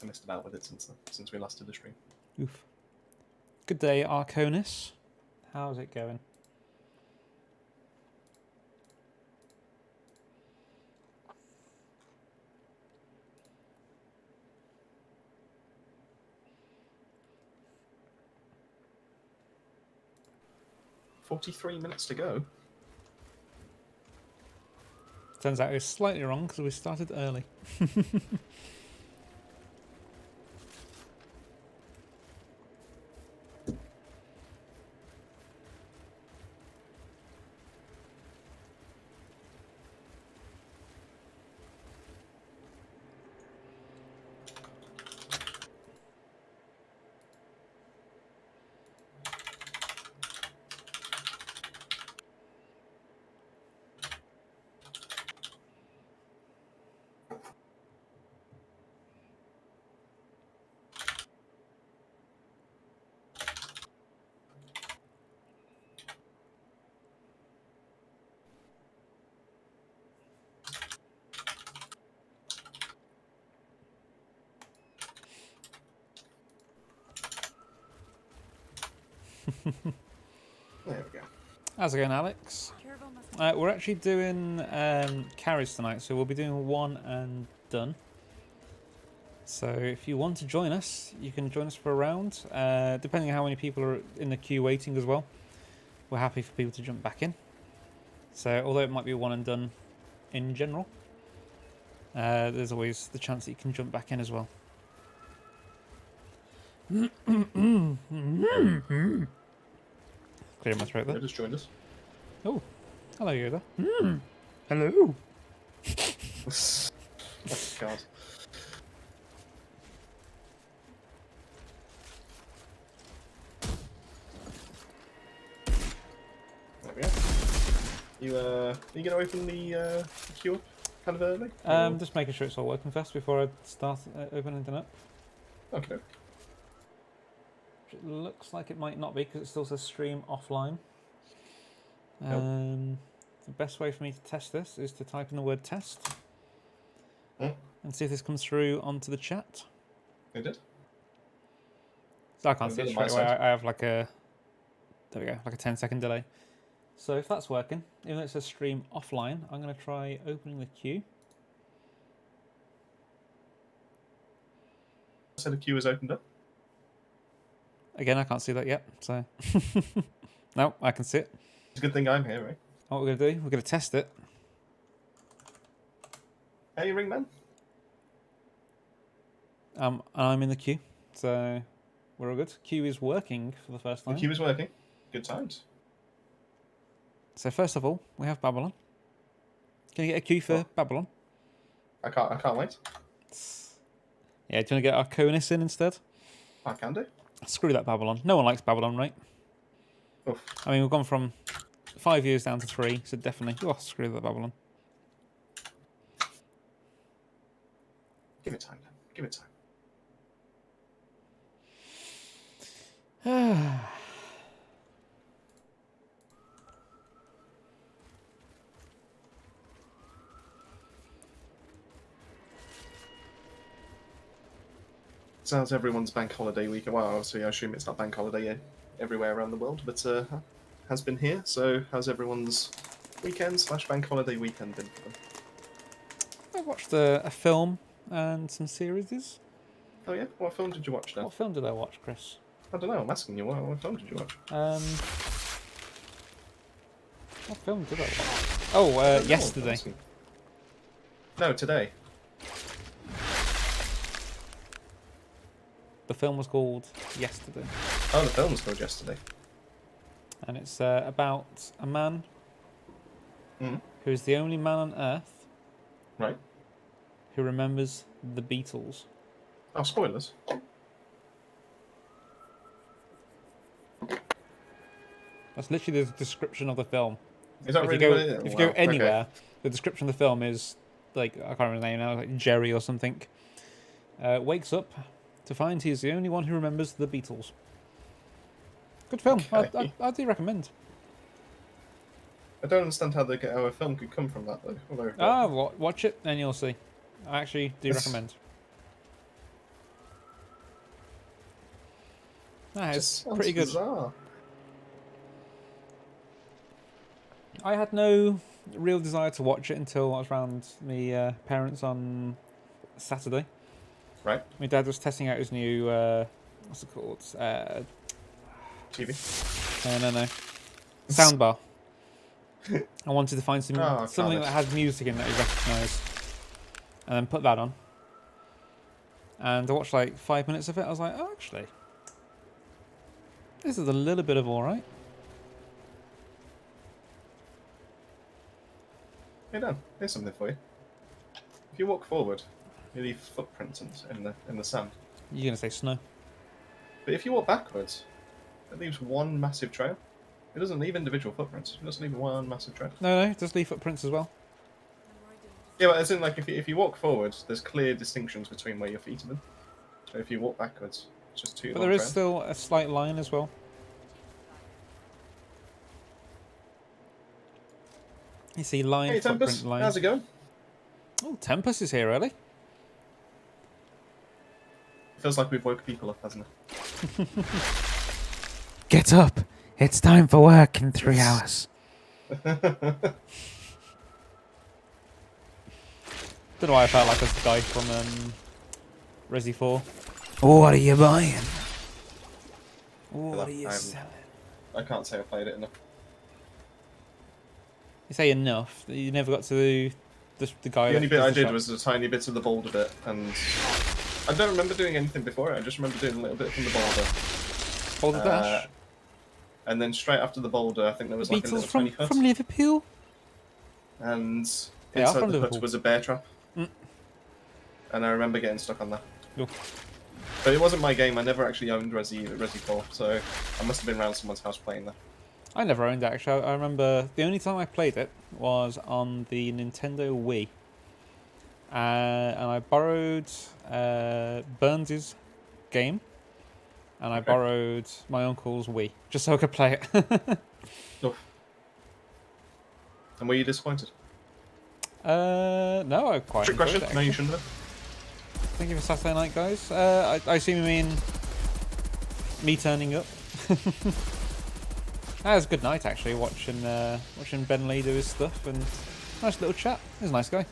I messed about with it since we last did the stream. Oof. Good day, Arconis. How's it going? $43 to go. Turns out it was slightly wrong because we started early. There we go. How's it going, Alex? We're actually doing carries tonight, so we'll be doing one and done. So if you want to join us, you can join us for a round. Depending on how many people are in the queue waiting as well, we're happy for people to jump back in. So although it might be one and done in general, there's always the chance that you can jump back in as well. Clear my throat there. Just joined us. Oh, hello Yoda. Hello. Oh, God. There we go. You gonna open the queue up kind of early? Just making sure it's all working first before I start opening it up. Okay. It looks like it might not be because it still says stream offline. Nope. The best way for me to test this is to type in the word test and see if this comes through onto the chat. It did. So I can't see it straight away. I have like a, there we go, like a 10-second delay. So if that's working, even though it says stream offline, I'm going to try opening the queue. So the queue is opened up. Again, I can't see that yet, so no, I can see it. It's a good thing I'm here, right? What we're going to do, we're going to test it. Hey, Ringman. I'm in the queue, so we're all good. Queue is working for the first time. The queue is working. Good times. So first of all, we have Babylon. Can you get a queue for Babylon? I can't wait. Yeah, do you want to get Arconis in instead? I can do. Screw that Babylon. No one likes Babylon, right? Oof. I mean, we've gone from 5 years down to 3, so definitely. Oh, screw that Babylon. Give it time, then. Give it time. Sounds everyone's bank holiday week. Well, obviously, I assume it's not bank holiday everywhere around the world, but has been here. So, how's everyone's weekend / bank holiday weekend been for them? I watched a film and some series. Oh yeah, what film did you watch then? What film did I watch, Chris? I don't know. I'm asking you. What film did you watch? What film did I watch? Oh, yesterday. No, today. The film was called Yesterday. Oh, the film was called Yesterday. And it's about a man who is the only man on Earth, right, who remembers the Beatles. Oh, spoilers. That's literally the description of the film. Is that if really you go, what it is? if you go anywhere, okay. The description of the film is like, I can't remember his name now, like Jerry or something. Wakes up to find he's the only one who remembers the Beatles. Good film. Okay. I do recommend. I don't understand how a film could come from that though. Watch it and you'll see. I actually do recommend. Nah, it's Just sounds pretty good. bizarre. I had no real desire to watch it until I was around my parents on Saturday. Right. My dad was testing out his new, what's it called? TV. No. Soundbar. I wanted to find Oh, something that had music in that he recognised. And then put that on. And I watched like 5 minutes of it. I was like, oh, actually, this is a little bit of alright. Hey Dan, here's something for you. If you walk forward, you leave footprints in the sand. You're going to say snow. But if you walk backwards, it leaves one massive trail. It doesn't leave individual footprints. It just leaves one massive trail. No, just leave footprints as well. Yeah, but as in, like, if you walk forward, there's clear distinctions between where your feet have been. So if you walk backwards, it's just two. But there is still a slight line as well. You see line, Hey, footprint Tempest, lines. how's it going? Oh, Tempest is here early. Feels like we've woke people up, hasn't it? Get up. It's time for work in 3 hours. Don't know why I felt like that's the guy from Resi 4. What are you buying? What are you selling? I can't say I played it enough. You say enough. You never got to the guy. The only that bit does I the did shop. was a tiny bit of the boulder bit, and I don't remember doing anything before it. I just remember doing a little bit from the boulder. Boulder Dash. And then straight after the boulder, I think there was like a Beatles little tiny hut. from Liverpool. And They are inside from the Liverpool. hut was a bear trap. Mm. And I remember getting stuck on that. Cool. But it wasn't my game. I never actually owned Resi 4, so I must have been around someone's house playing that. I never owned it, actually. I remember the only time I played it was on the Nintendo Wii. And I borrowed Burns' game. And I borrowed my uncle's Wii, just so I could play it. Oh. And were you disappointed? No, I quite Trick enjoyed question? it, No, you actually. shouldn't have. Thank you for Saturday night, guys. I assume you mean me turning up. That was a good night, actually, watching Ben Lee do his stuff, and nice little chat. He's a nice guy.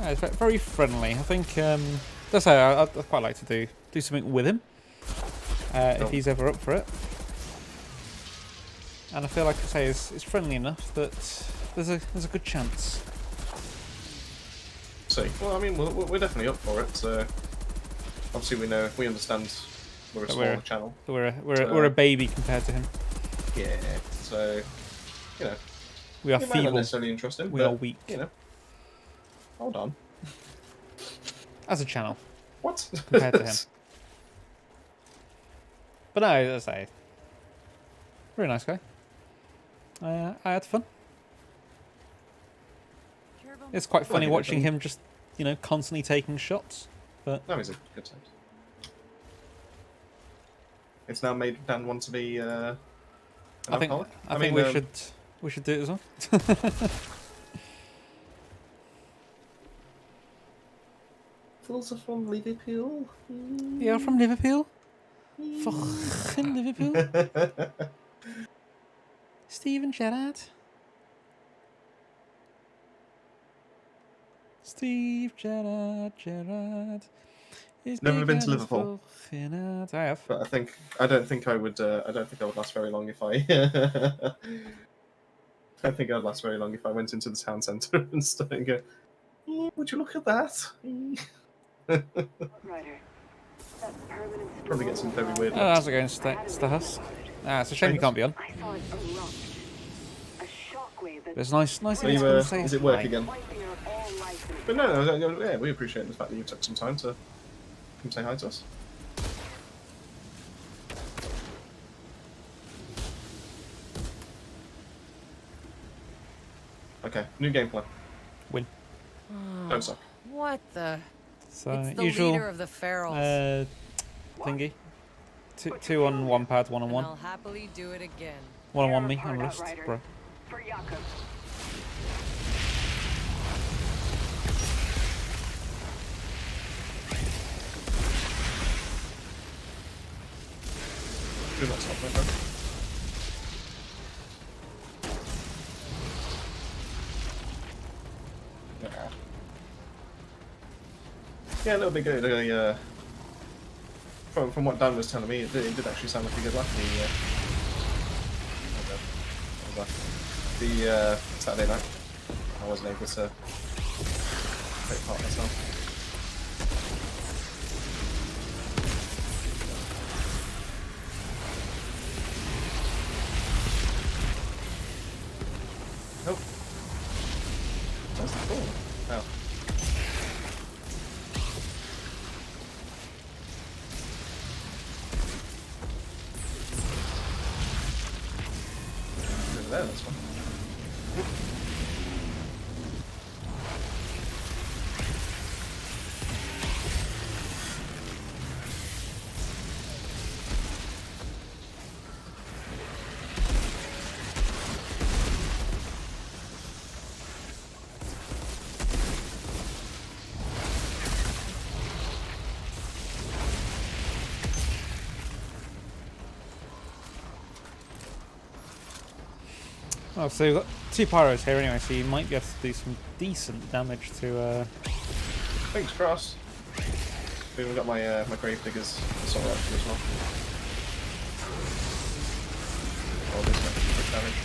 Yeah, it's very friendly. I think that's how I'd quite like to do something with him if he's ever up for it. And I feel like I say it's friendly enough that there's a good chance. See, well, I mean, we're definitely up for it. So obviously we understand we're a smaller channel. We're a baby compared to him. Yeah. So you know, We are it might not feeble. necessarily interesting. We but, are weak. You know, hold on. As a channel What? compared to him. But no, as I say, very nice guy. I had fun. It's quite funny watching him just, constantly taking shots. But No, he's a good time. It's now made Dan want to be an alcoholic. I think we should do it as well. Fools are from Liverpool. You're from Liverpool? Fucking Liverpool. Steven Gerrard. Steve Gerrard. Never been to Liverpool. I have. But I don't think I would last very long if I. I don't think I'd last very long if I went into the town centre and started and go, would you look at that? Probably get some very weird Oh, looks. how's it going, Stahus? It's a shame you can't be on. But it's nice Are to you, come say is it work hi. again? But no, yeah, we appreciate the fact that you took some time to come say hi to us. Okay, new game plan. Win. Don't suck. What the? So It's the usual leader of the ferals. thingy. Two on one pad, one on and one. I'll happily do it again. One on one me, I'm lost, bro. Do not stop, my friend. Yeah, a little bit good. From what Dan was telling me, it did actually sound like a good laugh. The Saturday night, I wasn't able to take part myself. Nope. That's the ball. Oh. Over there, that's one. Oh, so you've got 2 pyros here anyway, so you might be able to do some decent damage to. Fingers crossed. I've even got my my grave diggers sort of option as well. All this quick damage.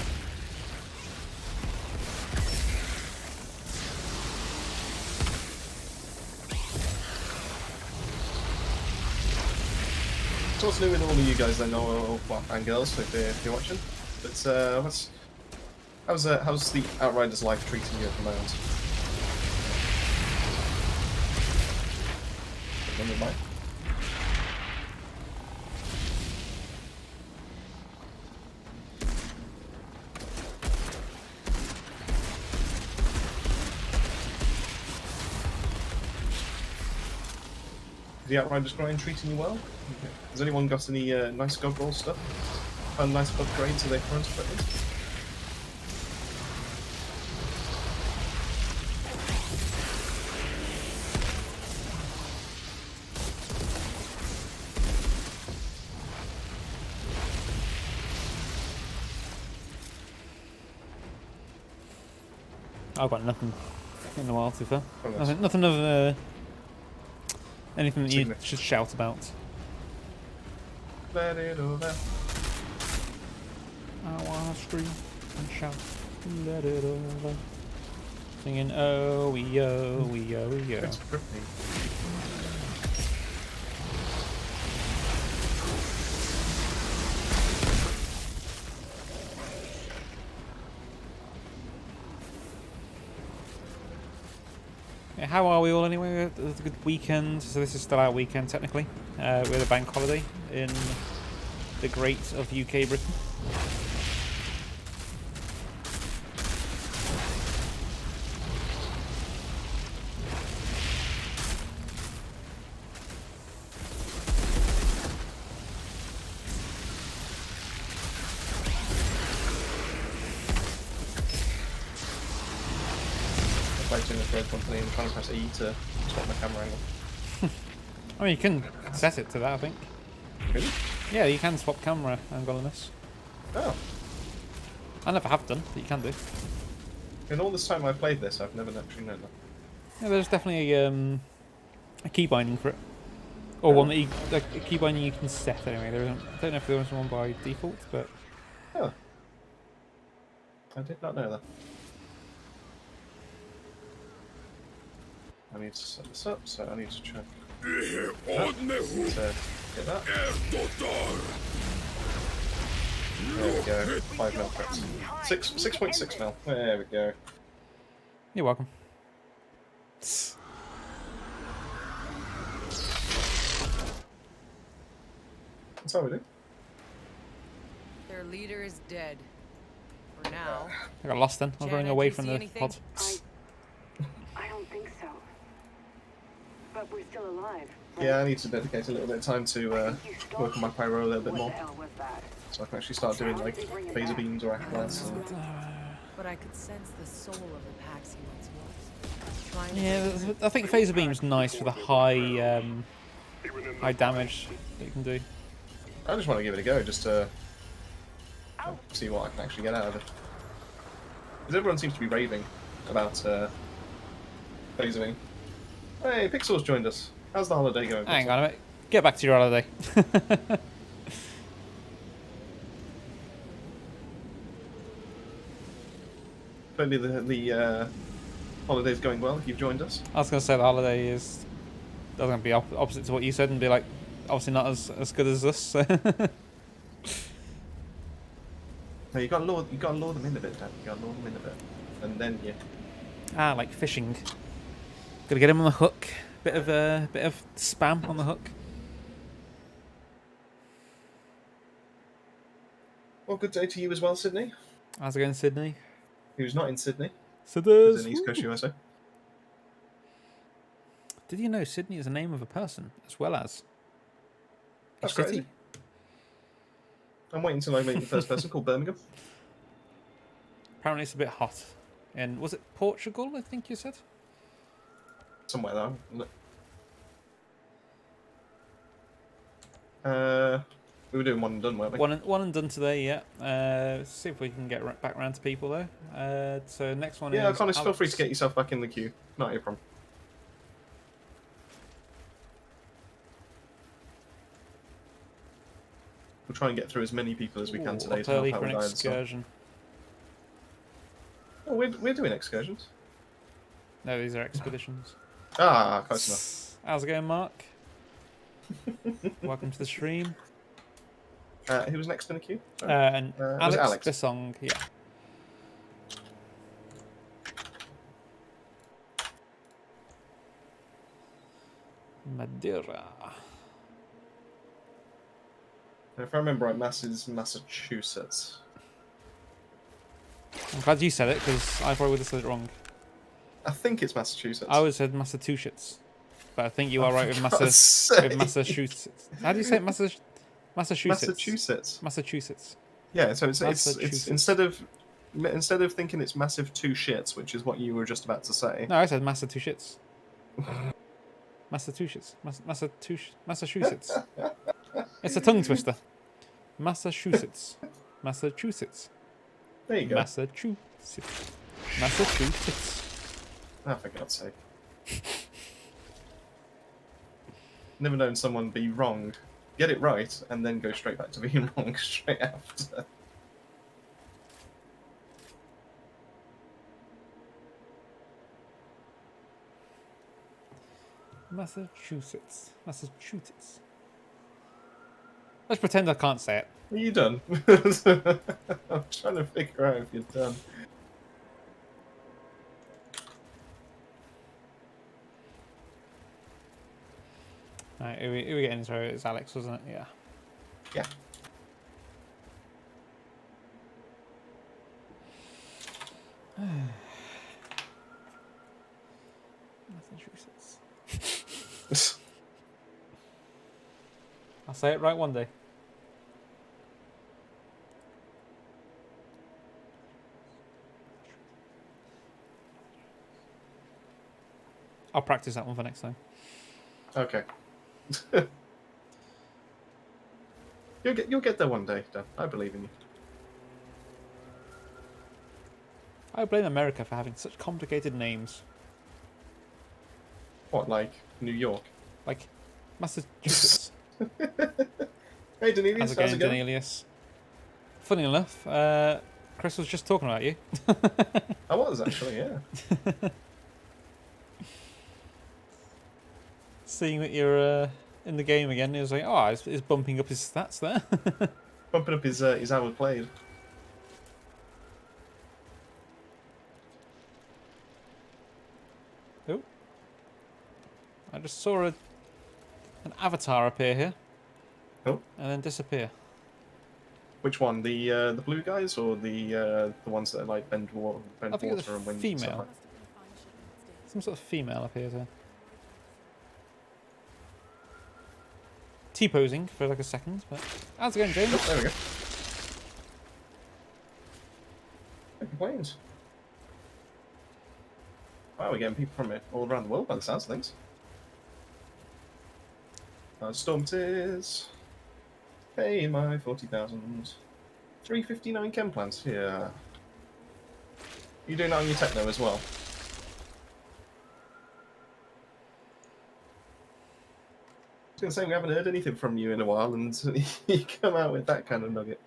So what's new with all of you guys then, or well, and girls if you're watching? But how's the Outriders life treating you at the moment? Never mind. Is the Outriders grind treating you well? Has anyone got any nice god roll stuff? Found nice upgrades that they thrown to put in? I've got nothing in the wild, to be fair. Oh, that's- Nothing of anything that you Significant. should shout about. Let it over. I wanna scream and shout, let it over. Singing, oh, we oh, we oh, we oh. It's pretty. Yeah, how are we all anyway? It was a good weekend, so this is still our weekend technically. We're the bank holiday in the great of UK Britain. Fighting with Red Company and trying to press E to swap my camera angle. I mean, you can set it to that, I think. Really? Yeah, you can swap camera angle on this. Oh. I never have done, but you can do. In all this time I've played this, I've never actually known that. Yeah, there's definitely a key binding for it. Or one that you, like, a key binding you can set anyway. There isn't, I don't know if there was one by default, but Oh. I did not know that. I need to set this up, so I need to check. To get that. There we go. 5 mil crits. 6.6 mil. There we go. you're welcome. That's how we do. Their leader is dead. For now. I got lost then. I was running Janet, away you from see the anything? pod. I don't think so. But we're still alive. Yeah, I need to dedicate a little bit of time to work on my pyro a little bit more, What the hell was that? so I can actually start doing like phaser beams or acrobats. And... But I could sense the soul of the Pax he once was. Trying to Yeah, bring I think phaser beam's nice for the high high damage that you can do. I just want to give it a go, just to see what I can actually get out of it. Because everyone seems to be raving about phasing. Hey, Pixel's joined us. How's the holiday going? Hang on a minute. Get back to your holiday. Hopefully the holiday's going well if you've joined us. I was going to say the holiday is going to be opposite to what you said and be like, obviously not as good as us. So. No, you got to lure them in a bit, Dan. You got to lure them in a bit, and then yeah. Ah, like fishing. Got to get him on the hook. Bit of spam on the hook. Well, good day to you as well, Sydney. How's it going, Sydney? Who's not in Sydney? Sydney. Who's in East Coast USA. Did you know Sydney is the name of a person as well as a That's city? crazy. I'm waiting until I meet the first person called Birmingham. Apparently, it's a bit hot. And was it Portugal? I think you said. Somewhere though. We were doing one and done, weren't we? One and done today, yeah. See if we can get back around to people though. So next one Yeah, is Connors, feel free Alex. to get yourself back in the queue. Not your problem. We'll try and get through as many people as we can Ooh, today up to help early out for with an Iron Storm. excursion. Oh, we're doing excursions. No, these are expeditions. Ah, close enough. How's it going, Mark? Welcome to the stream. Who was next in the queue? And was it Alex, Alex? the song, yeah. Madeira. If I remember right, Mass is Massachusetts. I'm glad you said it because I probably would have said it wrong. I think it's Massachusetts. I would have said Massachusetts, but I think you are right with God's sake. Massachusetts. How do you say it? Massachusetts? Massachusetts. Massachusetts. Yeah, so it's Massachusetts. instead of thinking it's massive two shits, which is what you were just about to say. No, I said Massachusetts. Massachusetts. Massachusetts. It's a tongue twister. Massachusetts. Massachusetts. There you go. Massachusetts. Massachusetts. Ah, for God's sake. Never known someone be wrong, get it right, and then go straight back to being wrong straight after. Massachusetts. Massachusetts. Let's pretend I can't say it. Are you done? I'm trying to figure out if you're done. Right, who we getting into? It's Alex, wasn't it? Yeah. Yeah. Massachusetts. I'll say it right one day. I'll practice that one for next time. Okay. You'll get there one day, Dan. I believe in you. I blame America for having such complicated names. What, like New York? Like Massachusetts. Hey, Denelius, How's it how's going, it going? Denelius? Funny enough, Chris was just talking about you. I was actually, yeah. Seeing that you're in the game again, he was like, "Oh, he's bumping up his stats there." Bumping up his hours played. Oh, I just saw an avatar appear here. Oh. And then disappear. Which one? The blue guys or the ones that like bend water I think it's and a wind? and female. stuff like- Some sort of female appears here. T-posing for like a second, but how's it going, James? Oh, there we go. No complaints. Wow, we're getting people from it all around the world by the sounds of things. Storm it is. Hey, my 40,000. 359 chem plants here. You doing that on your techno as well? I was going to say, we haven't heard anything from you in a while, and you come out with that kind of nugget.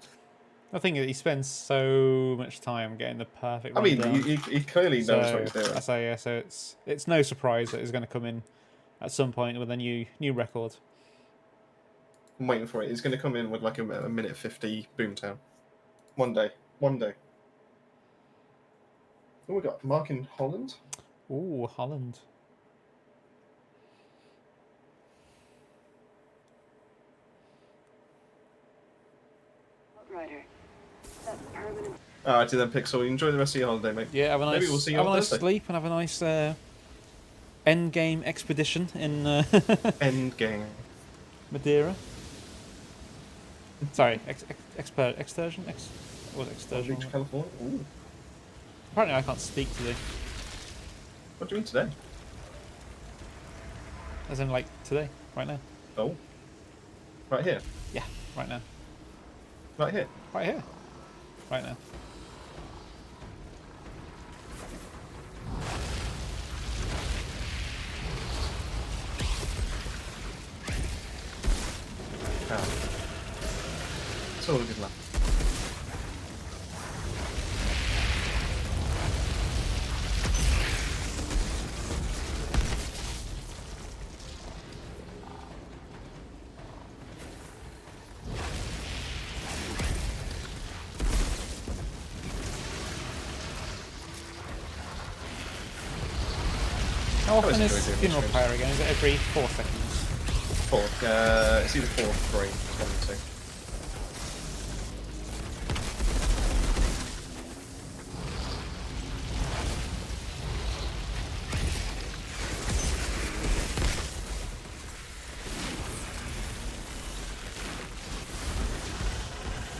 I think he spends so much time getting the perfect I run mean, done. he clearly knows what he's doing. I say, yeah, so it's no surprise that he's going to come in at some point with a new record. I'm waiting for it. He's going to come in with like a minute 50 Boomtown. One day. One day. Oh, we got Mark in Holland. Ooh, Holland. Outrider. That permanent. Alright, then Pixel. Enjoy the rest of your holiday, mate. Yeah, have a nice, Maybe we'll see you have on a nice Thursday. sleep and have a nice end game expedition in End game. Madeira. Sorry, excursion? What was it, excursion? Beach, California. Ooh. Apparently I can't speak today. What do you mean today? As in, like, today, right now. Oh. Right here. Yeah, right now. Right here. Right here. Right now. Ah. It's all a good laugh. How often enjoy is doing these funeral streams. pyre again? Is it every 4 seconds? Four. It's either 4 or 3. It's one of the two.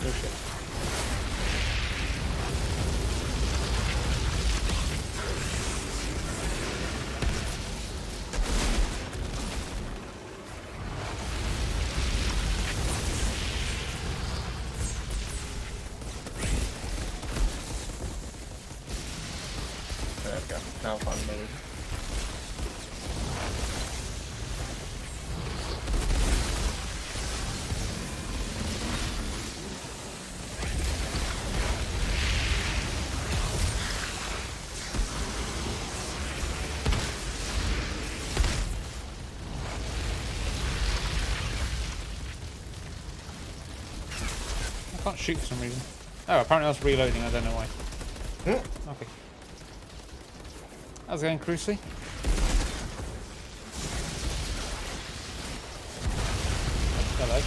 Oh shit. There we go. Now I'm finding my reason. I can't shoot for some reason. Oh, apparently I was reloading, I don't know why. Hmm. Okay. How's it going, Crucy? Hello.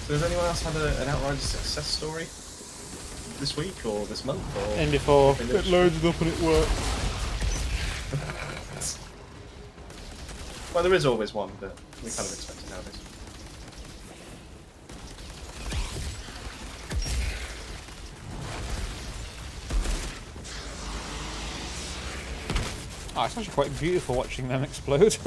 So has anyone else had an Outriders success story this week or this month? Or In before it finished? loaded up and it worked. Well, there is always one, but we kind of expect it nowadays. Oh, it's actually quite beautiful watching them explode.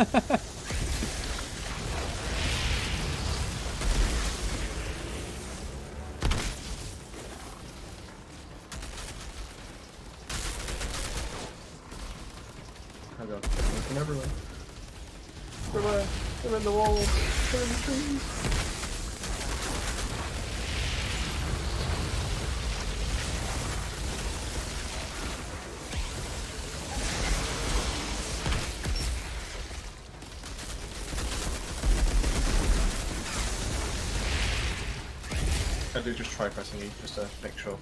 Oh god, they're from everywhere. Everywhere. They're in the walls. They're in the trees. I do just try pressing E just to make sure.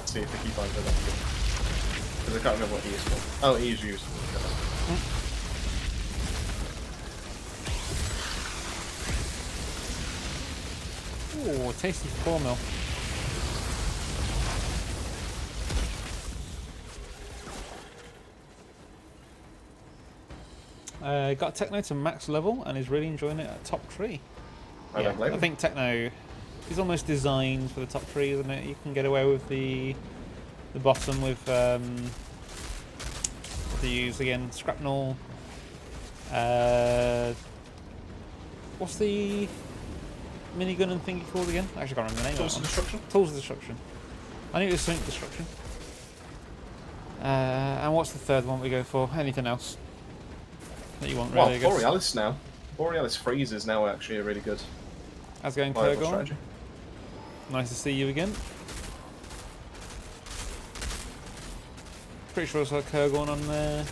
See if the key finds it up. Because I can't remember what E is for. Oh, E is used. Ooh, tasty 4 mil. Got Techno to max level and is really enjoying it at top tree. I don't blame I him. think Techno is almost designed for the top tree, isn't it? You can get away with the bottom with to use again scrapnel. What's the minigun and thingy called again? I actually can't remember the name. Tools of destruction. Tools of destruction. I knew it was something destruction. And what's the third one we go for? Anything else that you want? Really, Well, I guess. Borealis now. Borealis freeze is now actually a really good How's it going, viable Kurgon? strategy. Nice to see you again. Pretty sure I saw Kurgon on there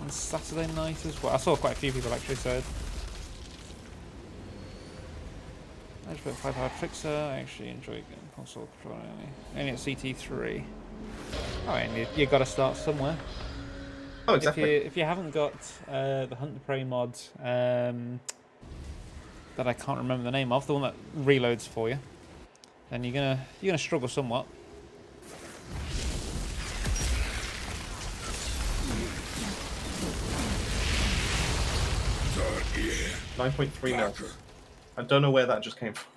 on Saturday night as well. I saw quite a few people actually, so I just put 5-hour Trickster. I actually enjoy getting console control only at CT3. Oh, and you got to start somewhere. Oh, exactly. If you haven't got the Hunt the Prey mod that I can't remember the name of, the one that reloads for you, then you're gonna struggle somewhat. $9.3 mil. I don't know where that just came from.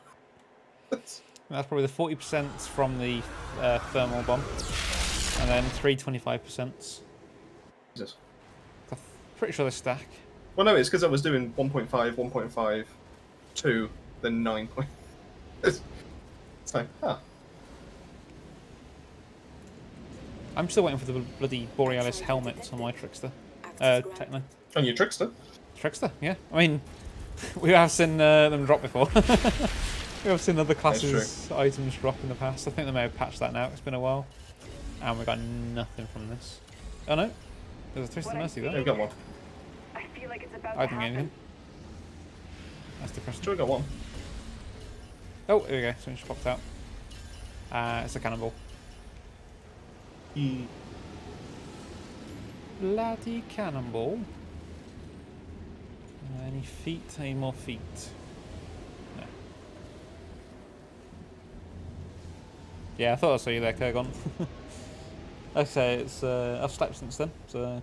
That's probably the 40% from the thermal bomb, and then 325%. Jesus. I'm pretty sure they stack. Well, no, it's because I was doing 1.5, 1.5, 2, then 9. It's like, huh. I'm still waiting for the bloody Borealis helmet on my Trickster. Techno. On your Trickster? Trickster, yeah. I mean, we have seen them drop before. We have seen other classes' items drop in the past. I think they may have patched that now. It's been a while. And we got nothing from this. Oh no. There's a Twisted Mercy Yeah, there. we got one. I feel like it's about I to didn't get anything. happen. That's depressing. Sure, we got one. Oh, here we go. Something just popped out. It's a cannonball. Bloody cannonball. Any feet? Any more feet? No. Yeah, I thought I saw you there, Kurgon. Okay, it's I've slept since then, so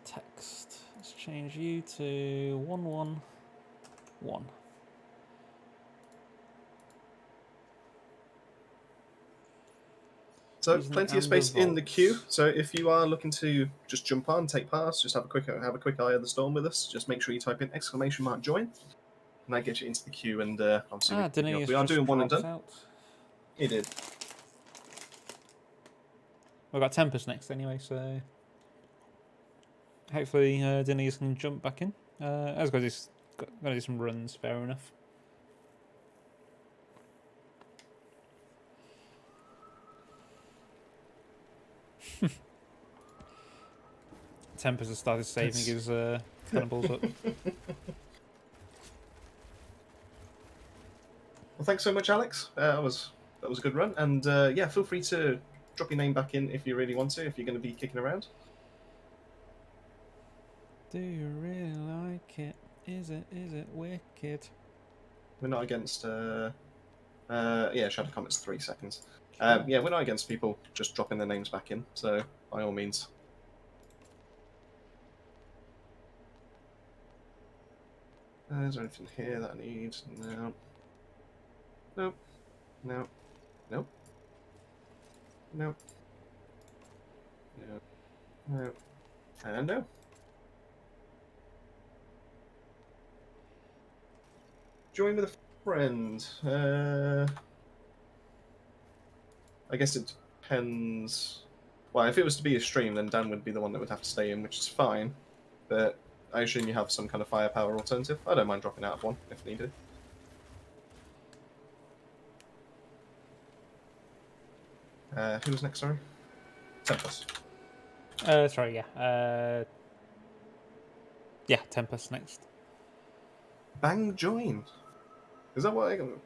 text. Let's change you to 111. So Using plenty the of space in the vaults. queue. So if you are looking to just jump on, take part, just have a quick eye of the storm with us. Just make sure you type in !join, and that gets you into the queue. And obviously we are doing one and done. Out. He did. We've got Tempest next anyway, so hopefully Denise can jump back in. I was going to do some runs, fair enough. Tempest has started saving his cannonballs up. Well, thanks so much, Alex. That was a good run. And yeah, feel free to drop your name back in if you really want to, if you're going to be kicking around. Do you really like it? Is it wicked? We're not against. Yeah, Shadow Comet's 3 seconds. Yeah, we're not against people just dropping their names back in. So by all means. Is there anything here that I need? No. Nope. No. Nope. Nope. No. No. And no. Join with a friend. I guess it depends. Well, if it was to be a stream, then Dan would be the one that would have to stay in, which is fine. But I assume you have some kind of firepower alternative. I don't mind dropping out of one if needed. Who was next, sorry? Tempest. Sorry, yeah. Yeah, Tempest next. Bang joined. Is that what an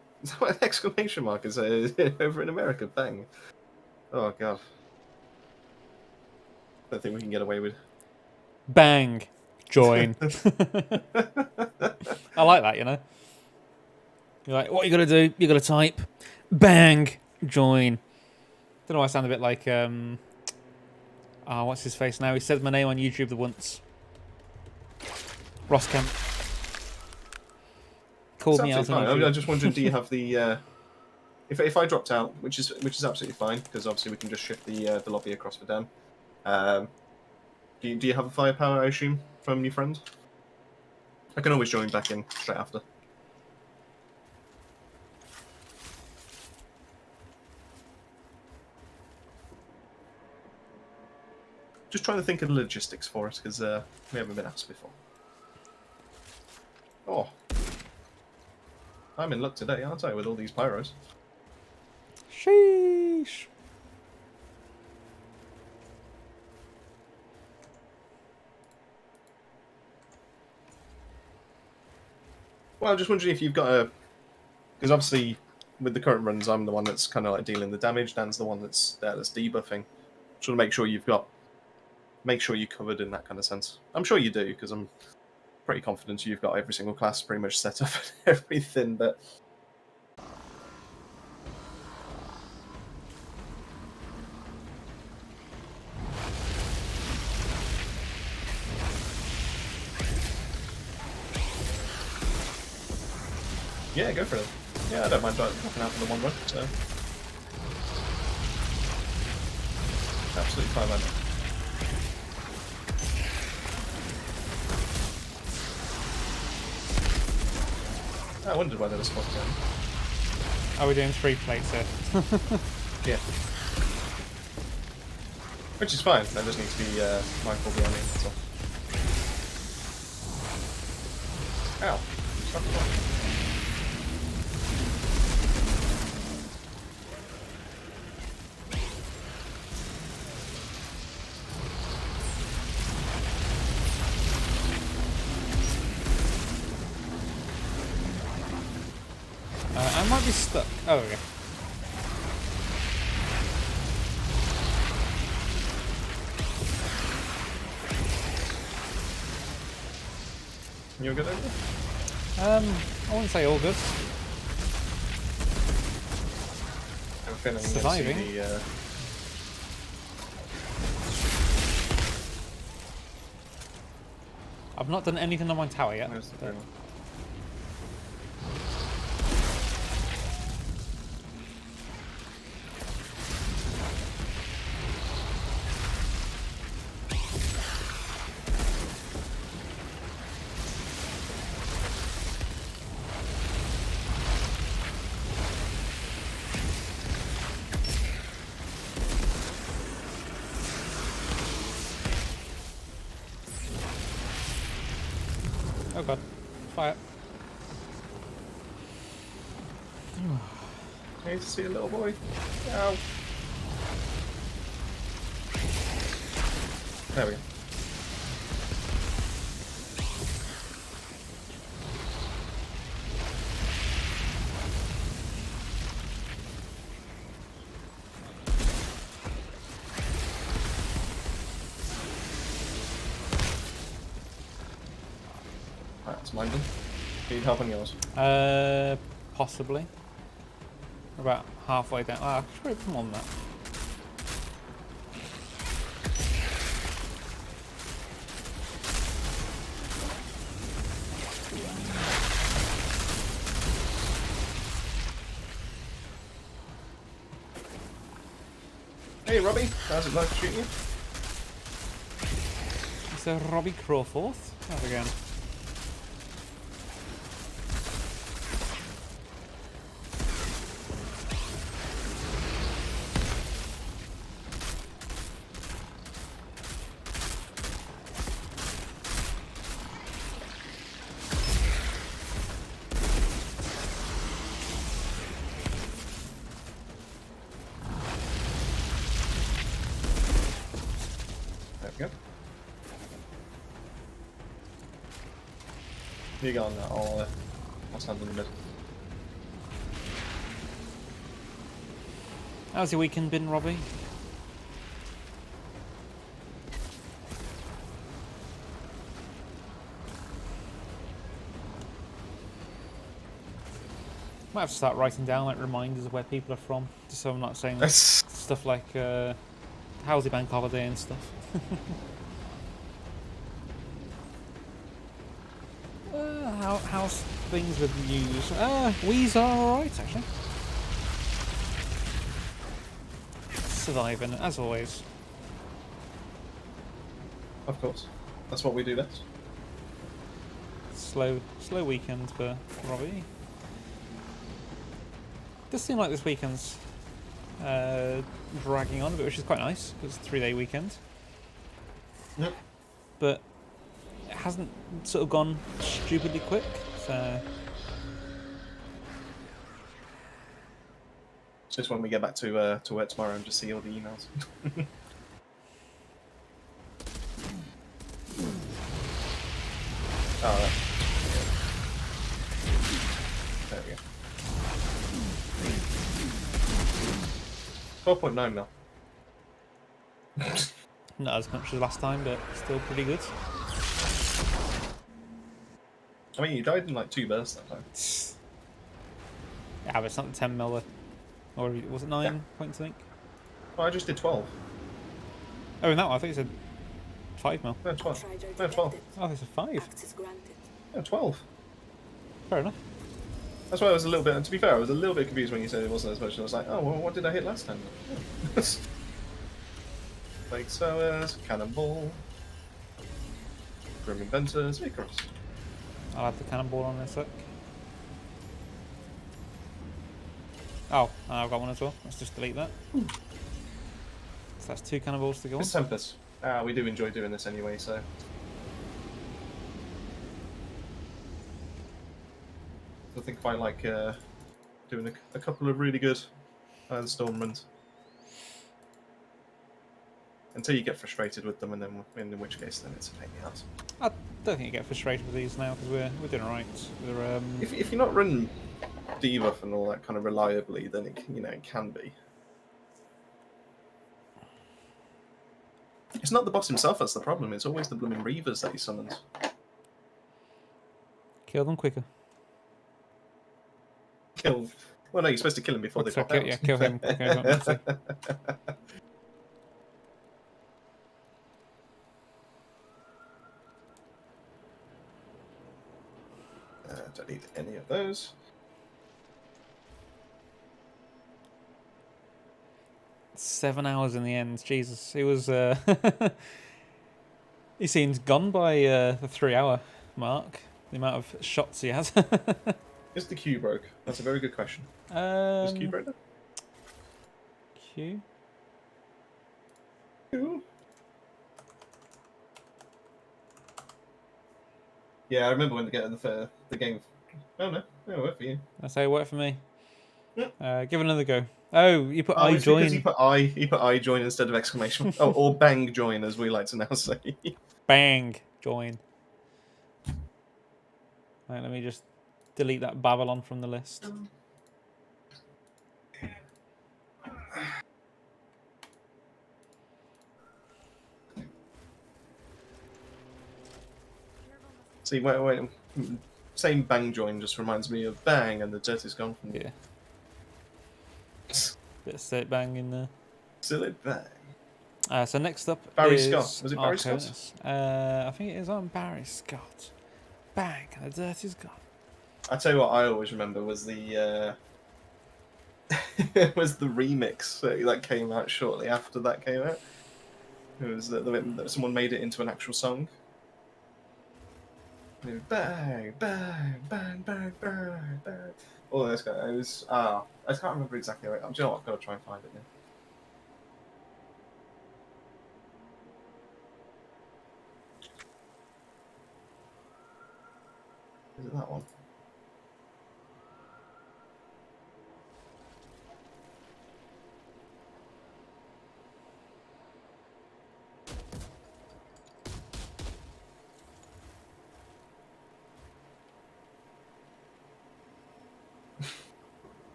exclamation mark is over in America? Bang. Oh, God. Don't think we can get away with. Bang! Join. I like that, you know? You're like, what you gotta do? You gotta type bang! Join. Don't know why I sound a bit like, what's his face now? He said my name on YouTube the once. Ross Kemp. Called me out on fine. YouTube. I just wondering, do you have the If I dropped out, which is absolutely fine, because obviously we can just shift the lobby across for them. Do you have a firepower, I assume, from your friend? I can always join back in straight after. Just trying to think of the logistics for it, because we haven't been asked before. Oh. I'm in luck today, aren't I, with all these pyros? Sheesh. Well, I'm just wondering if you've got a... Because obviously, with the current runs, I'm the one that's kind of like dealing the damage. Dan's the one that's there that's debuffing. Just want to make sure you've got... Make sure you're covered in that kind of sense. I'm sure you do, because I'm pretty confident you've got every single class pretty much set up and everything, but... Yeah, go for it. Yeah, I don't mind dropping out for the one run, so... Absolutely fine, man. I wondered why there was spots down. Are we doing 3 plates here? Yeah. Which is fine, I just need to be mindful behind me, that's all. Ow. Stop it. I might be stuck. Oh, okay. You good over there? I wouldn't say all good. I'm feeling Surviving. the, I've not done anything on my tower yet. where's the but- green one? Oh god. Fire. I need to see a little boy. Ow. There we go. That's mine done. Need help on yours? Possibly. About halfway down. Ah, probably come on that. Hey Robbie, how's it like shooting you? It's a Robbie Crawforth. How's it going? There we go. You go on that, I'll stand in the mid. How's your weekend been, Robbie? Might have to start writing down like reminders of where people are from, just so I'm not saying like, stuff like how's the bank holiday and stuff. How's things with news? We's are alright actually. surviving, as always. Of course. That's what we do best. Slow weekend for Robbie. Does seem like this weekend's dragging on a bit, which is quite nice, because it's a 3-day weekend. Yep. But it hasn't sort of gone stupidly quick, so... It's just when we get back to work tomorrow and just see all the emails. Alright. There we go. 12.9 mil. Not as much as last time, but still pretty good. I mean, you died in like 2 bursts that time. Yeah, but it's not the 10 mil, or was it 9 points, I think? Oh, I just did 12. Oh, in that one, I thought you said 5 mil. No, 12. No, 12. Oh, I thought you said 5. No, 12. Fair enough. That's why I was a little bit, to be fair, I was a little bit confused when you said it wasn't as much. And I was like, oh, well, what did I hit last time? Like Sowers, Cannonball, Grim Inventors, Icarus. I'll have the cannonball on this sec. Oh, I've got one as well. Let's just delete that. So that's 2 cannonballs to go on. It's Tempest. We do enjoy doing this anyway, so. I think I like doing a couple of really good Iron Storm runs. Until you get frustrated with them, and then in which case then it's a pain in the ass. I don't think you get frustrated with these now because we're doing alright. We're If you're not running debuff and all that kind of reliably, then it can be. It's not the boss himself that's the problem. It's always the blooming Reavers that he summons. kill them quicker. Kill. Well, no, you're supposed to kill him before they pop out. Yeah, kill him quicker. Don't need any of those. $7 hours in the end. Jesus, he was. He seemed gone by the 3-hour mark. The amount of shots he has. Is the queue broke? That's a very good question. Is queue broke? Q. Queue? Yeah, I remember when the game. Oh no, it worked for you. I say it worked for me. Yep. Give it another go. Oh, you put I it's join. Because you put I join instead of exclamation. Oh, or bang join as we like to now say. Bang join. Right, let me just delete that Babylon from the list. See, wait, same bang join just reminds me of bang, and the dirt is gone from Yeah. Bit of state bang in there. Silly bang. So next up Barry is Scott. Was it Barry Scott? Arconus. I think it is on Barry Scott. Bang, the dirt is gone. I tell you what, I always remember was the was the remix that came out shortly after that came out. It was that someone made it into an actual song. Bang, bang, bang, bang, bang, bang. All this guy. It was I can't remember exactly. Do you know what? I've got to try and find it now. Is it that one?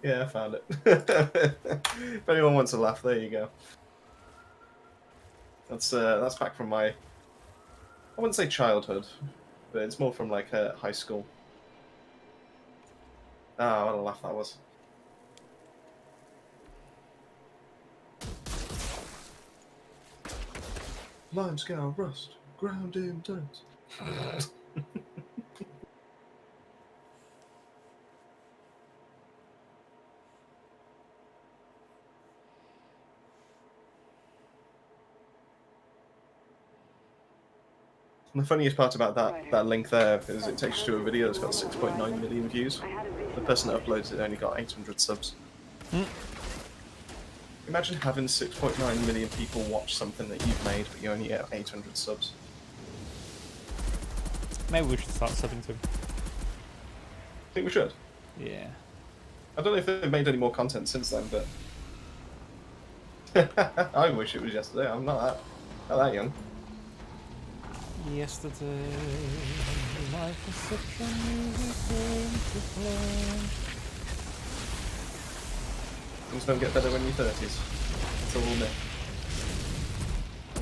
Yeah, I found it. If anyone wants a laugh, there you go. That's back from my, I wouldn't say childhood, but it's more from like high school. Ah, what a laugh that was. Limescale rust, ground in dirt. The funniest part about that link there is it takes you to a video that's got 6.9 million views. The person that uploads it only got 800 subs. Imagine having 6.9 million people watch something that you've made, but you only get 800 subs. Maybe we should start subbing to him. Think we should? Yeah. I don't know if they've made any more content since then, but I wish it was yesterday. I'm not that young. Yesterday, life is such a music game to play. Things don't get better when you're 30s. It's all myth.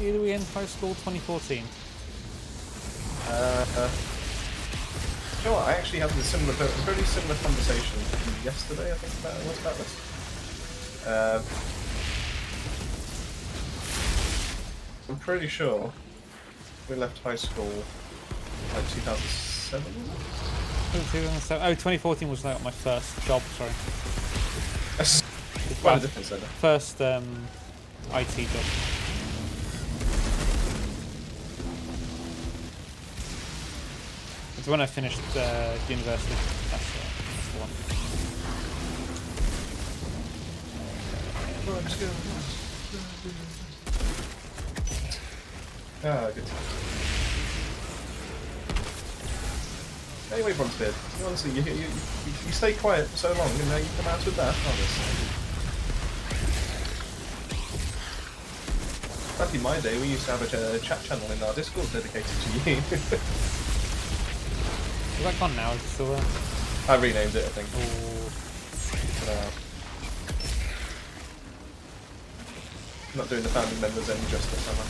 Either we end high school 2014. You know what? I actually had a very similar conversation yesterday. I think about this. I'm pretty sure we left high school like 2007. 2007. Oh, 2014 was like my first job. Sorry. That's quite a difference then. First IT job. It's when I finished university. That's the one. Ah, good. Anyway, Bronzebeard, honestly, you stay quiet for so long, and now you come out with that. Back in my day, we used to have a chat channel in our Discord dedicated to you. Is that gone now? Is it still there? I renamed it, I think. Oh. Not doing the founding members any justice, am I?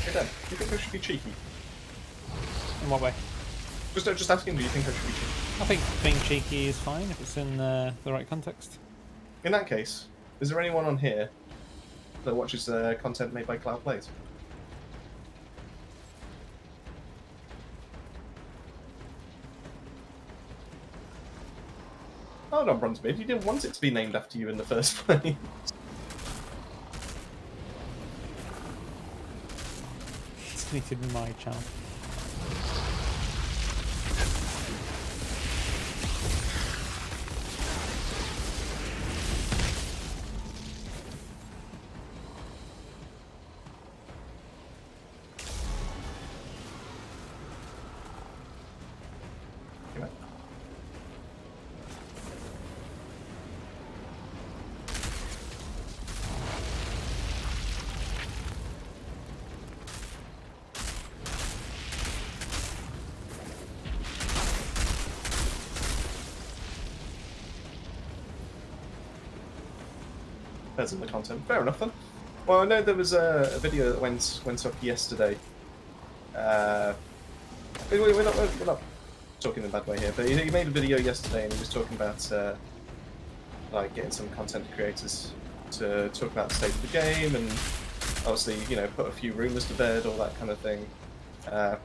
Hey Dan, do you think I should be cheeky? In what way? Just asking, do you think I should be cheeky? I think being cheeky is fine if it's in the right context. In that case, is there anyone on here that watches content made by Cloud Plays? Hold on, Bronzebeard, you didn't want it to be named after you in the first place. It's deleted my channel. Depends on the content. Fair enough then. Well, I know there was a video that went up yesterday. We're not talking in a bad way here, but he made a video yesterday and he was talking about like getting some content creators to talk about the state of the game and obviously, you know, put a few rumours to bed, all that kind of thing. And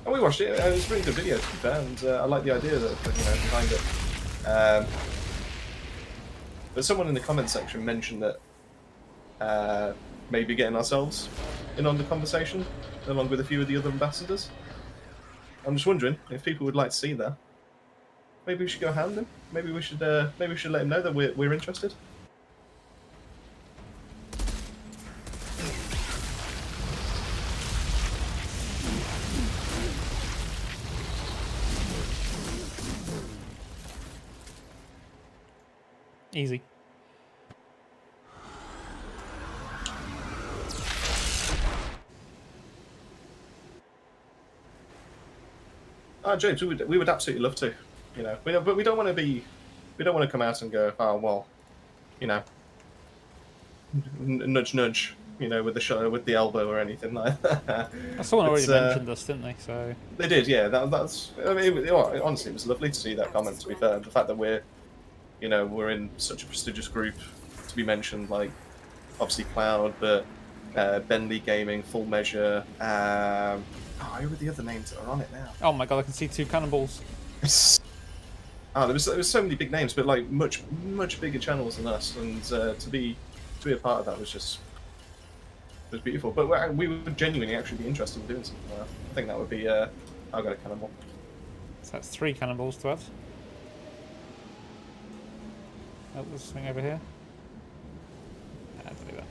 we watched it. It was a really good video, to be fair, and I like the idea that behind it. But someone in the comment section mentioned that maybe getting ourselves in on the conversation, along with a few of the other ambassadors. I'm just wondering if people would like to see that. Maybe we should go hand them. Maybe we should let him know that we're interested. Easy. James, we would absolutely love to, you know. But we don't want to come out and go, oh well, you know, nudge nudge, you know, with the elbow or anything like that. Someone already It's, mentioned us, didn't they? So They did, yeah. That's. I mean, honestly, it was lovely to see that comment. To be fair, the fact that we're in such a prestigious group to be mentioned, like obviously Cloud, but Bentley Gaming, Full Measure. Who were the other names that are on it now? oh my god, I can see 2 cannonballs. There was so many big names, but like much bigger channels than us, and to be a part of that was beautiful. But we would genuinely actually be interested in doing something like that. I think that would be. I've got a cannonball. So that's 3 cannonballs to add. Oh, there's something over here. I'll do that.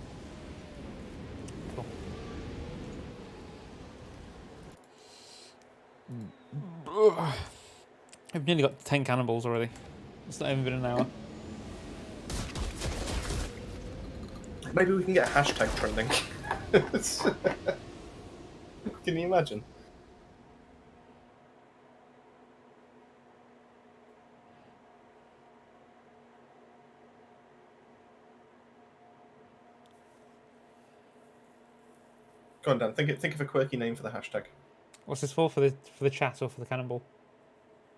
Cool. I've nearly got 10 cannonballs already. It's not even been an hour. Maybe we can get a hashtag trending. Can you imagine? Go on, Dan. Think of a quirky name for the hashtag. What's this for? For the chat or for the cannonball?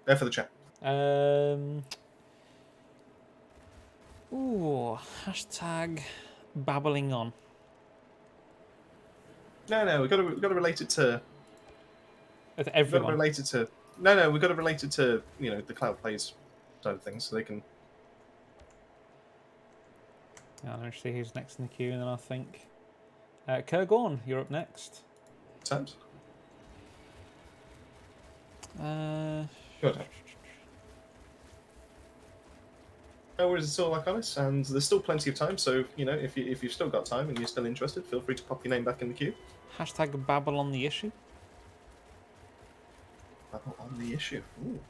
For the chat. Ooh, hashtag babbling on. No, we've got to relate it to. With We've got everyone. to relate it to. No, we've got to relate it to the Cloud Plays side of things, so they can. Yeah, let me see who's next in the queue, and then I'll think. Kurgorn, you're up next. Sounds. Good. No worries at all, Iconis, and there's still plenty of time. So if you've still got time and you're still interested, feel free to pop your name back in the queue. Hashtag babble on the issue. Babble on the issue. Ooh.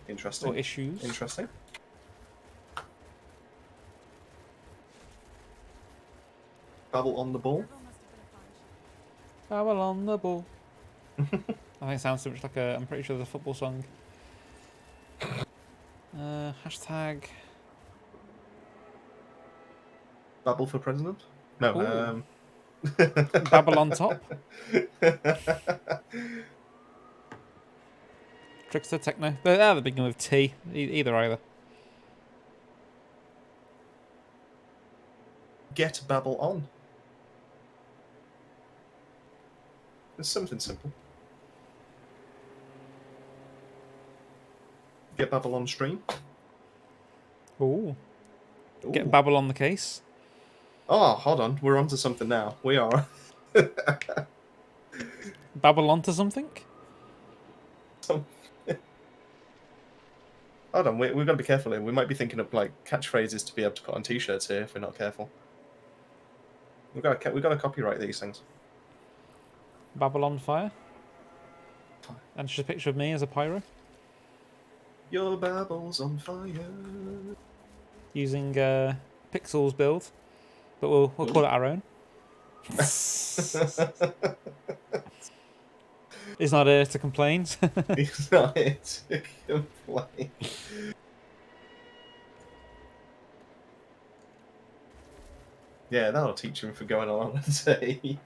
Interesting. Or issues. Interesting. Babble on the ball. Babble on the ball. I think it sounds so much like I'm pretty sure there's a football song. Hashtag Babble for president? No. Babble on top. Trickster Techno. They're the beginning with T. Either. Get Babble on. It's something simple. Get Babble on stream. Ooh. Ooh. Get Babble on the case. Oh, hold on. We're onto something now. We are. Babble onto something? Hold on. We've got to be careful here. We might be thinking of like catchphrases to be able to put on T-shirts here if we're not careful. We've got to copyright these things. Babble on fire. And just a picture of me as a pyro. Your babble's on fire. Using Pixel's build, but we'll call it our own. He's not here to complain. He's not here to complain. Yeah, that'll teach him for going on holiday.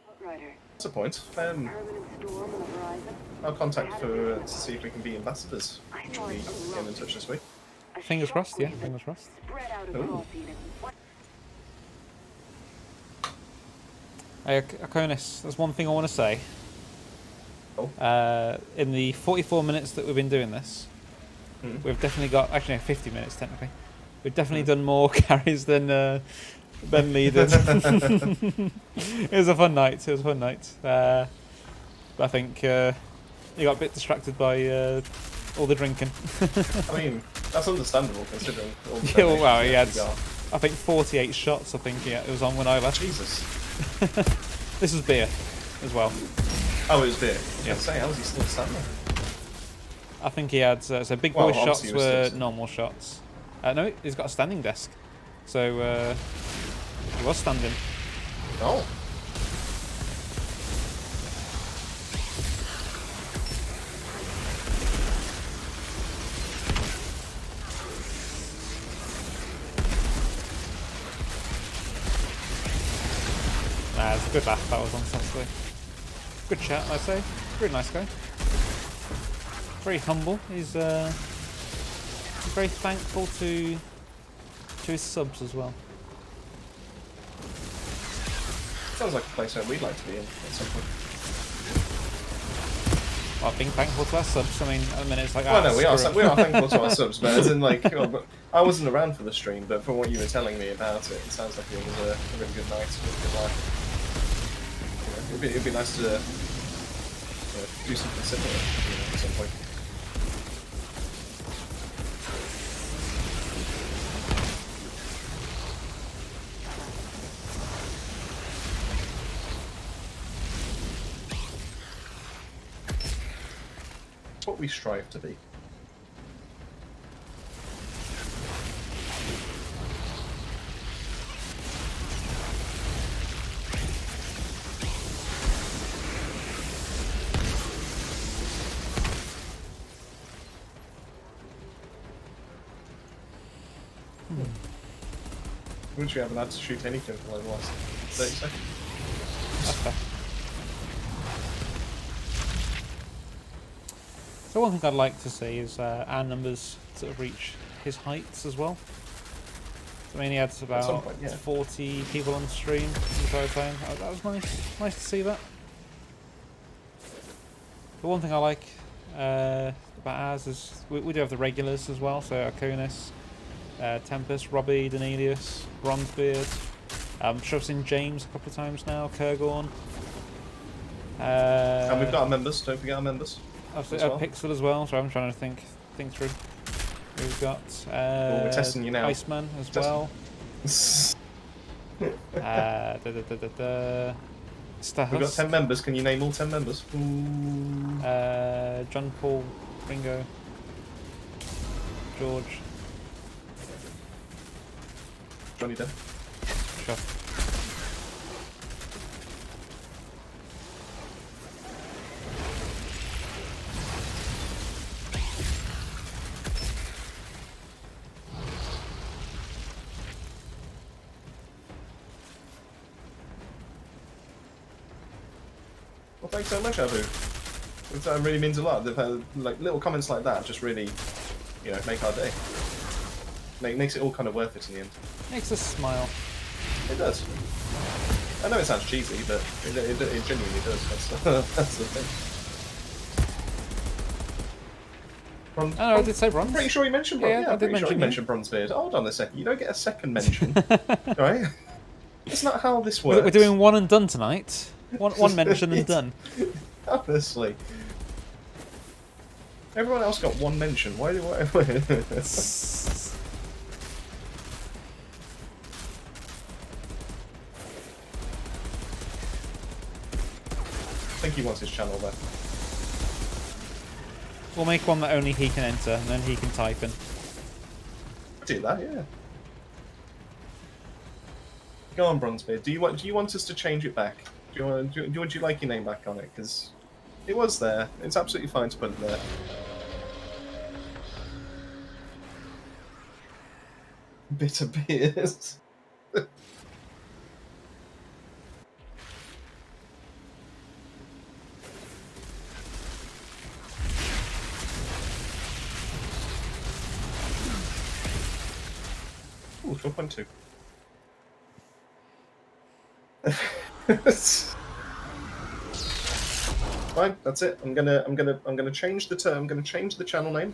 Outrider. That's a point. Permanent storm on the horizon. I'll contact to see if we can be ambassadors. I Should saw we it get in touch this week? A Fingers crossed, yeah, shockwave fingers crossed. spread out Ooh. across Eden. What? Hey, Akonis, there's one thing I want to say. Oh. In the 44 minutes that we've been doing this, we've definitely got, actually no, 50 minutes technically, we've definitely done more carries than Lee did. It was a fun night, but I think he got a bit distracted by all the drinking. I mean, that's understandable considering all the Yeah, well, he had, donations we got. I think 48 shots, I think it was on when I left. Jesus. This was beer as well. Oh, it was beer. Yeah. Say, how was he still standing? I think he had, so big Well, boy shots obviously he was were still- normal shots. No, he's got a standing desk. So he was standing. Oh. Good laugh that was on Saturday. Good chat, I'd say. Really nice guy. Very humble. He's very thankful to his subs as well. Sounds like a place where we'd like to be in at some point. Well, being thankful to our subs. I mean, at the minute it's like. Well, no, we are thankful to our subs, but as in like, but I wasn't around for the stream, but from what you were telling me about it, it sounds like it was a really good night, a really good life. You know, it'd be nice to do something similar, at some point. It's what we strive to be. Which we haven't had to shoot anything for like the last 30 seconds. So one thing I'd like to see is our numbers sort of reach his heights as well. So I mean, he had about point, yeah. 40 people on the stream the entire time. That was nice. Nice to see that. The one thing I like about ours is we do have the regulars as well. So Akonis, Tempest, Robbie, Danelius, Bronzebeard. I'm sure I've seen James a couple of times now. Kurgorn. And we've got our members. Don't forget our members. Pixel as well. So I'm trying to think through. We've got we're testing you now. Iceman as well. Stahus. We've got 10 members. Can you name all 10 members? John Paul, Ringo, George, Johnny Depp. Sure. Well, thanks so much, Abu. That really means a lot. Like little comments like that just really, make our day. Makes it all kind of worth it in the end. Makes us smile. It does. I know it sounds cheesy, but it genuinely does. That's the thing. I did say bronze. I'm pretty sure you mentioned bronze. Yeah, I did mention you. Mentioned Bronzebeard. Hold on a second. You don't get a second mention, right? That's not how this works. We're doing one and done tonight. One mention and done. Honestly. Everyone else got one mention. Why do I... I think he wants his channel there. We'll make one that only he can enter, and then he can type in. Do that, yeah. Go on, Bronzebeard. Do you want us to change it back? Would you like your name back on it? Because it was there. It's absolutely fine to put it there. Bitter beers. Ooh, 12.2. Fine, that's it. I'm gonna change the term. I'm gonna change the channel name.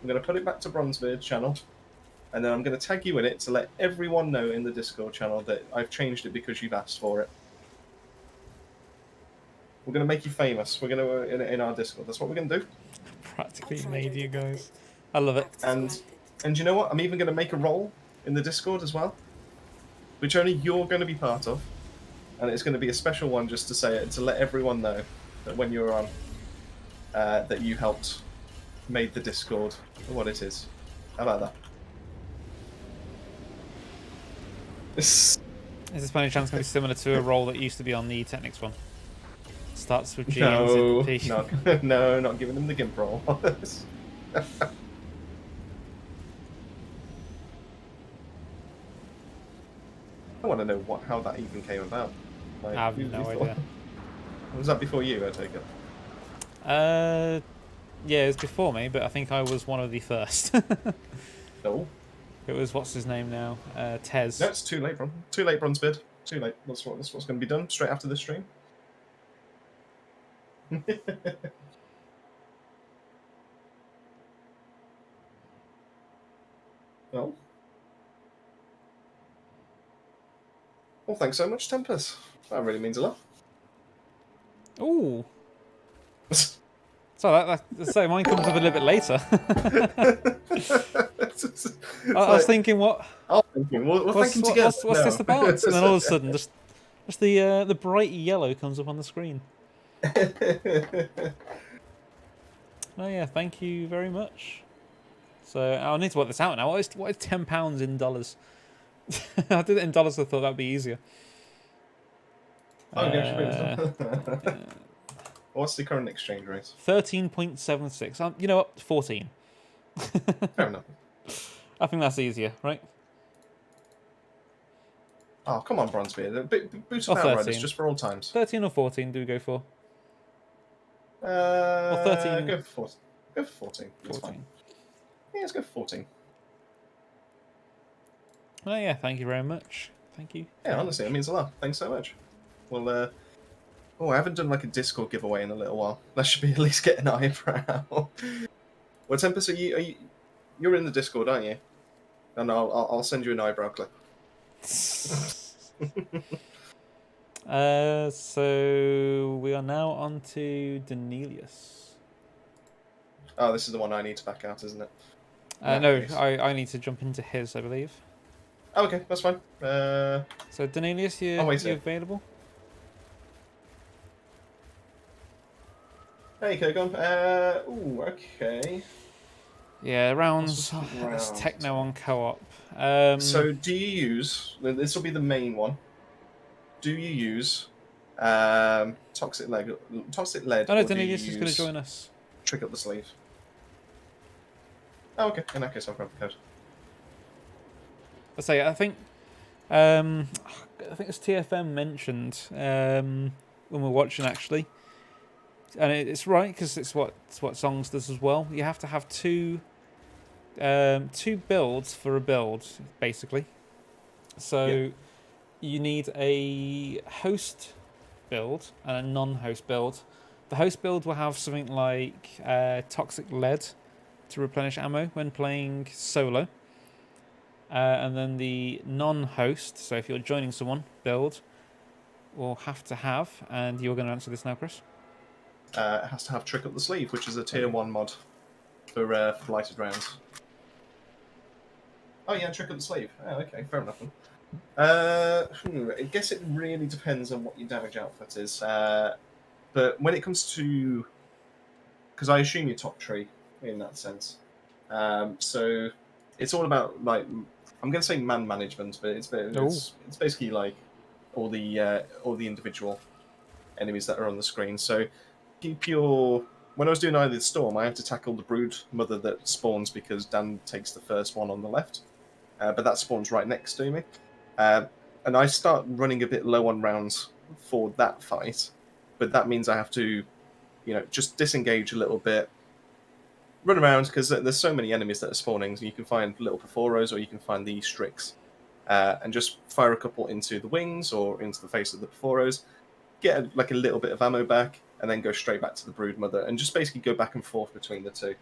I'm gonna put it back to Bronzebeard channel, and then I'm gonna tag you in it to let everyone know in the Discord channel that I've changed it because you've asked for it. We're gonna make you famous. We're gonna in our Discord. That's what we're gonna do. Practically made you guys. I love it. And you know what? I'm even gonna make a role in the Discord as well, which only you're going to be part of, and it's going to be a special one just to say it, to let everyone know that when you're on, that you helped made the Discord what it is. How about that? Is this by any chance going to be similar to a role that used to be on the Technics one? Starts with G and ends with P. No, not giving them the GIMP role. I want to know how that even came about. Like, I have who no thought- idea. Was that before you, I take it? Yeah, it was before me, but I think I was one of the first. No. It was, what's his name now? No, Tez. it's too late, Bron. Too late, Bronzebeard. Too late. That's what's going to be done straight after this stream. Well. Well, thanks so much, Tempest. That really means a lot. Ooh. So so mine comes up a little bit later. I was thinking, what? Oh, thank you. We'll thank him together. What's this about? And then all of a sudden, just the bright yellow comes up on the screen. Oh yeah, thank you very much. So I'll need to work this out now. What is £10 in dollars? I did it in dollars. I thought that'd be easier. Oh, what's the current exchange rate? 13.76. You know what? 14. Fair enough. I think that's easier, right? Oh, come on, Bronzebeard. Boot Or of Outriders 13. just for old times. 13 or 14 do we go for? Or 13. Go for 14. Go for 14. That's 14. fine. Yeah, let's go for 14. Oh yeah, thank you very much. Thank you. Yeah, honestly, it means a lot. Thanks so much. Well, oh, I haven't done like a Discord giveaway in a little while. That should be at least get an eyebrow. Well, Tempest, you're in the Discord, aren't you? And I'll send you an eyebrow clip. So we are now on to Danelius. Oh, this is the one I need to back out, isn't it? No, Nice. I need to jump into his, I believe. Oh, okay, that's fine. So Danelius, you available? Hey, Kogon. Ooh, okay. Yeah, rounds. That's techno on co-op. So, do you use? This will be the main one. Do you use toxic lead? Toxic lead. Oh no, or do you Danelius is going to join us. Trick up the sleeve. Oh, okay. In that case, I'll grab the code. I think it's TFM mentioned when we're watching actually, and it's right because it's what Songs does as well. You have to have two builds for a build basically. So Yep. you need a host build and a non-host build. The host build will have something like toxic lead to replenish ammo when playing solo. And then the non-host, so if you're joining someone, build, will have to have, and you're going to answer this now, Chris? It has to have Trick Up the Sleeve, which is a tier 1 mod for blighted rounds. Oh yeah, Trick Up the Sleeve. Oh, okay, fair enough. I guess it really depends on what your damage output is. But when it comes to... Because I assume you're top tree in that sense. So it's all about, like, I'm going to say man management, but it's basically like all the individual enemies that are on the screen. So keep your... When I was doing Either the Storm, I had to tackle the brood mother that spawns because Dan takes the first one on the left. But that spawns right next to me. And I start running a bit low on rounds for that fight. But that means I have to, just disengage a little bit, run around, because there's so many enemies that are spawning. So you can find little Perforos or you can find the Strix. And just fire a couple into the wings or into the face of the Perforos, get a little bit of ammo back, and then go straight back to the brood mother, and just basically go back and forth between the two.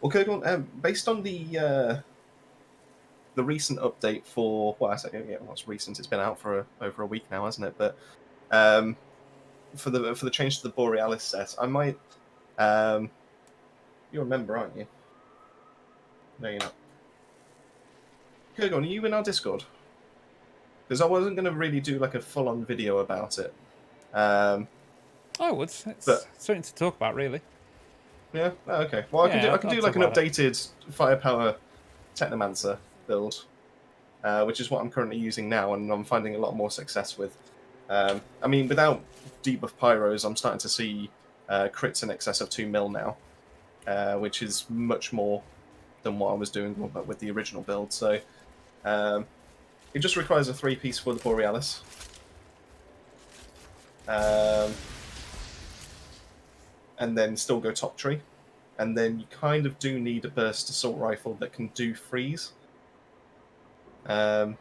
Okay, go on. Based on the recent update for what's recent? It's been out for over a week now, hasn't it? But for the change to the Borealis set, I might. You remember, aren't you? No, you're not. Okay, go on. Are you in our Discord? Because I wasn't going to really do like a full-on video about it. I would. It's something to talk about, really. Yeah. Oh, okay. Well, I can do like an updated Firepower Technomancer build, which is what I'm currently using now, and I'm finding a lot more success with. I mean, without debuff pyros, I'm starting to see crits in excess of 2 mil now. which is much more than what I was doing with the original build. So it just requires a 3-piece for the Borealis. And then still go top tree. And then you kind of do need a burst assault rifle that can do freeze. But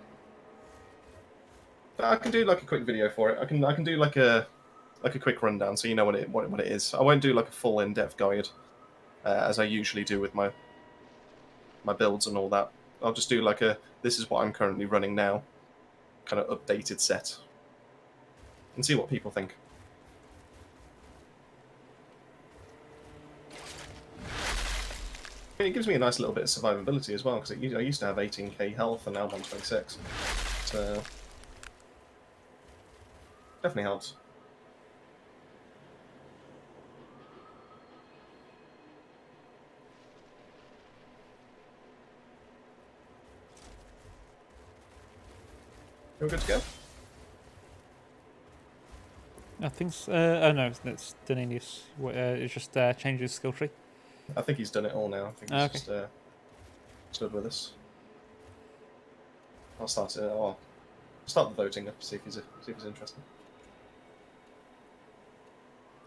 I can do like a quick video for it. I can do like a quick rundown so you know what it is. I won't do like a full in-depth guide as I usually do with my builds and all that. I'll just do like this is what I'm currently running now, kind of updated set, and see what people think. I mean, it gives me a nice little bit of survivability as well, because I used to have 18k health and now I'm on 26. So definitely helps. We're good to go? I think so. Oh no, that's Daninius. It's just changes skill tree. I think he's done it all now. I think he's just stood with us. I'll start it. I'll start the voting up. See if he's interested.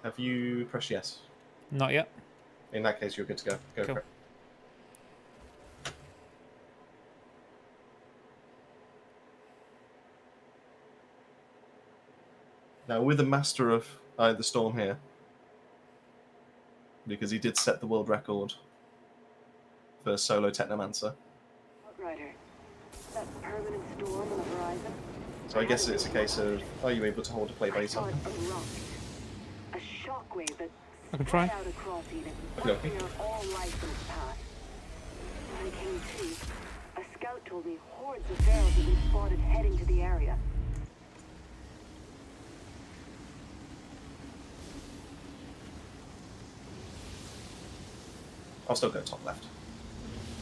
Have you pressed yes? Not yet. In that case, you're good to go. Go Cool. for it. Now, with the Master of the Storm here, because he did set the world record for solo Technomancer. Outrider. That permanent storm on the horizon. So I guess it's a case of, are you able to hold a play by I saw yourself? it erupt. A shockwave that I can try. spread out across Eden, Okay. wiping out all life in its path. When I came to, a scout told me hordes of ferals had been spotted heading to the area. I'll still go top left.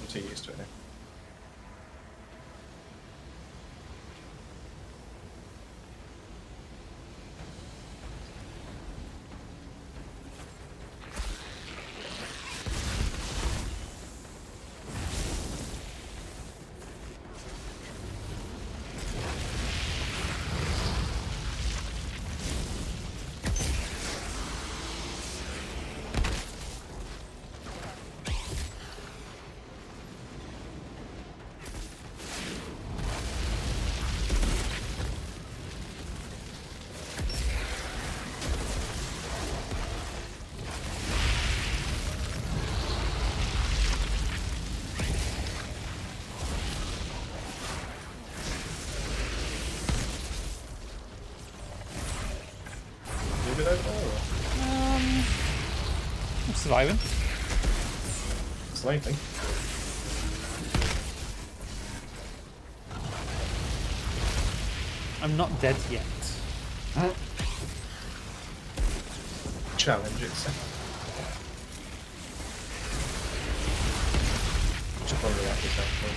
I'm too used to it now. You good over there, or? I'm surviving. It's the main thing. I'm not dead yet. Challenge accepted. Jump on the reactor section.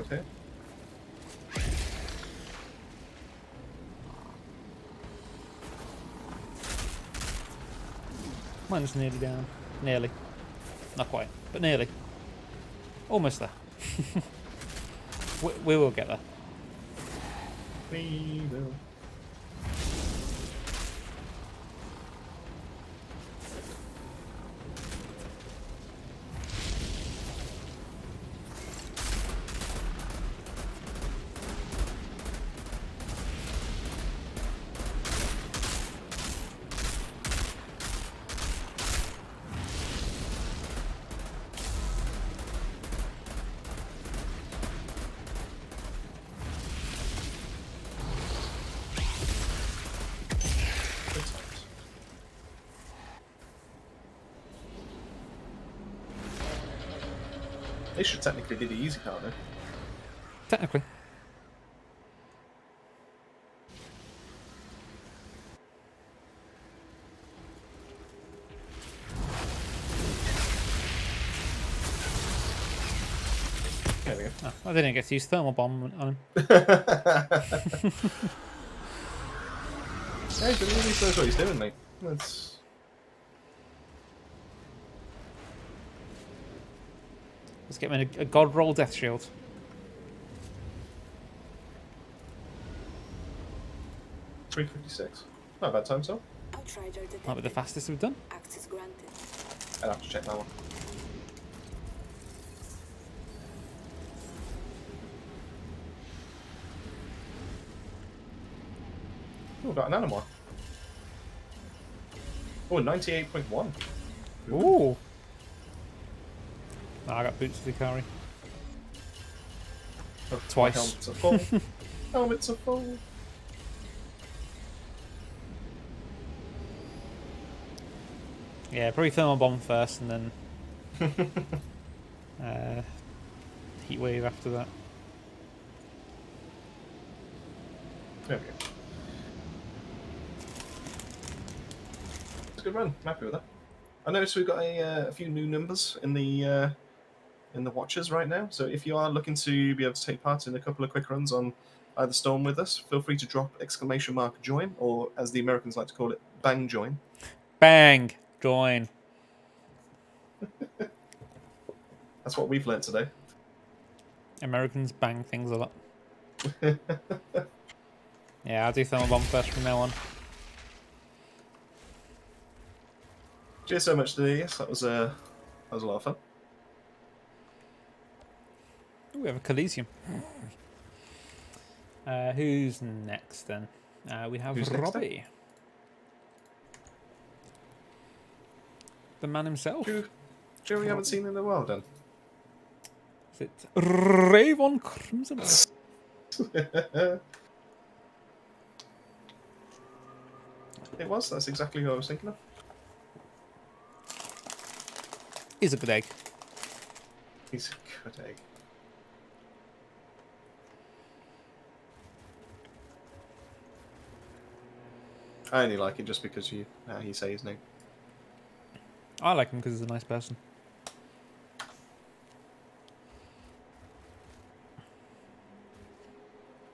forward here. Mine's nearly down. Nearly. Not quite, but nearly. Almost there. We will get there. We will. Good times. They should technically do the easy part, though. Technically. There we go. Oh, I didn't get to use thermal bomb on him. Hey, but at least knows what he's doing, mate. That's... Let's get him a god roll death shield. $3.56. Not a bad time, so. Outrider detected. Might be the fastest we've done. Access granted. I'll have to check that one. Oh, got an animal. Oh, 98.1. Ooh. Oh, I got boots to carry. Oh, Twice. Helmets are full. Helmets are full. Yeah, probably thermal bomb first and then heat wave after that. There we go. It's a good run. I'm happy with that. I noticed we've got a few new numbers in the watches right now. So if you are looking to be able to take part in a couple of quick runs on either Storm with us, feel free to drop !join, or as the Americans like to call it, bang join. Bang! Join. That's what we've learnt today. Americans bang things a lot. Yeah, I'll do thermal bomb first from now on. Cheers so much today. Yes, that was a lot of fun. Ooh, we have a Coliseum. Who's next then? We have Who's next Robbie. The man himself. Joe, we haven't seen in a while, then. Is it Ravon Crimson? It was. That's exactly who I was thinking of. He's a good egg. He's a good egg. I only like it just because you say his name. I like him because he's a nice person.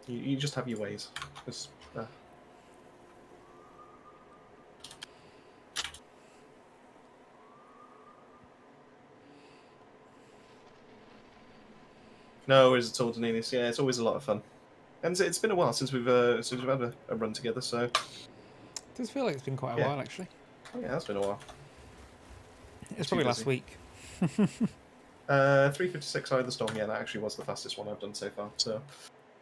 You just have your ways. Just, No worries at all, Daenerys. Yeah, it's always a lot of fun. And it's been a while since we've had a run together, so... It does feel like it's been quite a while, actually. Oh, yeah, that's been a while. It's probably last busy. week. 356 Either Storm, yeah, that actually was the fastest one I've done so far, so...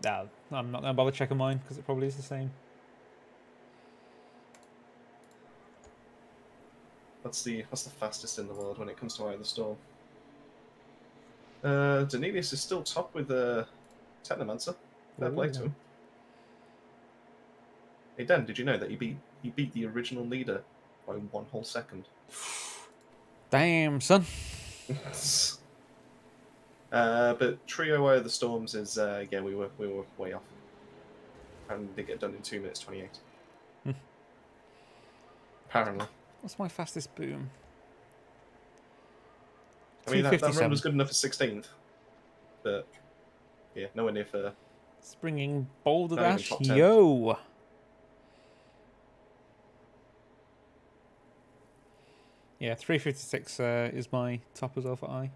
No, I'm not going to bother checking mine, because it probably is the same. What's the fastest in the world when it comes to Either Storm? Daenerys is still top with Technomancer. Fair play to him. Hey Dan, did you know that he beat the original leader by 1 whole second? Damn, son. But Trio Eye of the Storms is yeah, we were way off. And they get done in 2 minutes 28. Apparently. What's my fastest boom? I mean, that run 257. was good enough for 16th, but Yeah, nowhere near for. Springing Boulder Not even Dash. top 10. Yo! Yeah, 356 is my top as well for I.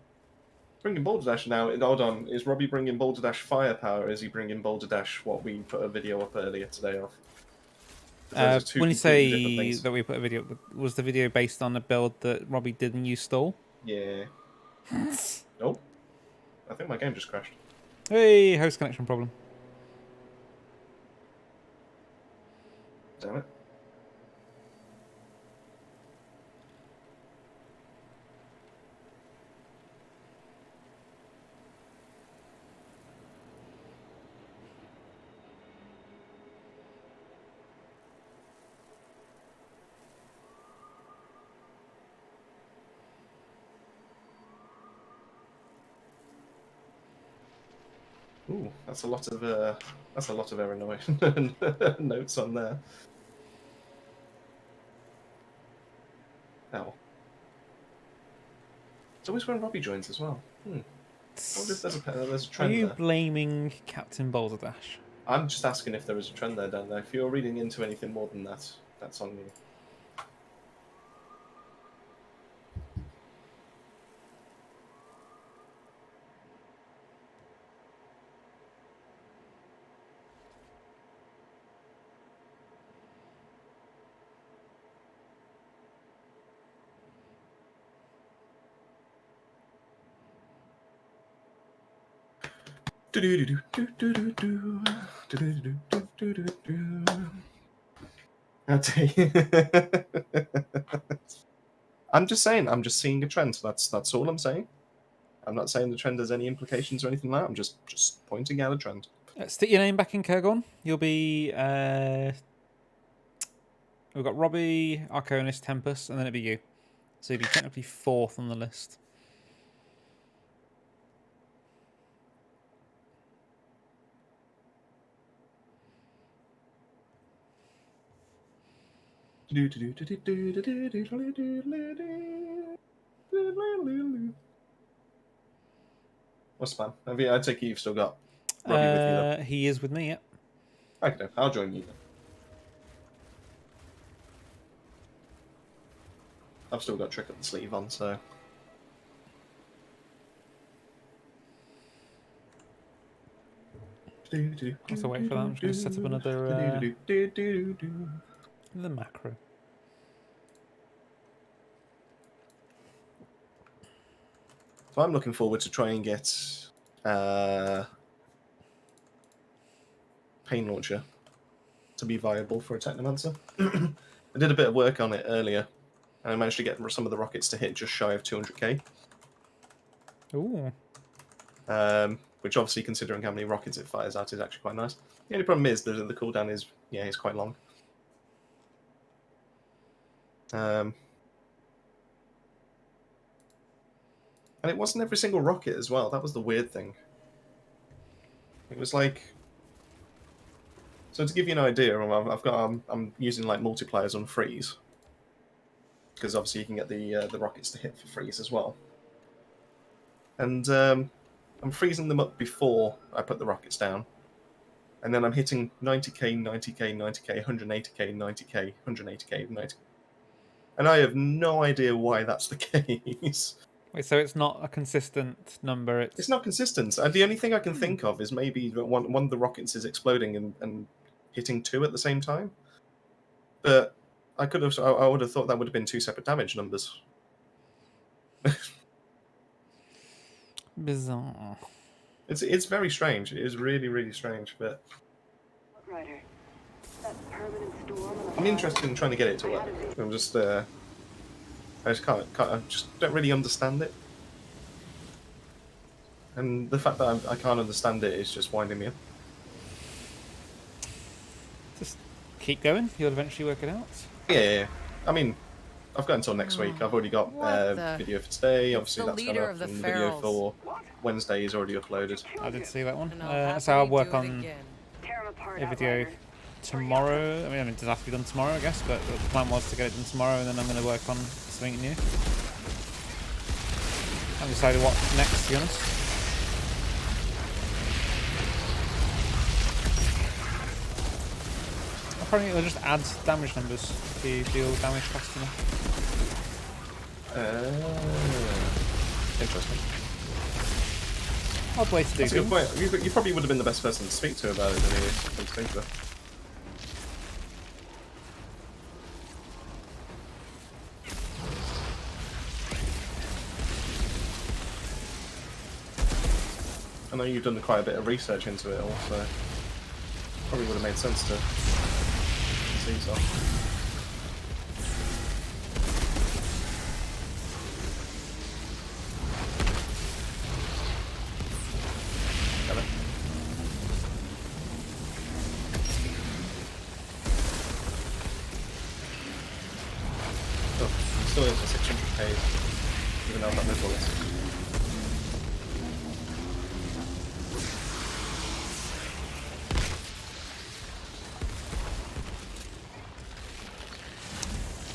Bringing Boulder Dash now. Hold on, is Robbie bringing Boulder Dash Firepower? Or is he bringing Boulder Dash what we put a video up earlier today of? 'Cause those are two When you completely different say things. that we put a video, was the video based on a build that Robbie did and you stole? Yeah. Nope. I think my game just crashed. Hey, host connection problem. Damn it. Ooh, that's a lot of error notes on there. Ow. It's always when Robbie joins as well. I wonder if there's a Are trend you there. blaming Captain Boulder Dash? I'm just asking if there is a trend there, Dan. If you're reading into anything more than that, that's on you. I'll tell you. I'm just saying. I'm just seeing a trend. That's all I'm saying. I'm not saying the trend has any implications or anything like that. I'm just pointing out a trend. Stick your name back in Kurgon. You'll be. We've got Robbie, Arconis, Tempest, and then it'll be you. So you'll be technically 4th on the list. What's the plan? I take it you've still got Robbie with you, though. He is with me, yeah. Okay, I'll join you then. I've still got Trick up the sleeve on, so. Have to wait for that. I'm just going to set up another macro. So I'm looking forward to try and get Pain Launcher to be viable for a Technomancer. I did a bit of work on it earlier, and I managed to get some of the rockets to hit just shy of 200k. Ooh. Which obviously, considering how many rockets it fires out, is actually quite nice. The only problem is the cooldown is, it's quite long. And it wasn't every single rocket as well. That was the weird thing. It was like... So to give you an idea, I'm using like multipliers on freeze. Because obviously you can get the rockets to hit for freeze as well. And I'm freezing them up before I put the rockets down. And then I'm hitting 90k, 90k, 90k, 180k, 90k, 180k, 90k. And I have no idea why that's the case. Wait, so it's not a consistent number? It's not consistent. The only thing I can think of is maybe that one of the rockets is exploding and hitting 2 at the same time. But I would have thought that would have been 2 separate damage numbers. Bizarre. It's very strange. It is really, really strange. But Outrider. That permanent storm on the I'm interested in trying to get it to work. I'm just I just don't really understand it. And the fact that I can't understand it is just winding me up. Just keep going. You'll eventually work it out. Yeah. I mean, I've got until next week. I've already got What the- video for today. Obviously, the that's leader gone of up. the And the video ferals. for Wednesday is already uploaded. I did see that one. And I'll So I'll happily work do it on again. Tear 'em apart, a video Outrider. tomorrow. I mean, it does have to be done tomorrow, I guess, but the plan was to get it done tomorrow, and then I'm going to work on something new. I haven't decided what next, to be honest. Apparently it'll just add damage numbers if you deal damage fast enough. Interesting. Odd way to do That's a good things. point. You probably would have been the best person to speak to about it than he is. Come to think of it. I know you've done quite a bit of research into it also. Probably would have made sense to see so. Got it. Oh, I'm still in for 600k, even though I've got no bullets.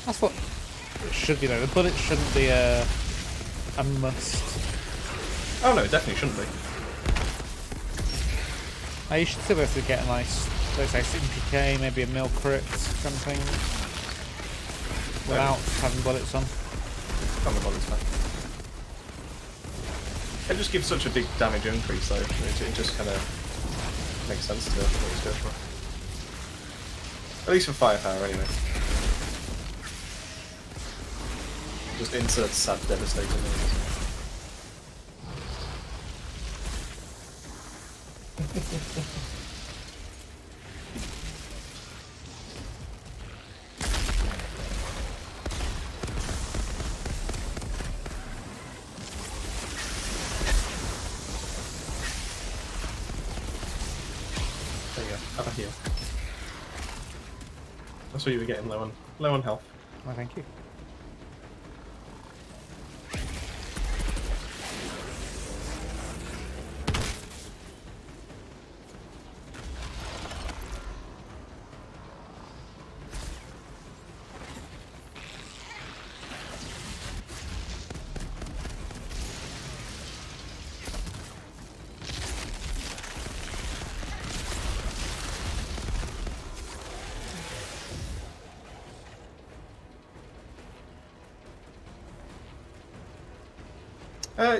That's what it should be though. The bullet shouldn't be a must. Oh no, definitely shouldn't be. You should still be able to get a nice, let's say 60k, maybe a mil crit kind of thing, without having bullets on. Can't be bothered, man. It just gives such a big damage increase though. It just kind of makes sense to what he's going for. At least for firepower anyway. Just insert sad devastating noise. There you go, have a heal. That's what you were getting low on health. Well, thank you.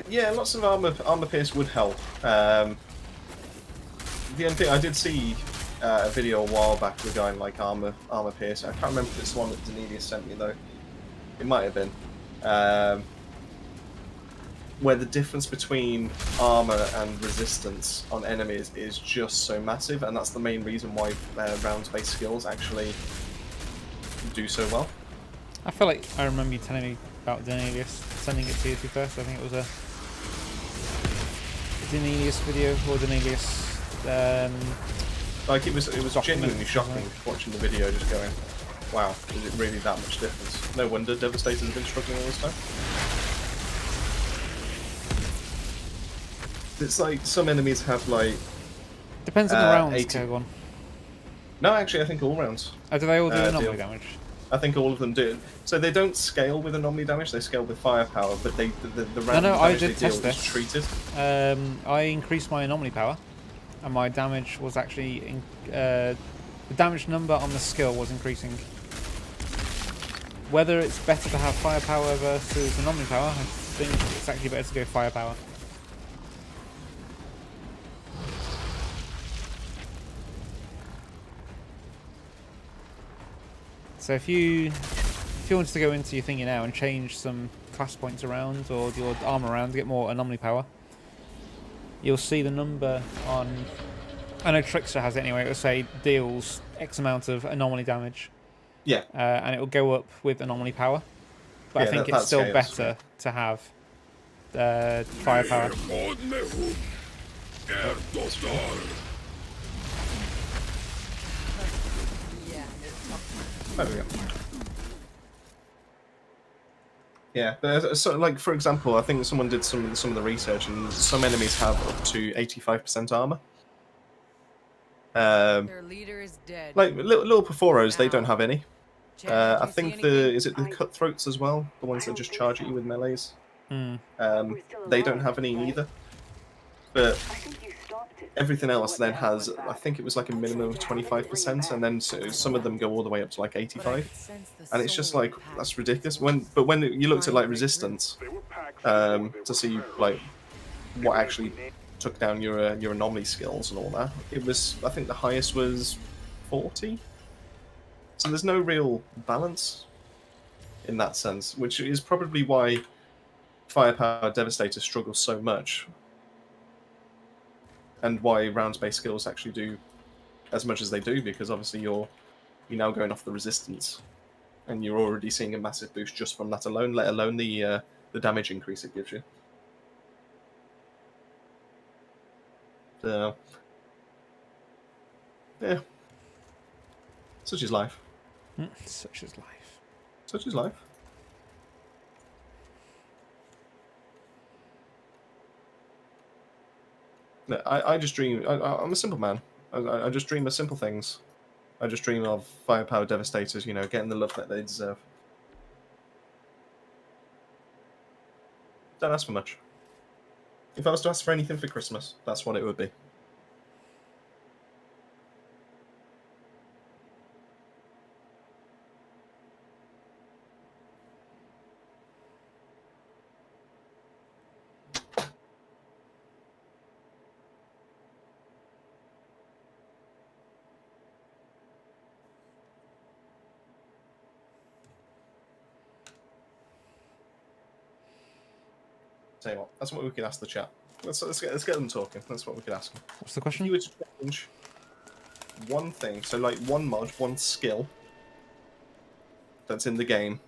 Yeah, lots of armor pierce would help. The only thing I did see a video a while back regarding like armor pierce. I can't remember if it's the one that Danelius sent me though. It might have been. Where the difference between armor and resistance on enemies is just so massive, and that's the main reason why rounds-based skills actually do so well. I feel like I remember you telling me about Danelius sending it to you first. I think it was a Danelius video or Danelius. Like it was document, genuinely shocking wasn't it? watching the video, just going, "Wow, is it really that much difference?" No wonder Devastators have been struggling all this time. It's like some enemies have like. Depends on the rounds, 80. Kergon. No, actually, I think all rounds. Oh, do they all do anomaly deal. damage? I think all of them do. So they don't scale with anomaly damage; they scale with firepower. But the random I damage did they deal test is this. treated. I increased my anomaly power, and my damage was actually the damage number on the skill was increasing. Whether it's better to have firepower versus anomaly power, I think it's actually better to go firepower. So if you wanted to go into your thingy now and change some class points around or your armor around to get more anomaly power, you'll see the number on. I know Trickster has it anyway. It'll say deals X amount of anomaly damage. Yeah. And it will go up with anomaly power. But Yeah, I think that it's still scales, better to have firepower. There we go. Yeah, there's so, like for example, I think someone did some of the research, and some enemies have up to 85% armor. Their leader is dead. Like little Perforos, they don't have any. Chad, did I you see think anything? is it the Cutthroats as well, the ones that just charge at you with melees. Hmm. They don't have any either. But I think you stopped everything else then has, I think it was like a minimum of 25%, and then some of them go all the way up to like But I 85. could sense the And it's just soul of like, the that's pack ridiculous. once. But when you looked at like Trying to break through. resistance, to see like what actually took down your anomaly skills and all that, it was, I think the highest was 40. So there's no real balance in that sense, which is probably why Firepower Devastator struggles so much, and why rounds-based skills actually do as much as they do, because obviously you're now going off the resistance, and you're already seeing a massive boost just from that alone, let alone the damage increase it gives you. So, yeah, such is life. Such is life. Such is life. No, I just dream. I'm a simple man. I just dream of simple things. I just dream of Firepower Devastators, you know, getting the love that they deserve. Don't ask for much. If I was to ask for anything for Christmas, that's what it would be. Tell you what, that's what we could ask the chat. Let's get them talking. That's what we could ask them. What's the If question? you were to change one thing, so like one mod, one skill that's in the game,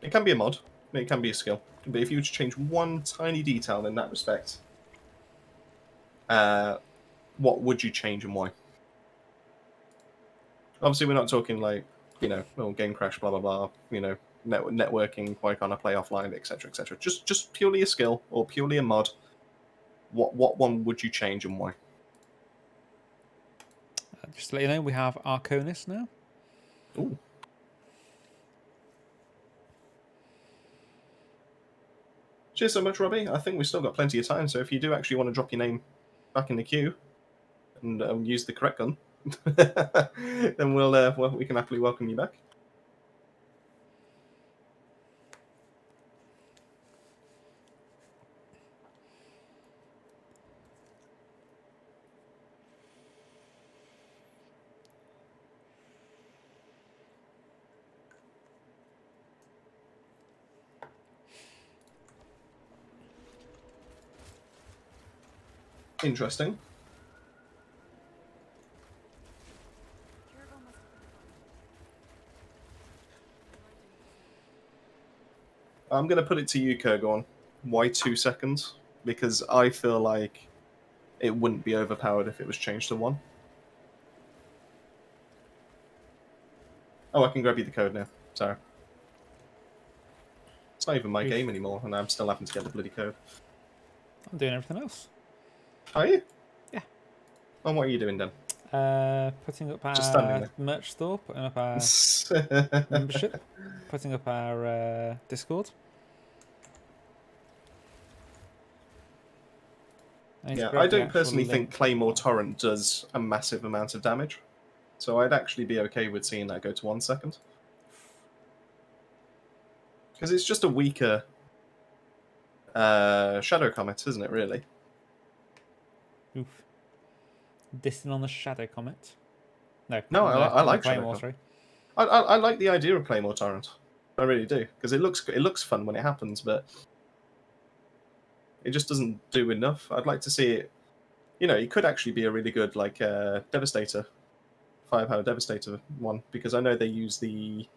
it can be a mod, it can be a skill, but if you were to change one tiny detail in that respect, what would you change and why? Obviously, we're not talking like, you know, oh, game crash, blah blah blah, you know, networking, why can't I play offline, etc. etc. Just purely a skill or purely a mod. What one would you change and why? Just to let you know, we have Arconis now. Ooh. Cheers so much, Robbie. I think we've still got plenty of time, so if you do actually want to drop your name back in the queue and use the correct gun, then we can happily welcome you back. Interesting. I'm going to put it to you, Kurgon. Why 2 seconds? Because I feel like it wouldn't be overpowered if it was changed to 1. Oh, I can grab you the code now. Sorry. It's not even my game anymore, and I'm still having to get the bloody code. I'm doing everything else. Are you? Yeah. And what are you doing then? Putting up Just standing our there. merch store, putting up our membership, putting up our Discord. Yeah, I don't personally think Claymore Torrent does a massive amount of damage, so I'd actually be okay with seeing that go to 1 second. Because it's just a weaker Shadow Comet, isn't it, really? Oof. Dissing on the Shadow Comet. No, I like Claymore, Shadow Comet. I like the idea of Claymore Torrent. I really do, because it looks fun when it happens, but it just doesn't do enough. I'd like to see it. You know, it could actually be a really good like Devastator, Firepower Devastator one, because I know they use the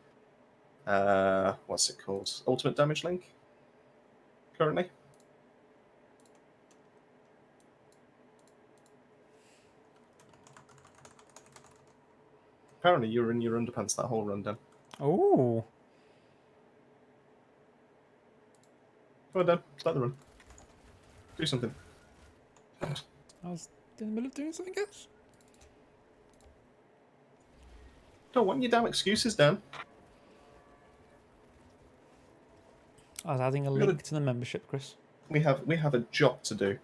what's it called? Ultimate Damage Link currently. Apparently, you were in your underpants that whole run, Dan. Oh. Come on, Dan. Start the run. Do something. I was in the middle of doing something else. Don't want your damn excuses, Dan. I was adding a link to the membership, Chris. We have a job to do.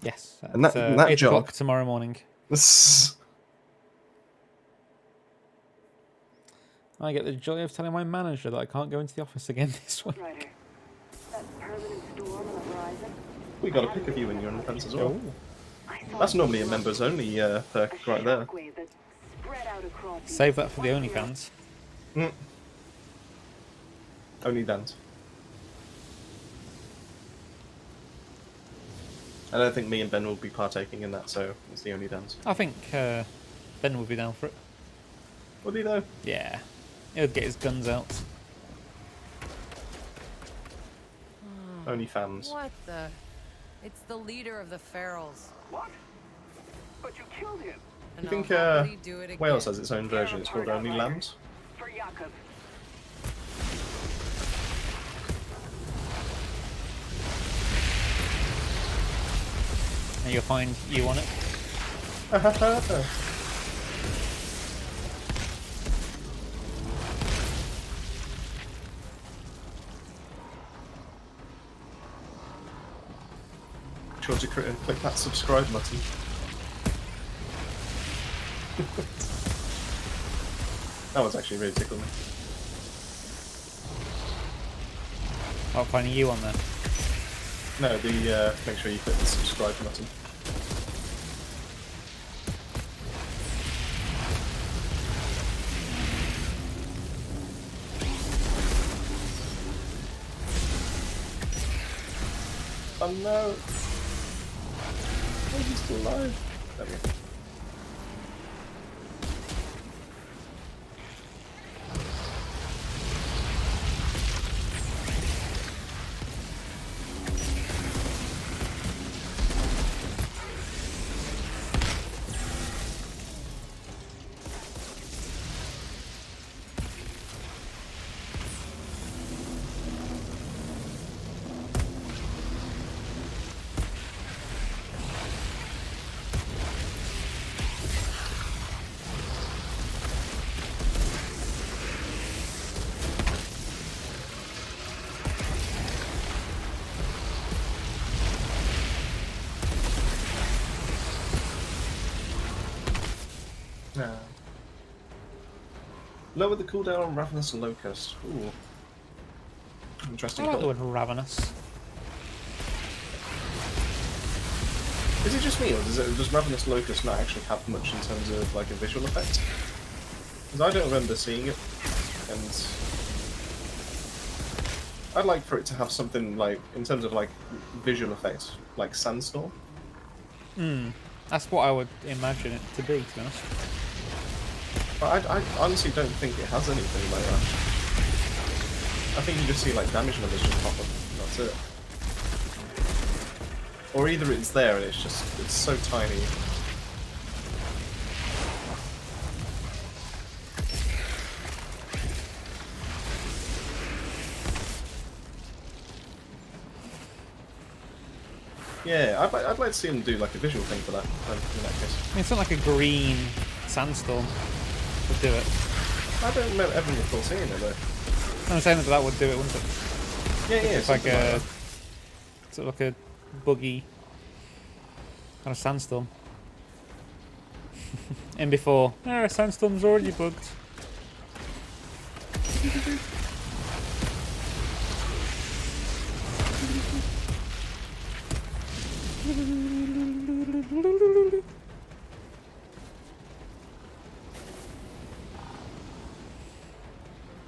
Yes, And at that 8 job- o'clock tomorrow morning. I get the joy of telling my manager that I can't go into the office again this week. Outrider. That permanent storm on the horizon. We got a pick of you when you're on the fence as well. Oh, I saw That's it normally a blow up. members only perk A right there. shockwave that spread out across the save that for the wiping out OnlyFans. Mm. Only dance. I don't think me and Ben will be partaking in that, so it's the only dance. I think Ben will be down for it. What do you know? Yeah, he'll get his guns out. Only fans. What the? It's the leader of the ferals. What? But you killed him. And You think I'll happily do it Wales again. has its own version? It's called Only Lambs. For Jakob. And you'll find you on it. Sure to click that subscribe button. That one's actually really tickled me. I'll find you on there. No, the make sure you click the subscribe button. Oh no! Oh, he's still alive. There we go. No. Lower the cooldown on Ravenous Locust. Ooh. Interesting I like the call. word ravenous. Is it just me, or does Ravenous Locust not actually have much in terms of like a visual effect? Because I don't remember seeing it, and I'd like for it to have something like, in terms of like visual effects, like Sandstorm. That's what I would imagine it to be honest. But I honestly don't think it has anything like that. I think you just see like damage numbers just pop up, and that's it. Or either it's there and it's so tiny. Yeah, I'd like to see them do like a visual thing for that, in that case. I mean, it's not like a green sandstorm would do it. I don't remember ever recall seeing it though. I'm saying that would do it, wouldn't it? Yeah, It's like something a that. sort of like a buggy kind of sandstorm. And before, a sandstorm's already bugged.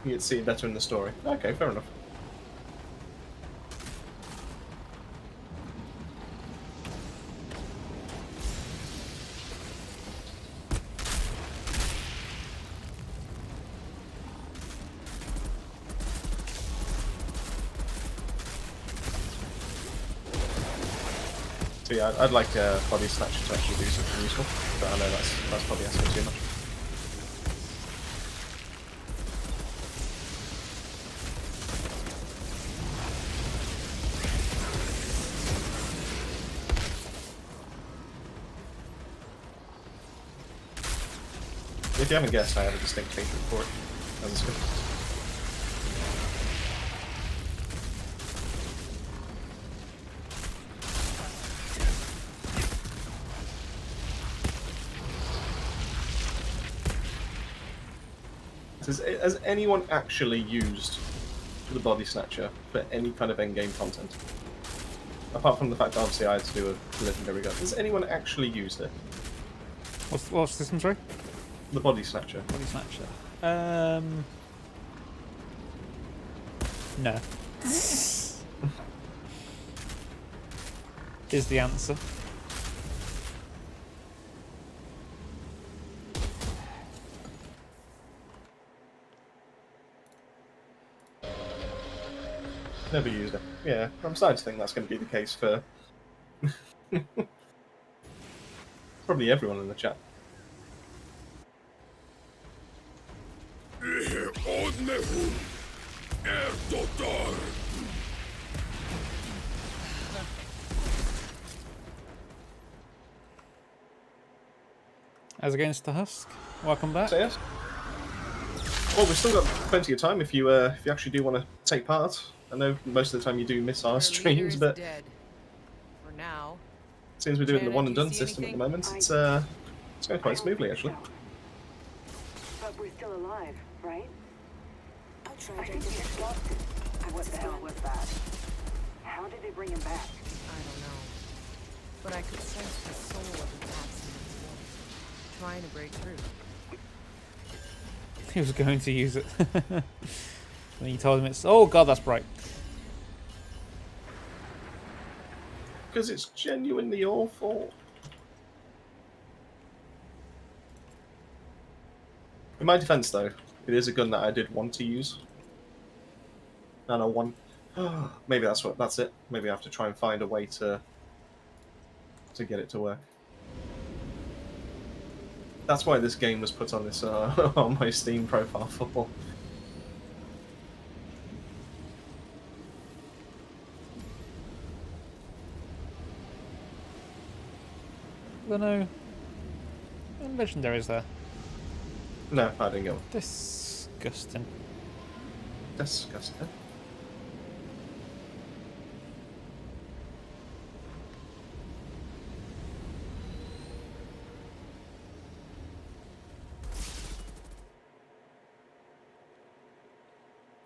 You'd see it better in the story. Okay, fair enough. So yeah, I'd like Body Snatcher to actually do something useful, but I know that's probably asking too much. If you haven't guessed, I have a distinct hatred for it as a script. Has anyone actually used the body snatcher for any kind of endgame content? Apart from the fact that obviously I had to do a legendary gun. Has anyone actually used it? What's this one, sorry? The body snatcher. Body snatcher. No. Is the answer. Never used it. Yeah, I'm starting to think that's going to be the case for probably everyone in the chat. As against the Husk, welcome back. So yes. Well, we've still got plenty of time if you actually do want to take part. I know most of the time you do miss our Your leader streams, is but dead. For now. since we're doing the Janet, one and do you done see system at the anything? moment, it's going quite smoothly actually. But we're still alive, right? I Outriders. think we lost it. What the hell was that? How did they bring him back? I don't know. But I could sense the soul of the Paximan's voice. Trying to break through. He was going to use it. When you told him it's... Oh god, that's bright. Because it's genuinely awful. In my defense, though, it is a gun that I did want to use. And I want... Maybe that's it. Maybe I have to try and find a way to get it to work. That's why this game was put on this on my Steam profile for. Well, no. Legendaries there. No, I didn't go. Disgusting. Disgusting.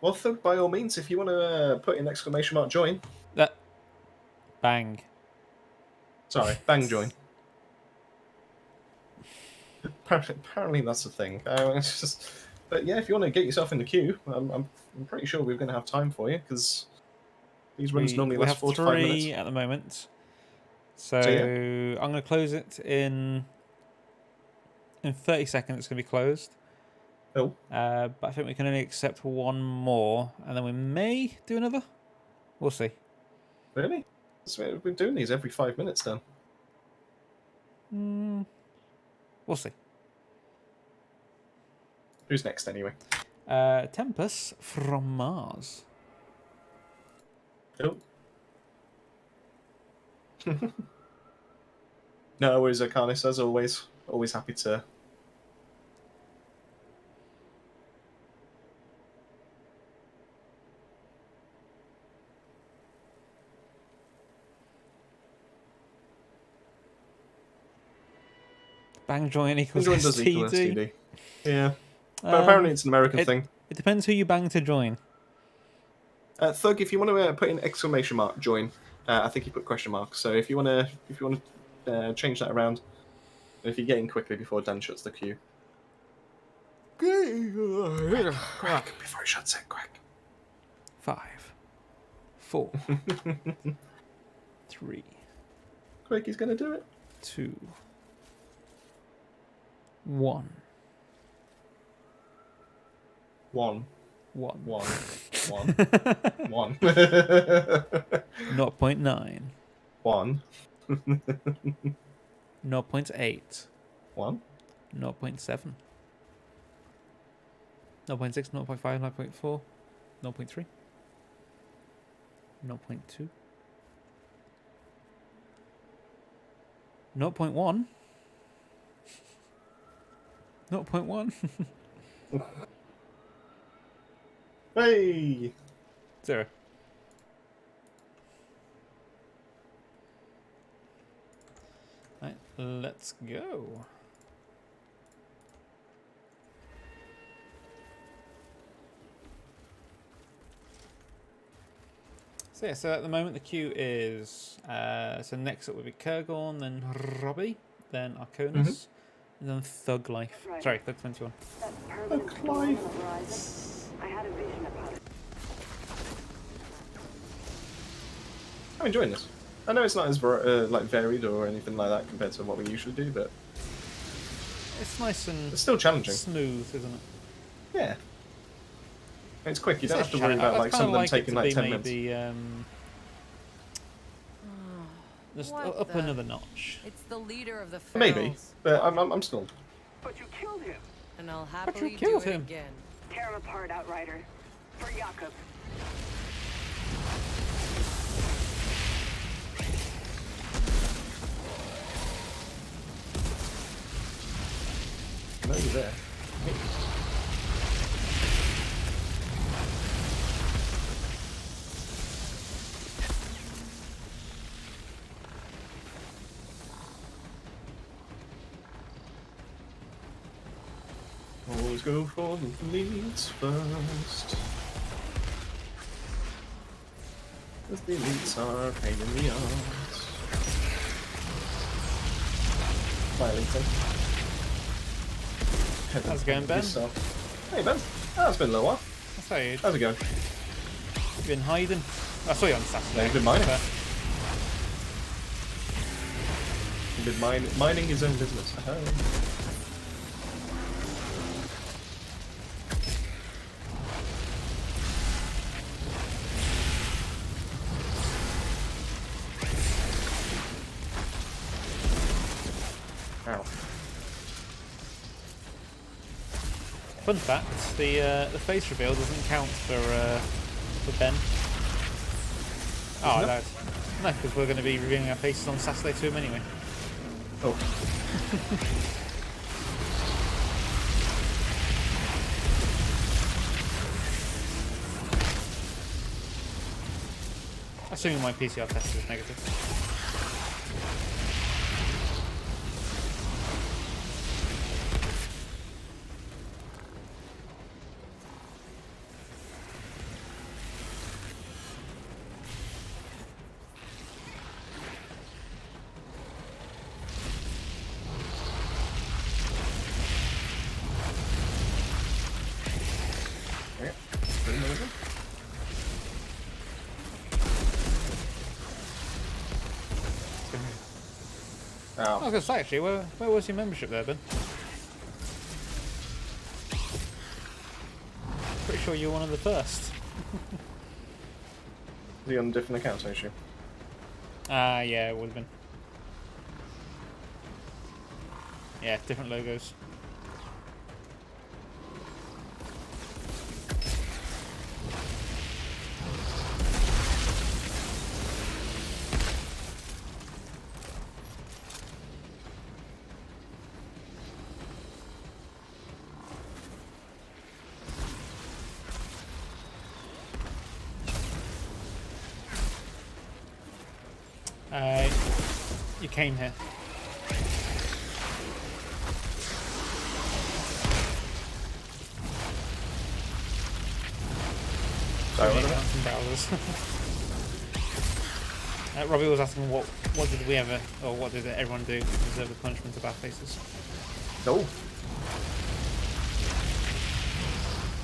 Well, Thug, by all means, if you want to put in exclamation mark join. That. Bang. Sorry, bang join. Apparently that's the thing. It's just, but yeah, if you want to get yourself in the queue, I'm pretty sure we're going to have time for you because these runs normally We last have 4 to 5 minutes. 3 at the moment. So yeah. I'm going to close it in 30 seconds. It's going to be closed. Oh, But I think we can only accept one more, and then we may do another. We'll see. really? So we've been doing these every 5 minutes then. We'll see. Who's next anyway? Tempest from Mars. Oh. No worries, Arcanis, as always. Always happy to. Bang join equals Join does equal STD. STD. Yeah. But apparently it's an American thing. It depends who you bang to join. Thug, if you want to put in exclamation mark join, I think you put question mark. So if you want to change that around, and if you get in quickly before Dan shuts the queue. Quick, before he shuts it, quick. 5, 4, 3, Quick, he's gonna do it. 2, 1. 1, 1. 1, 1, 1. 0.9. 1, 0.8. 1. 0.7. 0.6, 0.5, 0.4, 0.3, 0.2, 0.1, 0.1, Hey! 0. Right, let's go. So yeah, so at the moment the queue is so next up would be Kurgorn, then Robbie, then Arconis, and then Thug Life. Right. Sorry, Thug 21. That permanent storm on the horizon. I had a vision about it. I'm enjoying this. I know it's not as like varied or anything like that compared to what we usually do, but It's nice and it's still challenging. smooth, isn't it? Yeah. It's quick. You don't It's have to worry about like some of them taking like 10 minutes. maybe, just What up the- another notch. It's the leader of the ferals. Maybe, but I'm still. But you killed him. And I'll happily do killed it him. again. Tear him apart, Outrider. For Jakob. No, you're there. Always go for the leads first. Because the elites are a pain in the arse. Bye, Elite. How's it going, Ben? Hey, Ben. Oh, it's been a little while. That's how you've How's it going? been hiding. I saw you on Saturday. You've been mining. but- You've been mining his own business. Ow. Fun fact: the face reveal doesn't count for Ben. Oh, Isn't it? no, because we're going to be revealing our faces on Saturday to him anyway. Oh. Assuming my PCR test is negative. Yeah. Pretty much. I was Ow. going to say actually, where was your membership there, Ben? Pretty sure you were one of the first. The on different accounts, I assume. Ah, yeah, it would have been. Yeah, different logos. You came here. Sorry, what Yeah, about some browsers. Robbie was asking what did we ever, or what did everyone do to deserve the punishment of our faces? No.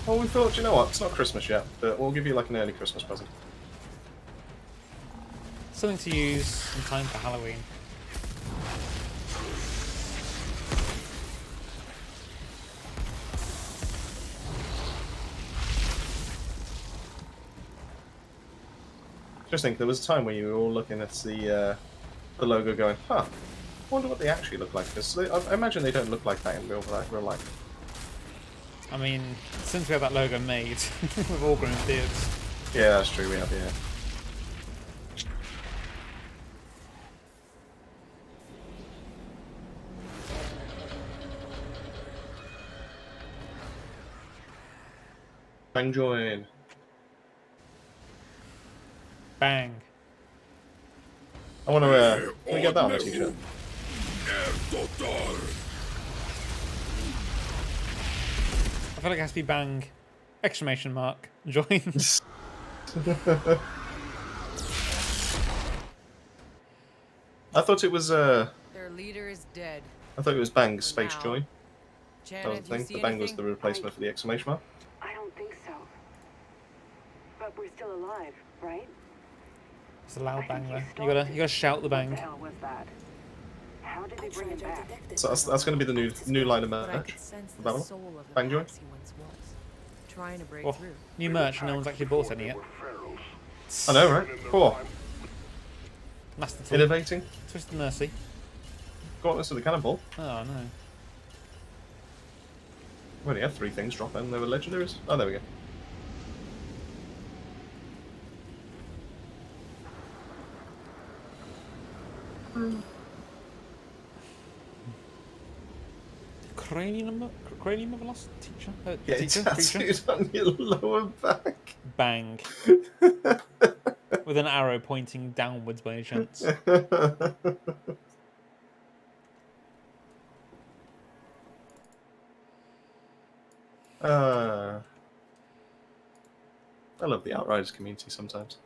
Well, we thought, you know what, it's not Christmas yet, but we'll give you like an early Christmas present. Something to use in time for Halloween. Just think, there was a time where you were all looking at the logo going, huh, I wonder what they actually look like. Because I imagine they don't look like that in real life. I mean, since we have that logo made, we've all grown beards. Yeah, that's true, we have, yeah. Bang join. Bang. I want to, can we get that on a t-shirt? I feel like it has to be bang! Exclamation mark. Join. I thought it was Their leader is dead. I thought it was Bang's For Space now. Joy. That was Janet, the you thing. see The Bang was anything? the replacement for the exclamation mark. I don't think so. But we're still alive, right? It's a loud I bang think there. you You gotta shout the What the bang. hell was that? How did they bring him back? So that's going to be the new line of But I merch. could sense for the Babylon. soul of the Bang Joy. paths he once was. Trying to break Oh, through. new merch and no one's actually bought any yet. I know, right? Cool. Master Tool. Innovating. Twisted Mercy. Gauntless of the Cannonball. Oh no. We only had 3 things drop and they were legendaries. Oh, there we go. Cranium of a lost teacher? Get Teacher? Creature? tattooed on your lower back. Bang. With an arrow pointing downwards by any chance. I love the Outriders community sometimes.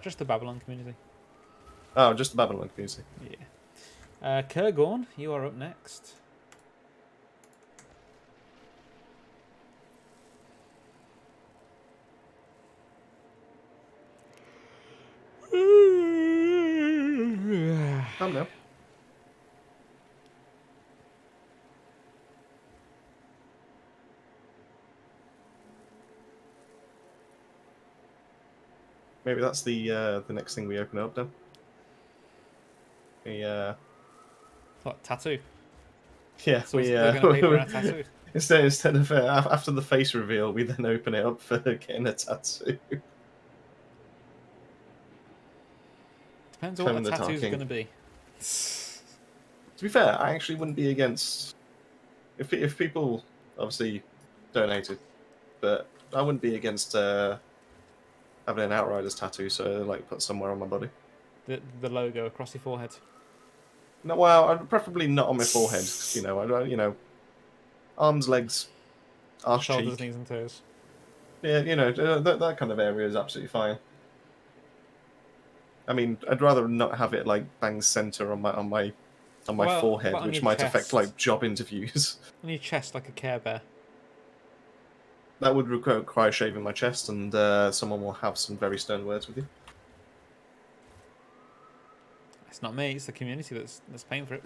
Just the Babylon community. Oh, just the Babylon community. Yeah. Kurgorn, you are up next. Come now. Maybe that's the next thing we open up then. What, tattoo? Yeah, So we're going to pay for our tattoo. instead of after the face reveal, we then open it up for getting a tattoo. Depends on what Clem the the tattoo's Dark going to be. To be fair, I actually wouldn't be against if people obviously donated, but I wouldn't be against having an Outriders tattoo, so like put somewhere on my body. The logo across your forehead. No, well, I'd preferably not on my forehead. 'Cause, arms, legs, arse Shoulders, cheek. knees and toes. Yeah, that kind of area is absolutely fine. I mean, I'd rather not have it like bang center on my Well, forehead, but on which your might affect chest. like job interviews. On your chest like a Care Bear. That would require shaving my chest, and someone will have some very stern words with you. It's not me, it's the community that's paying for it.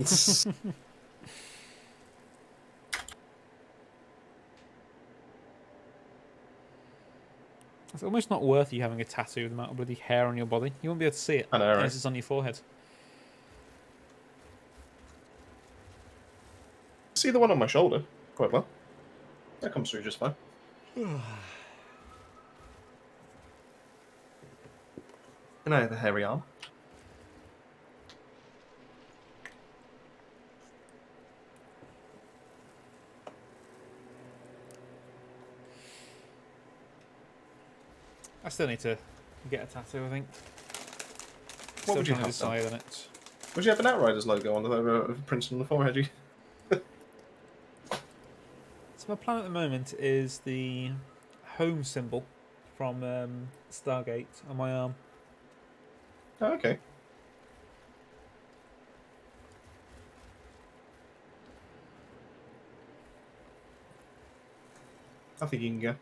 It's almost not worth you having a tattoo with the amount of bloody hair on your body. You won't be able to see it I know, right? unless it's on your forehead. See the one on my shoulder quite well. That comes through just fine. And I have a hairy arm. I still need to get a tattoo, I think. What Still would you trying to have done? decide on it. Would you have an Outriders logo on the printed on the forehead? So my plan at the moment is the home symbol from Stargate on my arm. Oh, okay. I think you can go.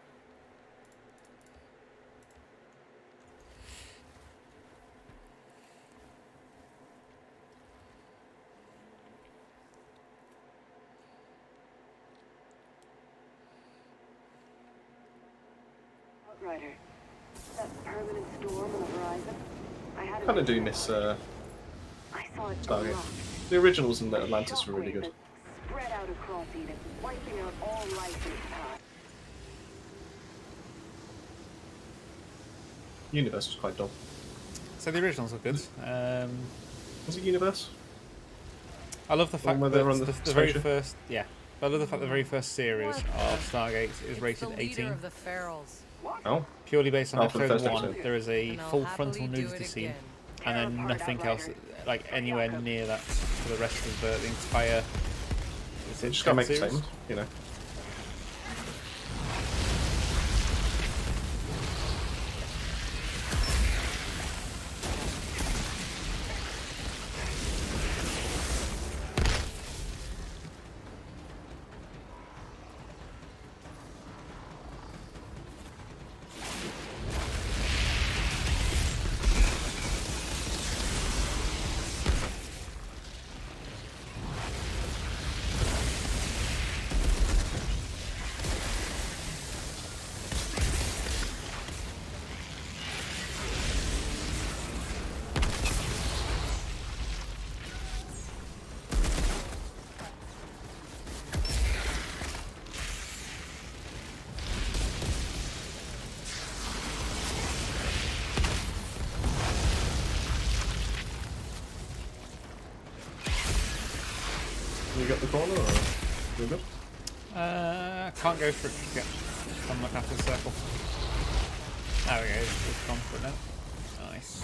Outrider. That permanent storm on the horizon. I had Kind of do miss I saw it Stargate. erupt. The originals in A Atlantis were really shockwave good. that spread out across Eden, wiping out all life in its path. Universe was quite dull. So the originals are good. Was it Universe? I love the fact where that they were on the the very spaceship? first, I love the fact the very first series of Stargate is It's rated the leader 18, of the Ferals. Oh, purely based on Oh, for the episode first 1. episode. There is a And I'll full happily frontal do nudity it scene, again. and then Tear apart nothing else, Outriders. like anywhere near that for the rest of the entire. Is it just gotta make a series? statement, you know. up the corner, or you're good? Can't go for it just yet. I'm looking after the circle. There we go, it's gone for it now. Nice.